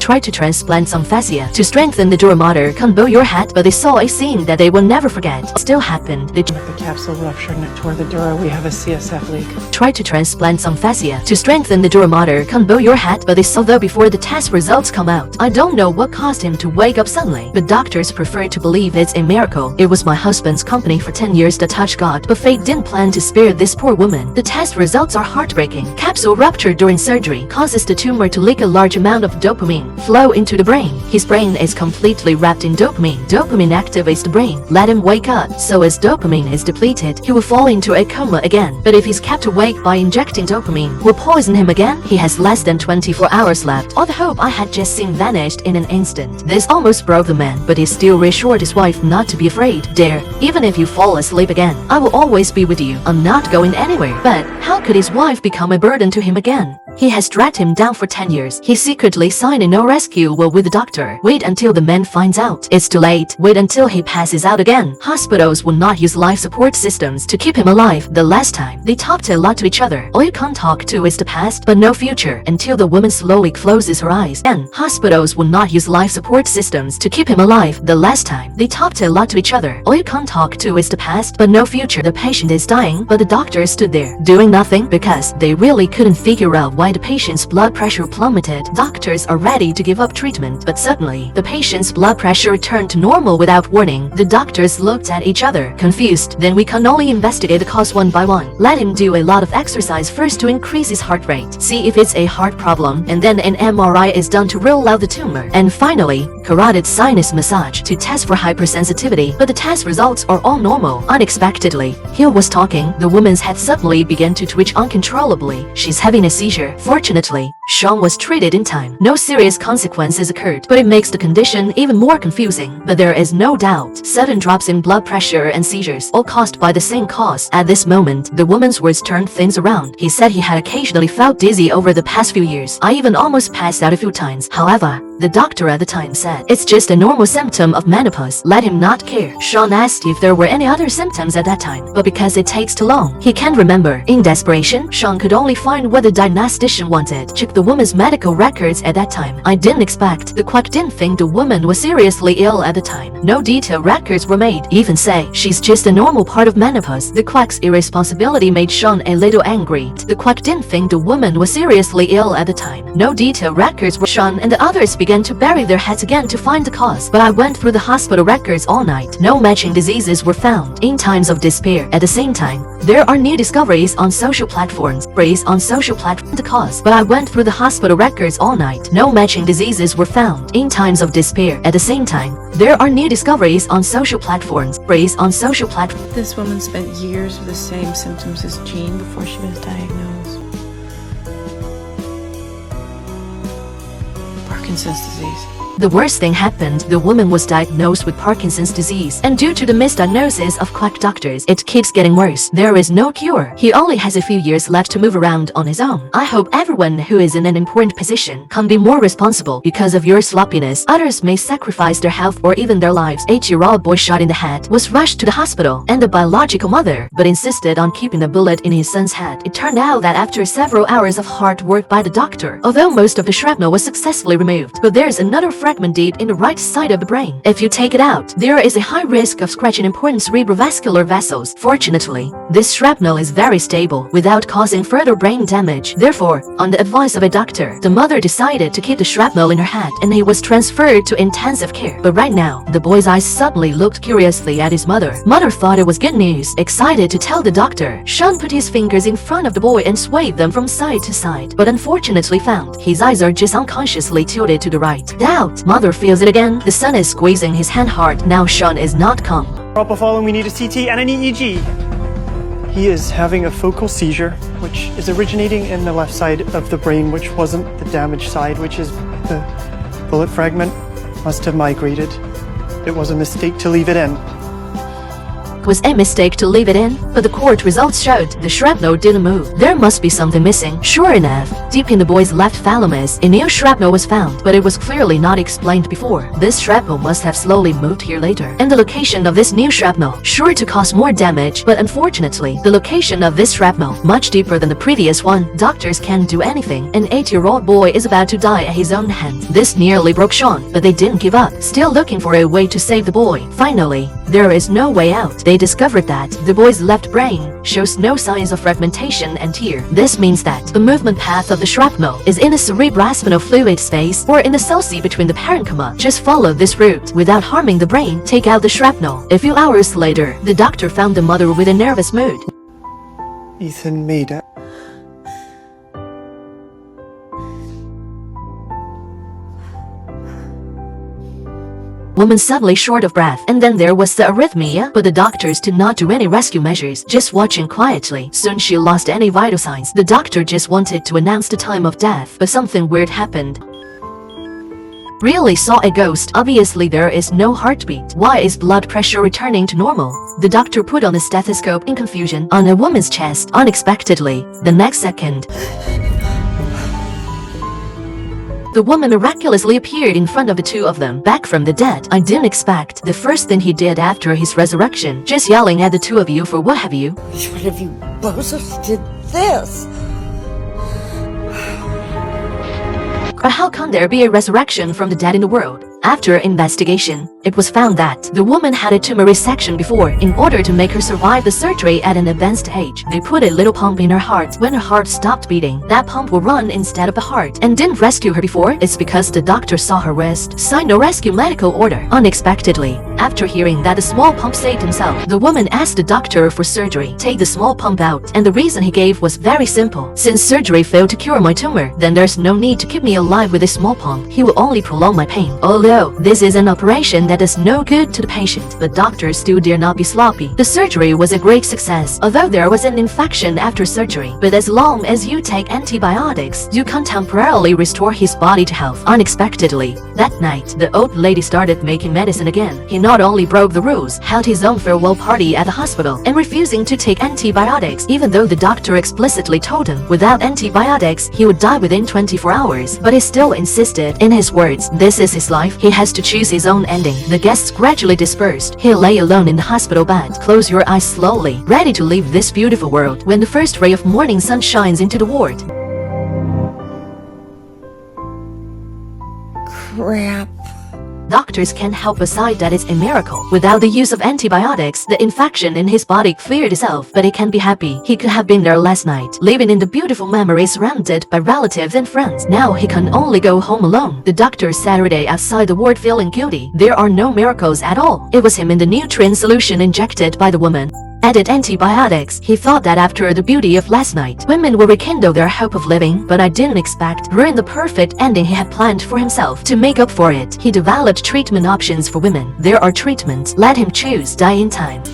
tried to transplant some fascia to strengthen the dura mater combo your head, but they saw a scene that they will never forget. Still happened. They The capsule ruptured and it tore the dura. We have a CSF leak. tried to transplant some fascia to strengthen the dura mater combo your head, but they saw though before the test results come out. I don't know what caused him to wake up suddenly, but doctors prefer to believe it's a miracle. It was my husband's company for 10 years that touched God, but fate didn't plan to spare this poor woman. The test results are heartbreaking. Capsule ruptured during surgery causes the tumor to leak a large amount of dopamine flow into the brain. His brain is completely wrapped in dopamine. Dopamine activates the brain. Let him wake up. So as dopamine is depleted, he will fall into a coma again. But if he's kept awake by injecting dopamine, will poison him again? He has less than 24 hours left. All the hope I had just seen vanished in an instant. This almost broke the man, but he still reassured his wife not to be afraid. Dare, even if you fall asleep again, I will always be with you. I'm not going anywhere. But how could his wife become a burden to him again? He has dragged him down for 10 years. He secretly signed a no rescue will with the doctor. Wait until the man finds out. It's too late. Wait until he passes out again. Hospitals will not use life support systems to keep him alive. The last time, they talked a lot to each other. All you can talk to is the past, but no future, until the woman slowly closes her eyes. And hospitals will not use life support systems to keep him alive. The last time, they talked a lot to each other. All you can talk to is the past, but no future. The patient is dying, but the doctor stood there, doing nothing, because they really couldn't figure out why the patient's blood pressure plummeted. Doctors are ready to give up treatment, but suddenly, the patient's blood pressure returned to normal without warning. The doctors looked at each other, confused. Then we can only investigate the cause one by one. Let him do a lot of exercise first to increase his heart rate. See if it's a heart problem, and then an MRI is done to rule out the tumor. And finally, carotid sinus massage to test for hypersensitivity, but the test results are all normal. Unexpectedly, Hill was talking. The woman's head suddenly began to twitch uncontrollably. She's having a seizure. Fortunately, Sean was treated in time. No serious consequences occurred, but it makes the condition even more confusing. But there is no doubt, sudden drops in blood pressure and seizures, all caused by the same cause. At this moment, the woman's words turned things around. He said he had occasionally felt dizzy over the past few years. I even almost passed out a few times. However, the doctor at the time said, it's just a normal symptom of menopause. Let him not care. Sean asked if there were any other symptoms at that time, but because it takes too long, he can't remember. In desperation, Sean could only find what the diagnostic statistician wanted. Check the woman's medical records at that time. I didn't expect. The quack didn't think the woman was seriously ill at the time. No detailed records were made. Even say she's just a normal part of menopause. The quack's irresponsibility made Sean a little angry. The quack didn't think the woman was seriously ill at the time. No detailed records were shown, and the others began to bury their heads again to find the cause. But I went through the hospital records all night. No matching diseases were found. In times of despair, at the same time, there are new discoveries on social platforms. The cause. But I went through the hospital records all night. No matching diseases were found. In times of despair, at the same time, there are new discoveries on social platforms. This woman spent years with the same symptoms as Jean before she was diagnosed. Parkinson's disease. The worst thing happened. The woman was diagnosed with Parkinson's disease, and due to the misdiagnosis of quack doctors, it keeps getting worse. There is no cure. He only has a few years left to move around on his own. I hope everyone who is in an important position can be more responsible. Because of your sloppiness, others may sacrifice their health or even their lives. 8-year-old boy shot in the head was rushed to the hospital, and the biological mother but insisted on keeping the bullet in his son's head. It turned out that after several hours of hard work by the doctor, although most of the shrapnel was successfully removed, but there's another fragment deep in the right side of the brain. If you take it out, there is a high risk of scratching important cerebrovascular vessels. Fortunately, this shrapnel is very stable without causing further brain damage. Therefore, on the advice of a doctor, the mother decided to keep the shrapnel in her head, and he was transferred to intensive care. But right now, the boy's eyes suddenly looked curiously at his mother. Mother thought it was good news. Excited to tell the doctor, Sean put his fingers in front of the boy and swayed them from side to side, but unfortunately found his eyes are just unconsciously tilted to the right. Doubt. Mother feels it again. The son is squeezing his hand hard. Now Sean is not calm. Propofol, we need a CT and an EEG. He is having a focal seizure, which is originating in the left side of the brain, which wasn't the damaged side, which is the bullet fragment must have migrated. It was a mistake to leave it in. Was a mistake to leave it in, but the court results showed the shrapnel didn't move. There must be something missing. Sure enough, deep in the boy's left thalamus, a new shrapnel was found, but it was clearly not explained before. This shrapnel must have slowly moved here later. And the location of this new shrapnel, sure to cause more damage, but unfortunately, the location of this shrapnel, much deeper than the previous one. Doctors can't do anything. An 8-year-old boy is about to die at his own hands. This nearly broke Sean, but they didn't give up, still looking for a way to save the boy. Finally, there is no way out. They discovered that the boy's left brain shows no signs of fragmentation and tear. This means that the movement path of the shrapnel is in the cerebrospinal fluid space or in the sulci between the parenchyma. Just follow this route without harming the brain. Take out the shrapnel. A few hours later, the doctor found the mother with a nervous mood. Ethan made it. Woman suddenly short of breath, and then there was the arrhythmia, but the doctors did not do any rescue measures, just watching quietly. Soon she lost any vital signs. The doctor just wanted to announce the time of death, but something weird happened. Really saw a ghost. Obviously there is no heartbeat. Why is blood pressure returning to normal? The doctor put on a stethoscope in confusion on a woman's chest. Unexpectedly, the next second, the woman miraculously appeared in front of the two of them, back from the dead. I didn't expect. The first thing he did after his resurrection, just yelling at the two of you for what have you. Which one of you bozos did this? How can there be a resurrection from the dead in the world? After investigation, it was found that the woman had a tumor resection before. In order to make her survive the surgery at an advanced age, they put a little pump in her heart. When her heart stopped beating, that pump will run instead of the heart. And didn't rescue her before? It's because the doctor saw her wrist, signed no rescue medical order. Unexpectedly, after hearing that the small pump saved himself, the woman asked the doctor for surgery. Take the small pump out. And the reason he gave was very simple. Since surgery failed to cure my tumor, then there's no need to keep me alive with a small pump. He will only prolong my pain. Although this is an operation that does no good to the patient, but doctors still dare not be sloppy. The surgery was a great success, although there was an infection after surgery. But as long as you take antibiotics, you can temporarily restore his body to health. Unexpectedly, that night, the old lady started making medicine again. He not only broke the rules, held his own farewell party at the hospital, and refusing to take antibiotics, even though the doctor explicitly told him without antibiotics, he would die within 24 hours. But he still insisted. In his words, this is his life. He has to choose his own ending. The guests gradually dispersed. He lay alone in the hospital bed. Close your eyes slowly, ready to leave this beautiful world when the first ray of morning sun shines into the ward. crap. Doctors can't help aside that it's a miracle. Without the use of antibiotics, the infection in his body cleared itself, but he can be happy. He could have been there last night, living in the beautiful memories surrounded by relatives and friends. Now he can only go home alone. The doctor Saturday outside the ward feeling guilty. There are no miracles at all. It was him in the nutrient solution injected by the woman. Added antibiotics. He thought that after the beauty of last night, women will rekindle their hope of living, but I didn't expect ruin the perfect ending he had planned for himself. To make up for it, he developed treatment options for women. There are treatments. Let him choose. Die in time.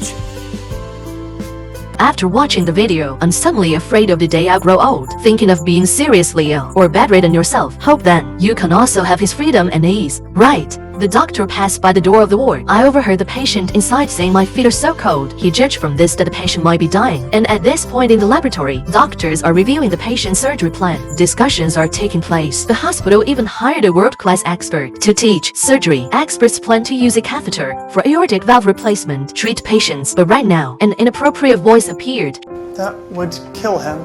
After watching the video, I'm suddenly afraid of the day I grow old, thinking of being seriously ill or bedridden yourself. Hope then you can also have his freedom and ease. Right. The doctor passed by the door of the ward. I overheard the patient inside saying, "My feet are so cold." He judged from this that the patient might be dying. And at this point in the laboratory, doctors are reviewing the patient's surgery plan. Discussions are taking place. The hospital even hired a world-class expert to teach surgery. Experts plan to use a catheter for aortic valve replacement, treat patients. But right now, an inappropriate voice appeared. That would kill him.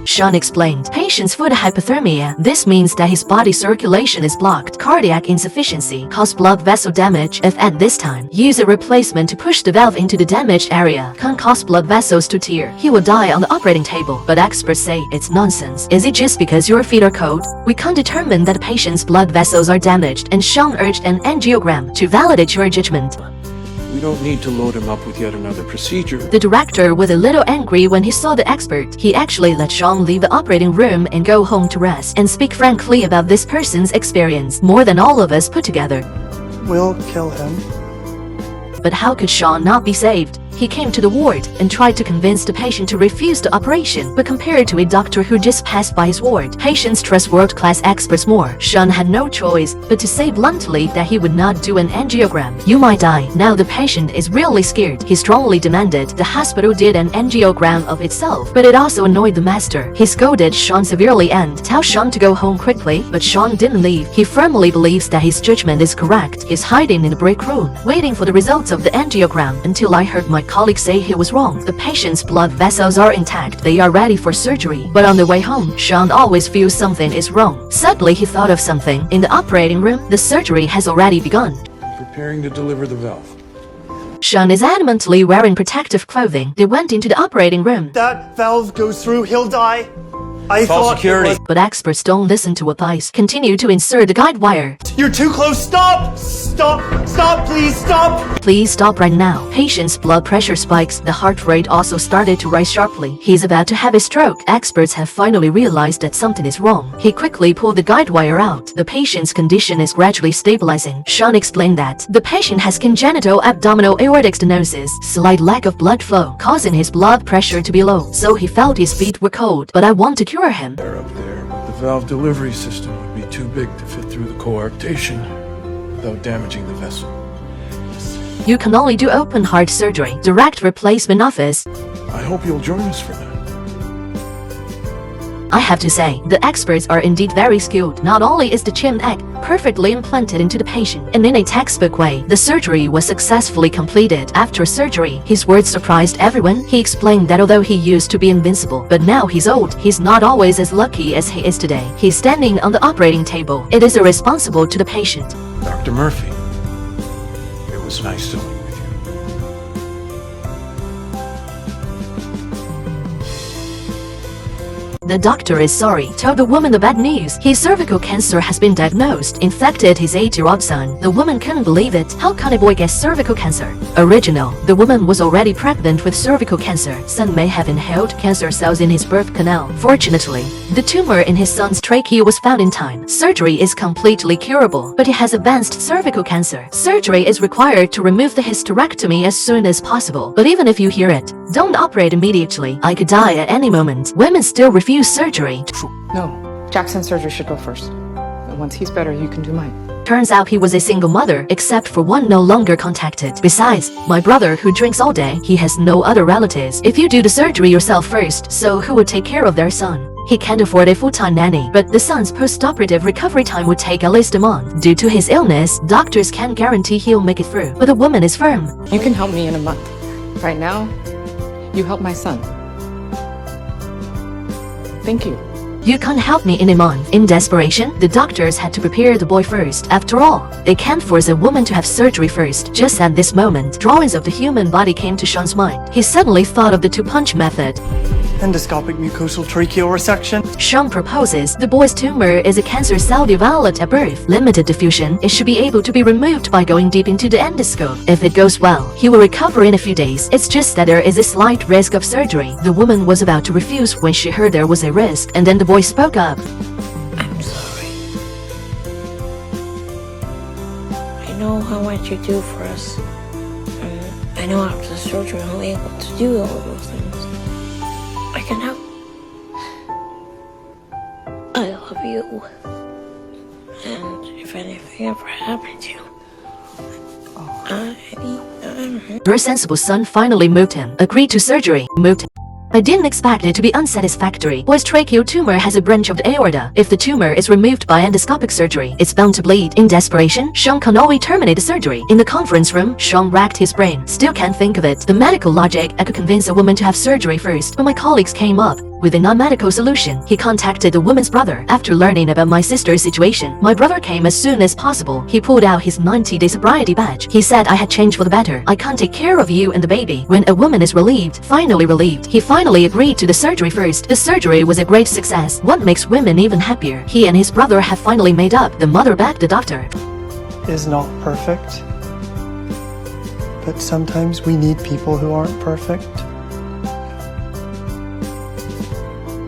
Sean explained. Patient's foot hypothermia. This means that his body circulation is blocked. Cardiac insufficiency cause blood vessel damage. If at this time use a replacement to push the valve into the damaged area, can cause blood vessels to tear. He will die on the operating table. But experts say it's nonsense. Is it just because your feet are cold? We can't determine that the patient's blood vessels are damaged, and Sean urged an angiogram to validate your judgment. We don't need to load him up with yet another procedure. The director was a little angry when he saw the expert. He actually let Sean leave the operating room and go home to rest and speak frankly about this person's experience, more than all of us put together. We'll kill him. But how could Sean not be saved? He came to the ward and tried to convince the patient to refuse the operation, but compared to a doctor who just passed by his ward, patients trust world-class experts more. Sean had no choice but to say bluntly that he would not do an angiogram. "You might die." Now the patient is really scared. He strongly demanded the hospital did an angiogram of itself, but it also annoyed the master. He scolded Sean severely and tell Sean to go home quickly, but Sean didn't leave. He firmly believes that his judgment is correct. He's hiding in the break room, waiting for the results of the angiogram until I heard my colleagues say he was wrong. The patient's blood vessels are intact. They are ready for surgery. But on the way home, Sean always feels something is wrong. Suddenly he thought of something. In the operating room, the surgery has already begun. Preparing to deliver the valve. Sean is adamantly wearing protective clothing. They went into the operating room. That valve goes through, he'll die. I Call thought security. But experts don't listen to advice. Continue to insert the guide wire. You're too close. Stop! Stop! Stop, please, stop! Please stop right now. Patient's blood pressure spikes. The heart rate also started to rise sharply. He's about to have a stroke. Experts have finally realized that something is wrong. He quickly pulled the guide wire out. The patient's condition is gradually stabilizing. Sean explained that the patient has congenital abdominal aortic stenosis, slight lack of blood flow, causing his blood pressure to be low. So he felt his feet were cold. But I want to cure him. They're up there, but the valve delivery system would be too big to fit through the coarctation without damaging the vessel. You can only do open heart surgery, direct replacement office. I hope you'll join us for that. I have to say, the experts are indeed very skilled. Not only is the chimed egg perfectly implanted into the patient, and in a textbook way, the surgery was successfully completed. After surgery, his words surprised everyone. He explained that although he used to be invincible, but now he's old, he's not always as lucky as he is today. He's standing on the operating table. It is irresponsible to the patient. Dr. Murphy, it was nice sewing with you. The doctor is sorry, told the woman the bad news. His cervical cancer has been diagnosed, infected his 8-year-old son. The woman couldn't believe it. How can a boy get cervical cancer? Original. The woman was already pregnant with cervical cancer. Son may have inhaled cancer cells in his birth canal. Fortunately, the tumor in his son's trachea was found in time. Surgery is completely curable, but he has advanced cervical cancer. Surgery is required to remove the hysterectomy as soon as possible. But even if you hear it, don't operate immediately. I could die at any moment. Women still refuse surgery. No, Jackson's surgery should go first. Once he's better, you can do mine. Turns out he was a single mother, except for one no longer contacted. Besides, my brother who drinks all day, he has no other relatives. If you do the surgery yourself first, so who would take care of their son? He can't afford a full-time nanny, but the son's post-operative recovery time would take at least a month. Due to his illness, doctors can't guarantee he'll make it through, but the woman is firm. You can help me in a month. Right now, you help my son. Thank you. You can't help me in a month. In desperation, the doctors had to prepare the boy first. After all, they can't force a woman to have surgery first. Just at this moment, drawings of the human body came to Sean's mind. He suddenly thought of the two-punch method. Endoscopic mucosal tracheal resection. Sean proposes the boy's tumor is a cancer cell developed at birth. Limited diffusion. It should be able to be removed by going deep into the endoscope. If it goes well, he will recover in a few days. It's just that there is a slight risk of surgery. The woman was about to refuse when she heard there was a risk, and then the boy spoke up. I'm sorry. I know how much you do for us. I know after the surgery I'm able to do all of those things. I can help. I love you. And if anything ever happened to you, Her sensible son finally moved him. Agreed to surgery. Moved him. I didn't expect it to be unsatisfactory. Boy's tracheal tumor has a branch of the aorta. If the tumor is removed by endoscopic surgery, it's bound to bleed. In desperation, Sean can always terminate the surgery. In the conference room, Sean racked his brain. Still can't think of it. The medical logic, I could convince a woman to have surgery first, but my colleagues came up with a non-medical solution. He contacted the woman's brother. After learning about my sister's situation, my brother came as soon as possible. He pulled out his 90-day sobriety badge. He said, I had changed for the better. I can't take care of you and the baby. When a woman is relieved, finally relieved, he finally agreed to the surgery first. The surgery was a great success. What makes women even happier? He and his brother have finally made up. The mother begged the doctor. Is not perfect. But sometimes we need people who aren't perfect.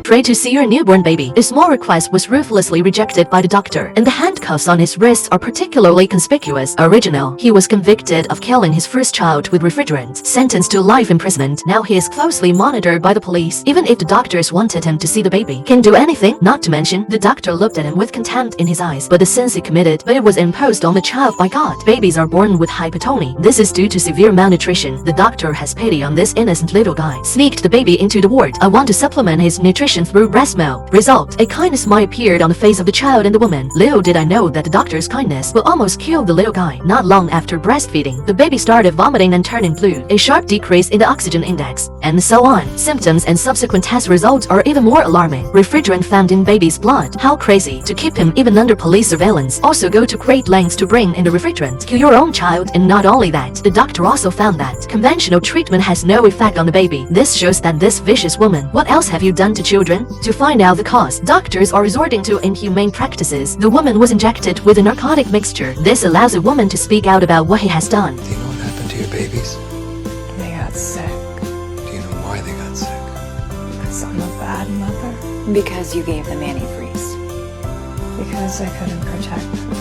Pray to see your newborn baby. The small request was ruthlessly rejected by the doctor, and the handcuffs on his wrists are particularly conspicuous. Original. He was convicted of killing his first child with refrigerant, sentenced to life imprisonment. Now he is closely monitored by the police. Even if the doctors wanted him to see the baby, can't do anything. Not to mention, the doctor looked at him with contempt in his eyes. But the sins he committed, but it was imposed on the child by God. Babies are born with hypotony. This is due to severe malnutrition. The doctor has pity on this innocent little guy. Sneaked the baby into the ward. I want to supplement his nutrition through breast milk. Result: a kindness smile appeared on the face of the child and the woman. Little did I know that the doctor's kindness will almost kill the little guy. Not long after breastfeeding, the baby started vomiting and turning blue, a sharp decrease in the oxygen index, and so on. Symptoms and subsequent test results are even more alarming. Refrigerant found in baby's blood. How crazy to keep him even under police surveillance. Also go to great lengths to bring in the refrigerant. Kill your own child, and not only that, the doctor also found that conventional treatment has no effect on the baby. This shows that this vicious woman. What else have you done to children? To find out the cause, doctors are resorting to inhumane practices. The woman was injected with a narcotic mixture. This allows a woman to speak out about what he has done. Do you know what happened to your babies? They got sick. Do you know why they got sick? Because I'm a bad mother. Because you gave them antifreeze. Because I couldn't protect them.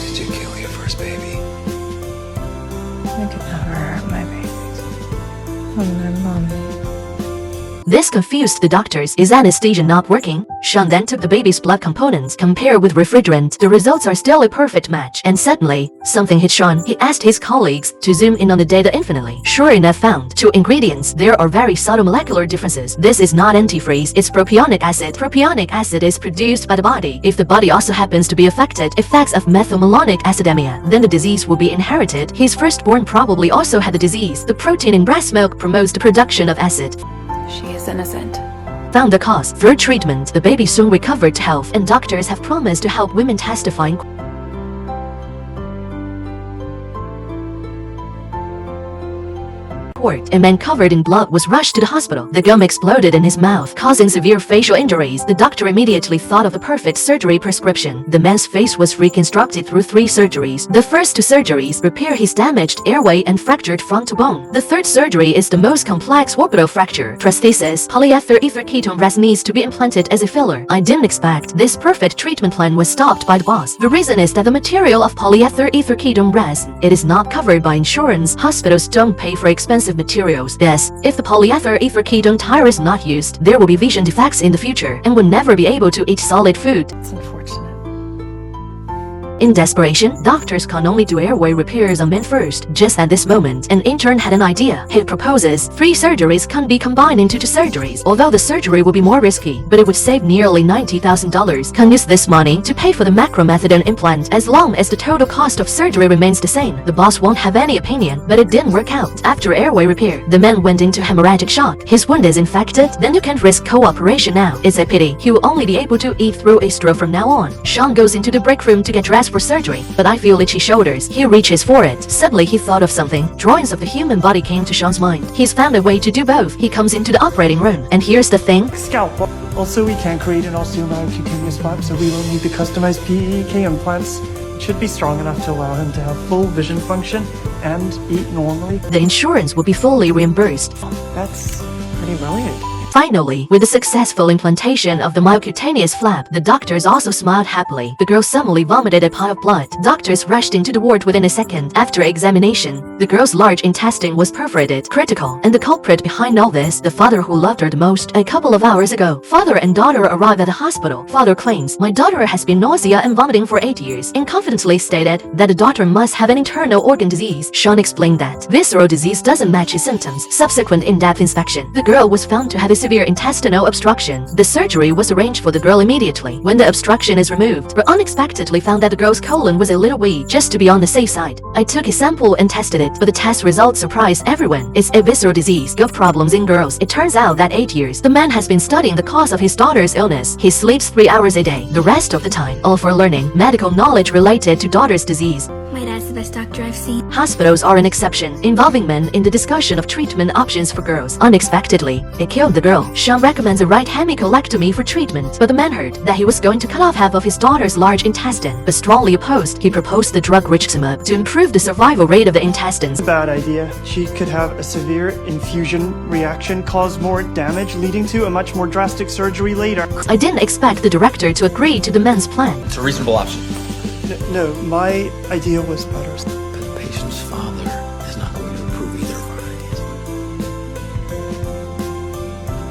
Did you kill your first baby? I could never hurt my babies. I'm their mommy. This confused the doctors. Is anesthesia not working? Sean then took the baby's blood components, compared with refrigerant. The results are still a perfect match. And suddenly, something hit Sean. He asked his colleagues to zoom in on the data infinitely. Sure enough, found 2 ingredients. There are very subtle molecular differences. This is not antifreeze, it's propionic acid. Propionic acid is produced by the body. If the body also happens to be affected, effects of methylmalonic acidemia, then the disease will be inherited. His firstborn probably also had the disease. The protein in breast milk promotes the production of acid. She is innocent. Found the cause. Through treatment, the baby soon recovered to health, and doctors have promised to help women testifying. A man covered in blood was rushed to the hospital. The gum exploded in his mouth, causing severe facial injuries. The doctor immediately thought of the perfect surgery prescription. The man's face was reconstructed through 3 surgeries. The first 2 surgeries repair his damaged airway and fractured frontal bone. The third surgery is the most complex orbital fracture. Prosthesis, polyether ether ketone res needs to be implanted as a filler. I didn't expect this perfect treatment plan was stopped by the boss. The reason is that the material of polyether ether ketone res, it is not covered by insurance. Hospitals don't pay for expensive materials. Thus, if the polyether ether ketone tire is not used, there will be vision defects in the future and will never be able to eat solid food. It's unfortunate. In desperation, doctors can only do airway repairs on men first. Just at this moment, an intern had an idea. He proposes 3 surgeries can be combined into 2 surgeries. Although the surgery will be more risky, but it would save nearly $90,000. Can use this money to pay for the macromethadone implant as long as the total cost of surgery remains the same. The boss won't have any opinion, but it didn't work out. After airway repair, the man went into hemorrhagic shock. His wound is infected, then you can't risk cooperation now. It's a pity. He will only be able to eat through a straw from now on. Sean goes into the break room to get dressed for surgery, but I feel itchy shoulders. He reaches for it. Suddenly he thought of something. Drawings of the human body came to Sean's mind. He's found a way to do both. He comes into the operating room, and here's the thing. Scalpel. Also, we can create an osteomyocutaneous flap, so we will need the customized PEK implants. It should be strong enough to allow him to have full vision function and eat normally. The insurance will be fully reimbursed. That's pretty brilliant. Finally, with the successful implantation of the myocutaneous flap, the doctors also smiled happily. The girl suddenly vomited a pile of blood. Doctors rushed into the ward within a second. After examination, the girl's large intestine was perforated, critical, and the culprit behind all this, the father who loved her the most. A couple of hours ago, father and daughter arrived at the hospital. Father claims, "My daughter has been nausea and vomiting for 8 years," and confidently stated that the daughter must have an internal organ disease. Sean explained that visceral disease doesn't match his symptoms. Subsequent in-depth inspection, the girl was found to have a severe intestinal obstruction. The surgery was arranged for the girl immediately. When the obstruction is removed, we unexpectedly found that the girl's colon was a little weak, just to be on the safe side. I took a sample and tested it, but the test results surprised everyone. It's a visceral disease, gut problems in girls. It turns out that 8 years, the man has been studying the cause of his daughter's illness. He sleeps 3 hours a day, the rest of the time, all for learning medical knowledge related to daughter's disease. My dad's the best doctor I've seen. Hospitals are an exception, involving men in the discussion of treatment options for girls. Unexpectedly, it killed the girl. Sean recommends a right hemicolectomy for treatment, but the man heard that he was going to cut off half of his daughter's large intestine, but strongly opposed. He proposed the drug rituximab to improve the survival rate of the intestines. Bad idea. She could have a severe infusion reaction, cause more damage, leading to a much more drastic surgery later. I didn't expect the director to agree to the man's plan. It's a reasonable option. No, my idea was better. But the patient's father is not going to approve either of our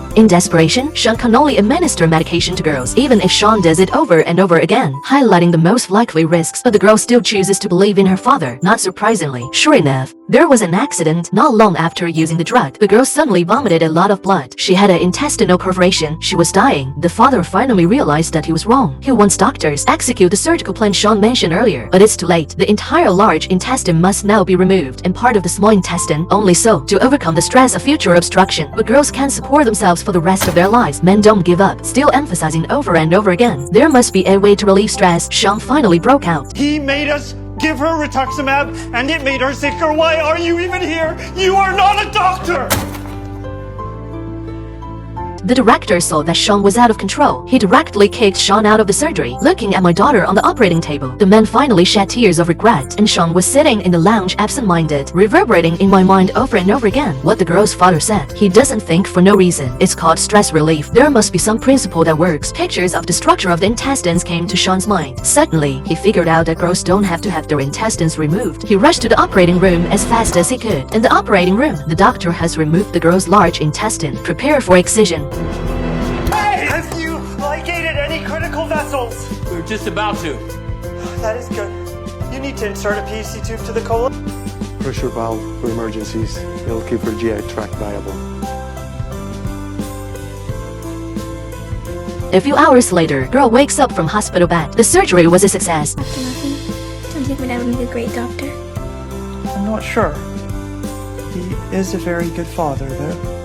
ideas. In desperation, Sean can only administer medication to girls, even if Sean does it over and over again, highlighting the most likely risks, but the girl still chooses to believe in her father. Not surprisingly, sure enough, there was an accident not long after using the drug. The girl suddenly vomited a lot of blood. She had an intestinal perforation. She was dying. The father finally realized that he was wrong. He wants doctors to execute the surgical plan Sean mentioned earlier, but it's too late. The entire large intestine must now be removed, and part of the small intestine only so to overcome the stress of future obstruction. But girls can't support themselves for the rest of their lives. Men don't give up, still emphasizing over and over again, there must be a way to relieve stress. Sean finally broke out. He made us give her rituximab, and it made her sicker. Why are you even here? You are not a doctor! The director saw that Sean was out of control. He directly kicked Sean out of the surgery. Looking at my daughter on the operating table, the man finally shed tears of regret, and Sean was sitting in the lounge absent-minded, reverberating in my mind over and over again what the girl's father said. He doesn't think for no reason. It's called stress relief. There must be some principle that works. Pictures of the structure of the intestines came to Sean's mind. Suddenly, he figured out that girls don't have to have their intestines removed. He rushed to the operating room as fast as he could. In the operating room, the doctor has removed the girl's large intestine. Prepare for excision. Hey! Have you ligated any critical vessels? We're just about to. That is good. You need to insert a PVC tube to the colon. Pressure valve for emergencies. It'll keep her GI tract viable. A few hours later, girl wakes up from hospital bed. The surgery was a success. Dr. Murphy, don't you think my dad would be a great doctor? I'm not sure. He is a very good father, though.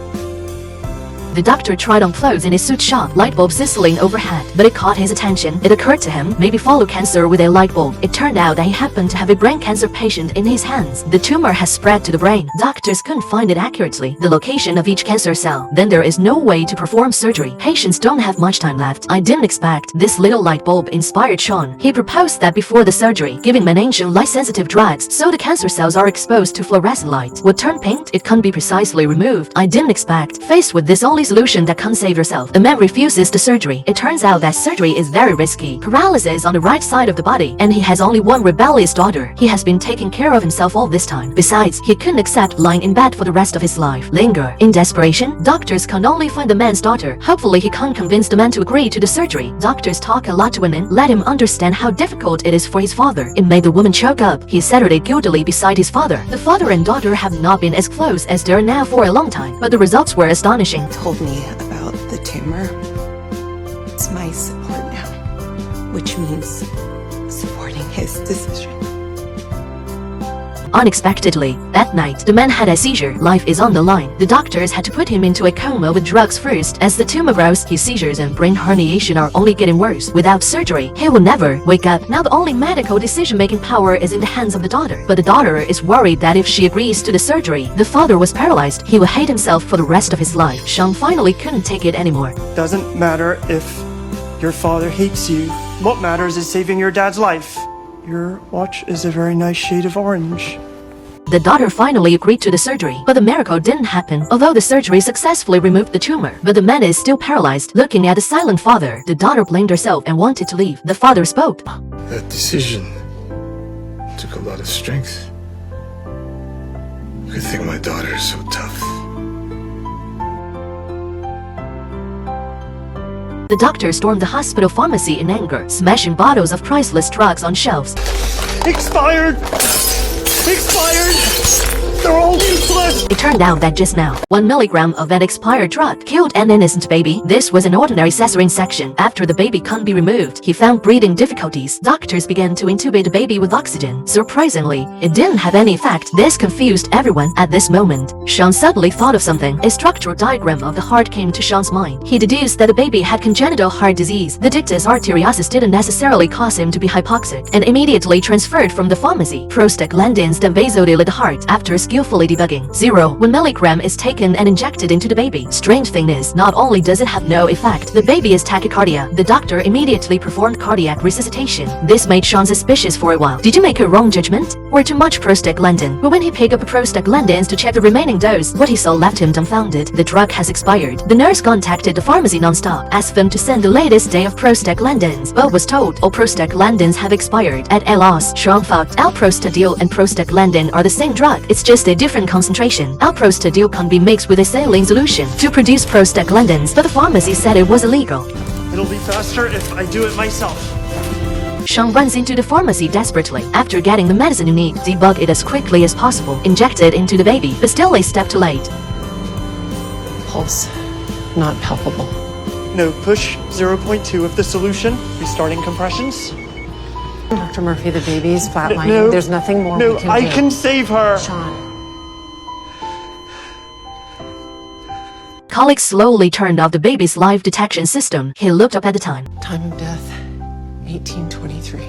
The doctor tried on clothes in his suit shop, light bulb sizzling overhead, but it caught his attention. It occurred to him, maybe follow cancer with a light bulb. It turned out that he happened to have a brain cancer patient in his hands. The tumor has spread to the brain. Doctors couldn't find it accurately, the location of each cancer cell. Then there is no way to perform surgery. Patients don't have much time left. I didn't expect this little light bulb inspired Sean. He proposed that before the surgery, giving menancial light-sensitive drugs so the cancer cells are exposed to fluorescent light would turn pink. It can't be precisely removed. I didn't expect. Faced with this only solution that can't save yourself. The man refuses the surgery. It turns out that surgery is very risky. Paralysis on the right side of the body, and he has only one rebellious daughter. He has been taking care of himself all this time. Besides, he couldn't accept lying in bed for the rest of his life. Linger. In desperation, doctors can only find the man's daughter. Hopefully, he can't convince the man to agree to the surgery. Doctors talk a lot to women, let him understand how difficult it is for his father. It made the woman choke up. He settled it guiltily beside his father. The father and daughter have not been as close as they are now for a long time, but the results were astonishing. Told me about the tumor. It's my support now, which means supporting his decision. Unexpectedly, that night, the man had a seizure. Life is on the line. The doctors had to put him into a coma with drugs first. As the tumor grows, his seizures and brain herniation are only getting worse. Without surgery, he will never wake up. Now the only medical decision-making power is in the hands of the daughter. But the daughter is worried that if she agrees to the surgery, the father was paralyzed. He will hate himself for the rest of his life. Sean finally couldn't take it anymore. Doesn't matter if your father hates you. What matters is saving your dad's life. Your watch is a very nice shade of orange. The daughter finally agreed to the surgery, but the miracle didn't happen. Although the surgery successfully removed the tumor, but the man is still paralyzed. Looking at the silent father, the daughter blamed herself and wanted to leave. The father spoke. That decision took a lot of strength. Good thing my daughter is so tough. The doctor stormed the hospital pharmacy in anger, smashing bottles of priceless drugs on shelves. Expired! Expired! They're all useless! It turned out that just now, 1 milligram of that expired drug killed an innocent baby. This was an ordinary cesarean section. After the baby can't be removed, he found breathing difficulties. Doctors began to intubate the baby with oxygen. Surprisingly, it didn't have any effect. This confused everyone. At this moment, Sean suddenly thought of something. A structural diagram of the heart came to Sean's mind. He deduced that the baby had congenital heart disease. The dictus arteriosus didn't necessarily cause him to be hypoxic, and immediately transferred from the pharmacy. Prostaglandins then vasodilate the heart. After skillfully debugging, 1 milligram is taken and injected into the baby. Strange thing is, not only does it have no effect, the baby is tachycardia. The doctor immediately performed cardiac resuscitation. This made Sean suspicious for a while. Did you make a wrong judgment? Or too much prostaglandin? But when he picked up prostaglandins to check the remaining dose, what he saw left him dumbfounded. The drug has expired. The nurse contacted the pharmacy non-stop, asked them to send the latest day of prostaglandins, but was told all prostaglandins have expired. At a loss, Sean thought alprostadil and prostaglandin are the same drug. It's just a different concentration. Alprostadil can be mixed with a saline solution to produce prostaglandins, but the pharmacy said it was illegal. It'll be faster if I do it myself. Sean runs into the pharmacy desperately. After getting the medicine you need, debug it as quickly as possible. Inject it into the baby, but still a step too late. Pulse not palpable. No, push 0.2 of the solution. Restarting compressions. Dr. Murphy, the baby is flatlining. No, there's nothing more no, we can I do. can save her. Sean. Colleagues slowly turned off the baby's live detection system. He looked up at the time. Time of death, 1823.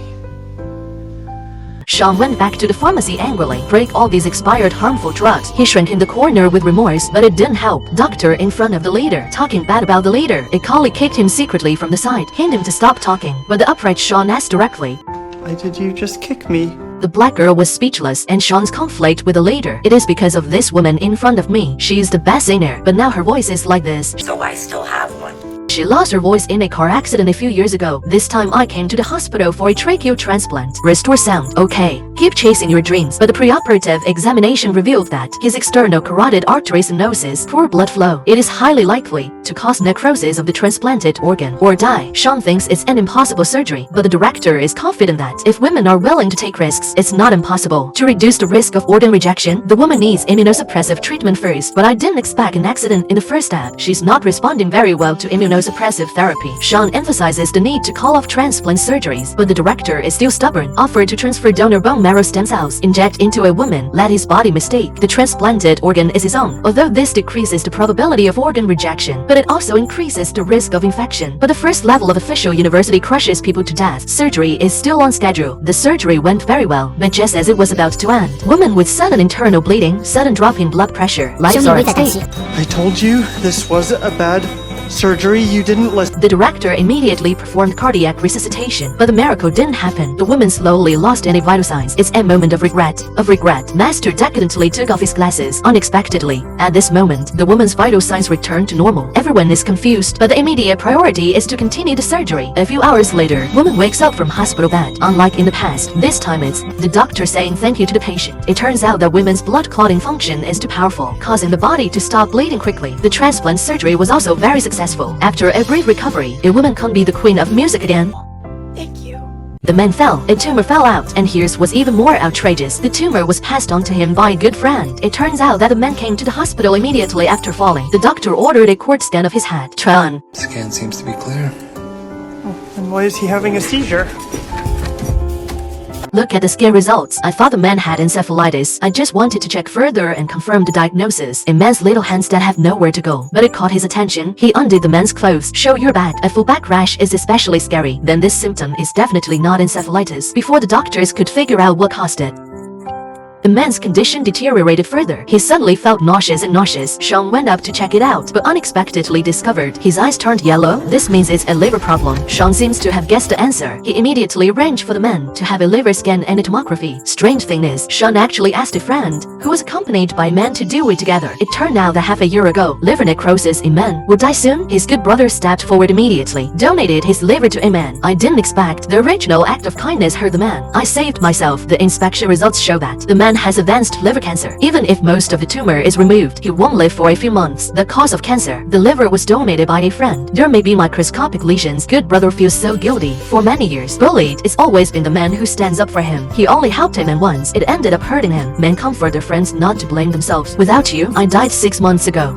Sean went back to the pharmacy angrily. Break all these expired harmful drugs. He shrank in the corner with remorse, but it didn't help. Doctor in front of the leader, talking bad about the leader. A colleague kicked him secretly from the side, hinted him to stop talking. But the upright Sean asked directly, Why did you just kick me? The black girl was speechless, and Sean's conflict with the leader. It is because of this woman in front of me. She is the best singer, but now her voice is like this. So I still have one. She lost her voice in a car accident a few years ago. This time I came to the hospital for a tracheal transplant. Restore sound. Okay. Keep chasing your dreams. But the preoperative examination revealed that his external carotid artery stenosis, poor blood flow. It is highly likely to cause necrosis of the transplanted organ or die. Sean thinks it's an impossible surgery, but the director is confident that if women are willing to take risks, it's not impossible. To reduce the risk of organ rejection, the woman needs immunosuppressive treatment first, but I didn't expect an accident in the first step. She's not responding very well to immunosuppressive therapy. Sean emphasizes the need to call off transplant surgeries, but the director is still stubborn. Offered to transfer donor bone marrow stem cells, inject into a woman, let his body mistake the transplanted organ is his own. Although this decreases the probability of organ rejection, but it also increases the risk of infection. But the first level of official university crushes people to death. Surgery is still on schedule. The surgery went very well, but just as it was about to end, woman with sudden internal bleeding, sudden drop in blood pressure, lives are at stake. I told you this was a bad surgery, you didn't listen. The director immediately performed cardiac resuscitation, but the miracle didn't happen. The woman slowly lost any vital signs. It's a moment of regret. Master decadently took off his glasses unexpectedly. At this moment, the woman's vital signs returned to normal. Everyone is confused, but the immediate priority is to continue the surgery. A few hours later, woman wakes up from hospital bed. Unlike in the past, this time it's the doctor saying thank you to the patient. It turns out that women's blood clotting function is too powerful, causing the body to stop bleeding quickly. The transplant surgery was also very successful. After a brief recovery, a woman can't be the queen of music again. Thank you. The man fell. A tumor fell out, and here's what's even more outrageous. The tumor was passed on to him by a good friend. It turns out that the man came to the hospital immediately after falling. The doctor ordered a cord scan of his head. Tron. Scan seems to be clear. And why is he having a seizure? Look at the scan results. I thought the man had encephalitis. I just wanted to check further and confirm the diagnosis. A man's little hands that have nowhere to go. But it caught his attention. He undid the man's clothes. Show your back. A full back rash is especially scary. Then this symptom is definitely not encephalitis. Before the doctors could figure out what caused it, the man's condition deteriorated further. He suddenly felt nauseous. Sean went up to check it out, but unexpectedly discovered his eyes turned yellow. This means it's a liver problem. Sean seems to have guessed the answer. He immediately arranged for the man to have a liver scan and a tomography. Strange thing is, Sean actually asked a friend, who was accompanied by a man, to do it together. It turned out that half a year ago, liver necrosis in man would die soon. His good brother stepped forward immediately, donated his liver to a man. I didn't expect the original act of kindness hurt the man. I saved myself. The inspection results show that the man has advanced liver cancer. Even if most of the tumor is removed, he won't live for a few months. The cause of cancer: the liver was donated by a friend. There may be microscopic lesions. Good brother feels so guilty. For many years, bullied, it's always been the man who stands up for him. He only helped him, and once it ended up hurting him. Men comfort their friends not to blame themselves. Without you, I died 6 months ago.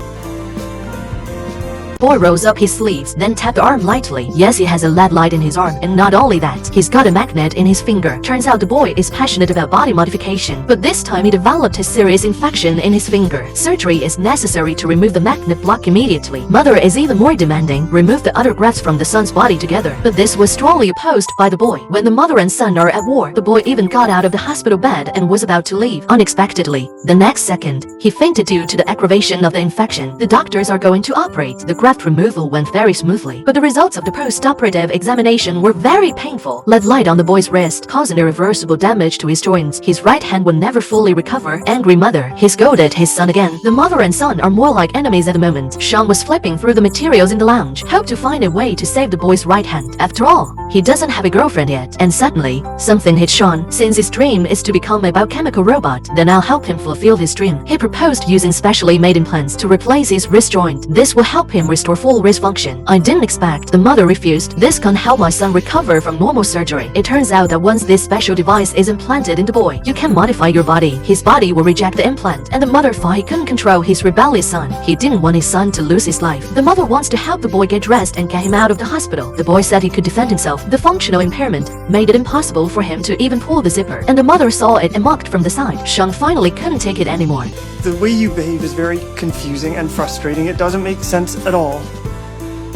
Boy rolls up his sleeves, then tapped the arm lightly. Yes, he has a LED light in his arm, and not only that, he's got a magnet in his finger. Turns out the boy is passionate about body modification, but this time he developed a serious infection in his finger. Surgery is necessary to remove the magnet block immediately. Mother is even more demanding. Remove the other grafts from the son's body together. But this was strongly opposed by the boy. When the mother and son are at war, the boy even got out of the hospital bed and was about to leave. Unexpectedly, the next second, he fainted due to the aggravation of the infection. The doctors are going to operate. The graft removal went very smoothly, but the results of the post-operative examination were very painful. LED light on the boy's wrist, causing irreversible damage to his joints. His right hand will never fully recover. Angry mother, he scolded his son again. The mother and son are more like enemies at the moment. Sean was flipping through the materials in the lounge, hoped to find a way to save the boy's right hand. After all, he doesn't have a girlfriend yet. And suddenly, something hit Sean. Since his dream is to become a biochemical robot, then I'll help him fulfill his dream. He proposed using specially made implants to replace his wrist joint. This will help him restore full wrist function. I didn't expect. The mother refused. This can help my son recover from normal surgery. It turns out that once this special device is implanted in the boy, you can modify your body. His body will reject the implant, and the mother thought he couldn't control his rebellious son. He didn't want his son to lose his life. The mother wants to help the boy get dressed and get him out of the hospital. The boy said he could defend himself. The functional impairment made it impossible for him to even pull the zipper, and the mother saw it and mocked from the side. Sean finally couldn't take it anymore. The way you behave is very confusing and frustrating. It doesn't make sense at all.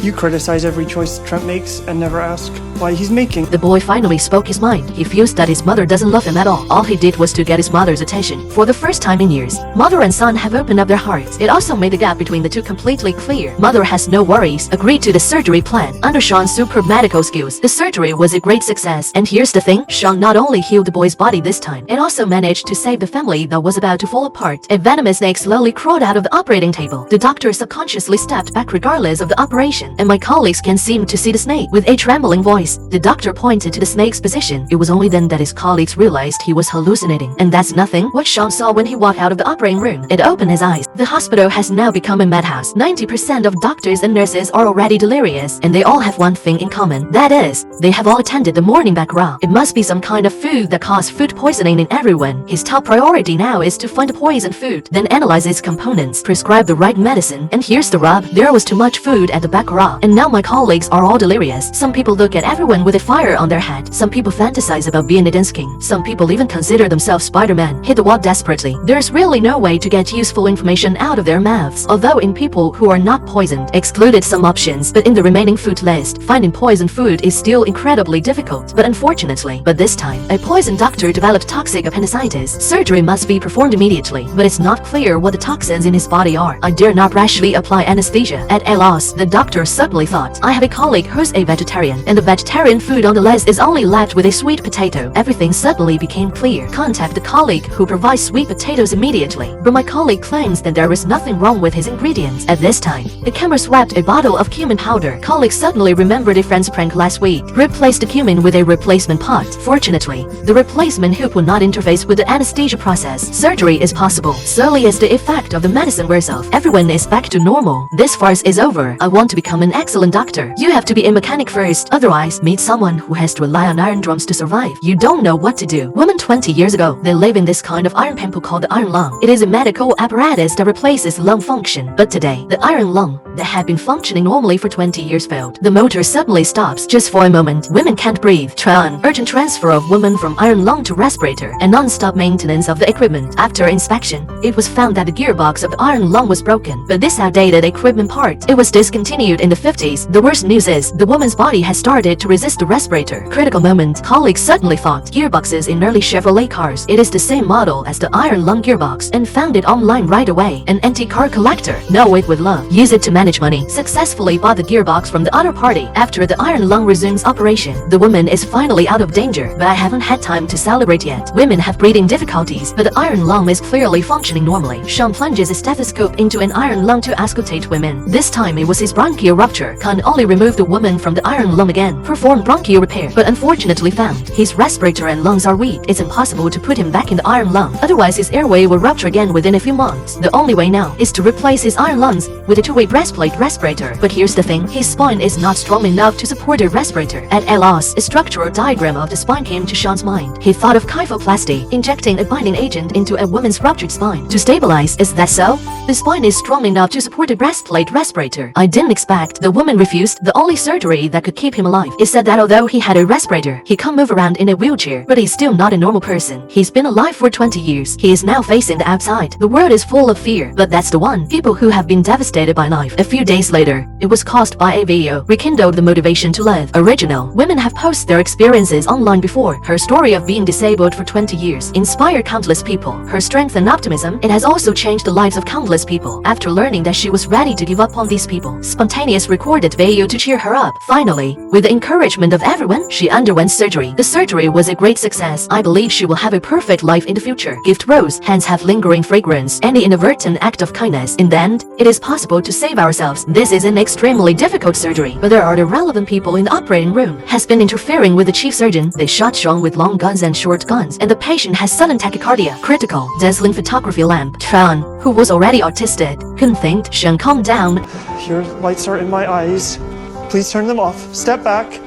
You criticize every choice Trent makes and never ask why he's making. The boy finally spoke his mind. He feels that his mother doesn't love him at all. All he did was to get his mother's attention. For the first time in years, mother and son have opened up their hearts. It also made the gap between the two completely clear. Mother has no worries, agreed to the surgery plan. Under Sean's superb medical skills, the surgery was a great success. And here's the thing, Sean not only healed the boy's body this time, it also managed to save the family that was about to fall apart. A venomous snake slowly crawled out of the operating table. The doctor subconsciously stepped back regardless of the operation, and my colleagues can seem to see the snake. With a trembling voice, the doctor pointed to the snake's position. It was only then that his colleagues realized he was hallucinating. And that's nothing what Sean saw when he walked out of the operating room. It opened his eyes. The hospital has now become a madhouse. 90% of doctors and nurses are already delirious, and they all have one thing in common. That is, they have all attended the morning back raw. It must be some kind of food that caused food poisoning in everyone. His top priority now is to find the poison food, then analyze its components, prescribe the right medicine. And here's the rub, there was too much food at the back raw raw. And now my colleagues are all delirious. Some people look at everyone with a fire on their head. Some people fantasize about being a dance king. Some people even consider themselves Spider-Man. Hit the wall desperately. There's really no way to get useful information out of their mouths. Although in people who are not poisoned, excluded some options, but in the remaining food list, finding poison food is still incredibly difficult. But unfortunately, this time, a poison doctor developed toxic appendicitis. Surgery must be performed immediately, but it's not clear what the toxins in his body are. I dare not rashly apply anesthesia. At a loss, the doctor suddenly thought, I have a colleague who's a vegetarian, and the vegetarian food on the list is only left with a sweet potato. Everything suddenly became clear. Contact the colleague who provides sweet potatoes immediately. But my colleague claims that there is nothing wrong with his ingredients. At this time, the camera swept a bottle of cumin powder. Colleague suddenly remembered a friend's prank last week. Replaced the cumin with a replacement pot. Fortunately, the replacement hoop will not interface with the anesthesia process. Surgery is possible. Slowly as the effect of the medicine wears off, everyone is back to normal. This farce is over. I want to become an excellent doctor. You have to be a mechanic first, otherwise meet someone who has to rely on iron drums to survive. You don't know what to do. Women 20 years ago, they live in this kind of iron pimple called the iron lung. It is a medical apparatus that replaces lung function. But today, the iron lung that had been functioning normally for 20 years failed. The motor suddenly stops just for a moment. Women can't breathe. Urgent transfer of women from iron lung to respirator, and non-stop maintenance of the equipment. After inspection, it was found that the gearbox of the iron lung was broken, but this outdated equipment part, it was discontinued in the 50s. The worst news is, the woman's body has started to resist the respirator. Critical moment, colleagues suddenly thought gearboxes in early Chevrolet cars. It is the same model as the iron lung gearbox, and found it online right away. An antique car collector, know it with love, use it to manage money, successfully bought the gearbox from the other party. After the iron lung resumes operation, the woman is finally out of danger, but I haven't had time to celebrate yet. Women have breathing difficulties, but the iron lung is clearly functioning normally. Sean plunges a stethoscope into an iron lung to auscultate women. This time it was his bronchial rupture. Can only remove the woman from the iron lung again. Perform bronchial repair, but unfortunately found his respirator and lungs are weak. It's impossible to put him back in the iron lung. Otherwise his airway will rupture again within a few months. The only way now is to replace his iron lungs with a two-way breastplate respirator. But here's the thing, his spine is not strong enough to support a respirator. At a loss, a structural diagram of the spine came to Sean's mind. He thought of kyphoplasty, injecting a binding agent into a woman's ruptured spine to stabilize. Is that so? The spine is strong enough to support a breastplate respirator. I didn't expect. The woman refused. The only surgery that could keep him alive. It said that although he had a respirator, he can move around in a wheelchair, but he's still not a normal person. He's been alive for 20 years. He is now facing the outside. The world is full of fear, but that's the one. People who have been devastated by life. A few days later, it was caused by a video, rekindled the motivation to live. Original. Women have posted their experiences online before. Her story of being disabled for 20 years inspired countless people. Her strength and optimism, it has also changed the lives of countless people. After learning that she was ready to give up on these people, spontaneous recorded video to cheer her up. Finally, with the encouragement of everyone, she underwent surgery. The surgery was a great success. I believe she will have a perfect life in the future. Gift rose, hands have lingering fragrance. Any inadvertent act of kindness. In the end, it is possible to save ourselves. This is an extremely difficult surgery, but there are the relevant people in the operating room. Has been interfering with the chief surgeon. They shot Sean with long guns and short guns, and the patient has sudden tachycardia. Critical. Dazzling photography lamp. Sean, who was already autistic, couldn't think. Sean, calm down. Your lights are in my eyes. Please turn them off. Step back.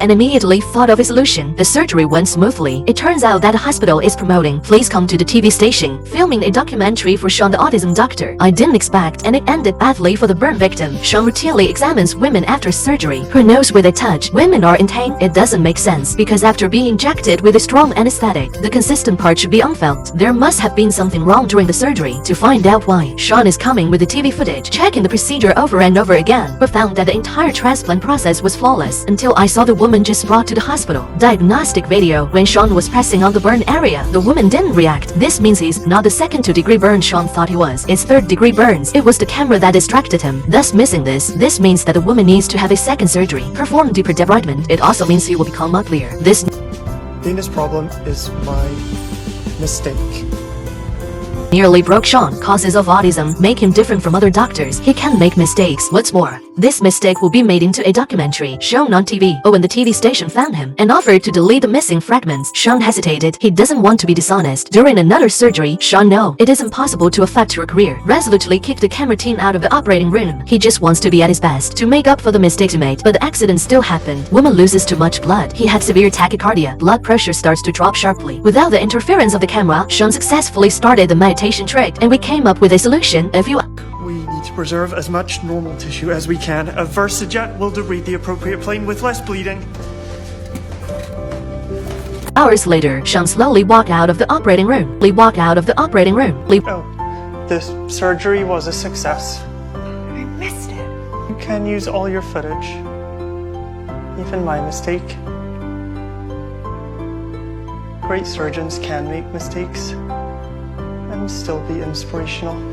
And immediately thought of a solution. The surgery went smoothly. It turns out that the hospital is promoting Please Come to the TV station, filming a documentary for Sean the autism doctor. I didn't expect, and it ended badly for the burn victim. Sean routinely examines women after surgery. Her nose with a touch. Women are in pain. It doesn't make sense, because after being injected with a strong anesthetic, the consistent part should be unfelt. There must have been something wrong during the surgery. To find out why, Sean is coming with the TV footage, checking the procedure over and over again, but found that the entire transplant process was flawless until I saw the woman just brought to the hospital. Diagnostic video. When Sean was pressing on the burn area, the woman didn't react. This means he's not the second 2-degree burn Sean thought he was. It's 3rd-degree burns. It was the camera that distracted him, thus missing this. This means that the woman needs to have a second surgery. Perform deeper debridement. It also means he will become uglier. This Venus problem is my mistake. Nearly broke Sean. Causes of autism make him different from other doctors. He can make mistakes. What's more, this mistake will be made into a documentary shown on TV. But when the TV station found him and offered to delete the missing fragments, Sean hesitated. He doesn't want to be dishonest. During another surgery, Sean knows it is impossible to affect your career. Resolutely kicked the camera team out of the operating room. He just wants to be at his best to make up for the mistakes he made. But the accident still happened. Woman loses too much blood. He had severe tachycardia. Blood pressure starts to drop sharply. Without the interference of the camera, Sean successfully started the meditation trick, and we came up with a solution. We need to To preserve as much normal tissue as we can, a Versajet will debride the appropriate plane with less bleeding. Hours later, Sean slowly walked out of the operating room. Lee walked out of the operating room. Lee. Oh, this surgery was a success. I missed it. You can use all your footage. Even my mistake. Great surgeons can make mistakes and still be inspirational.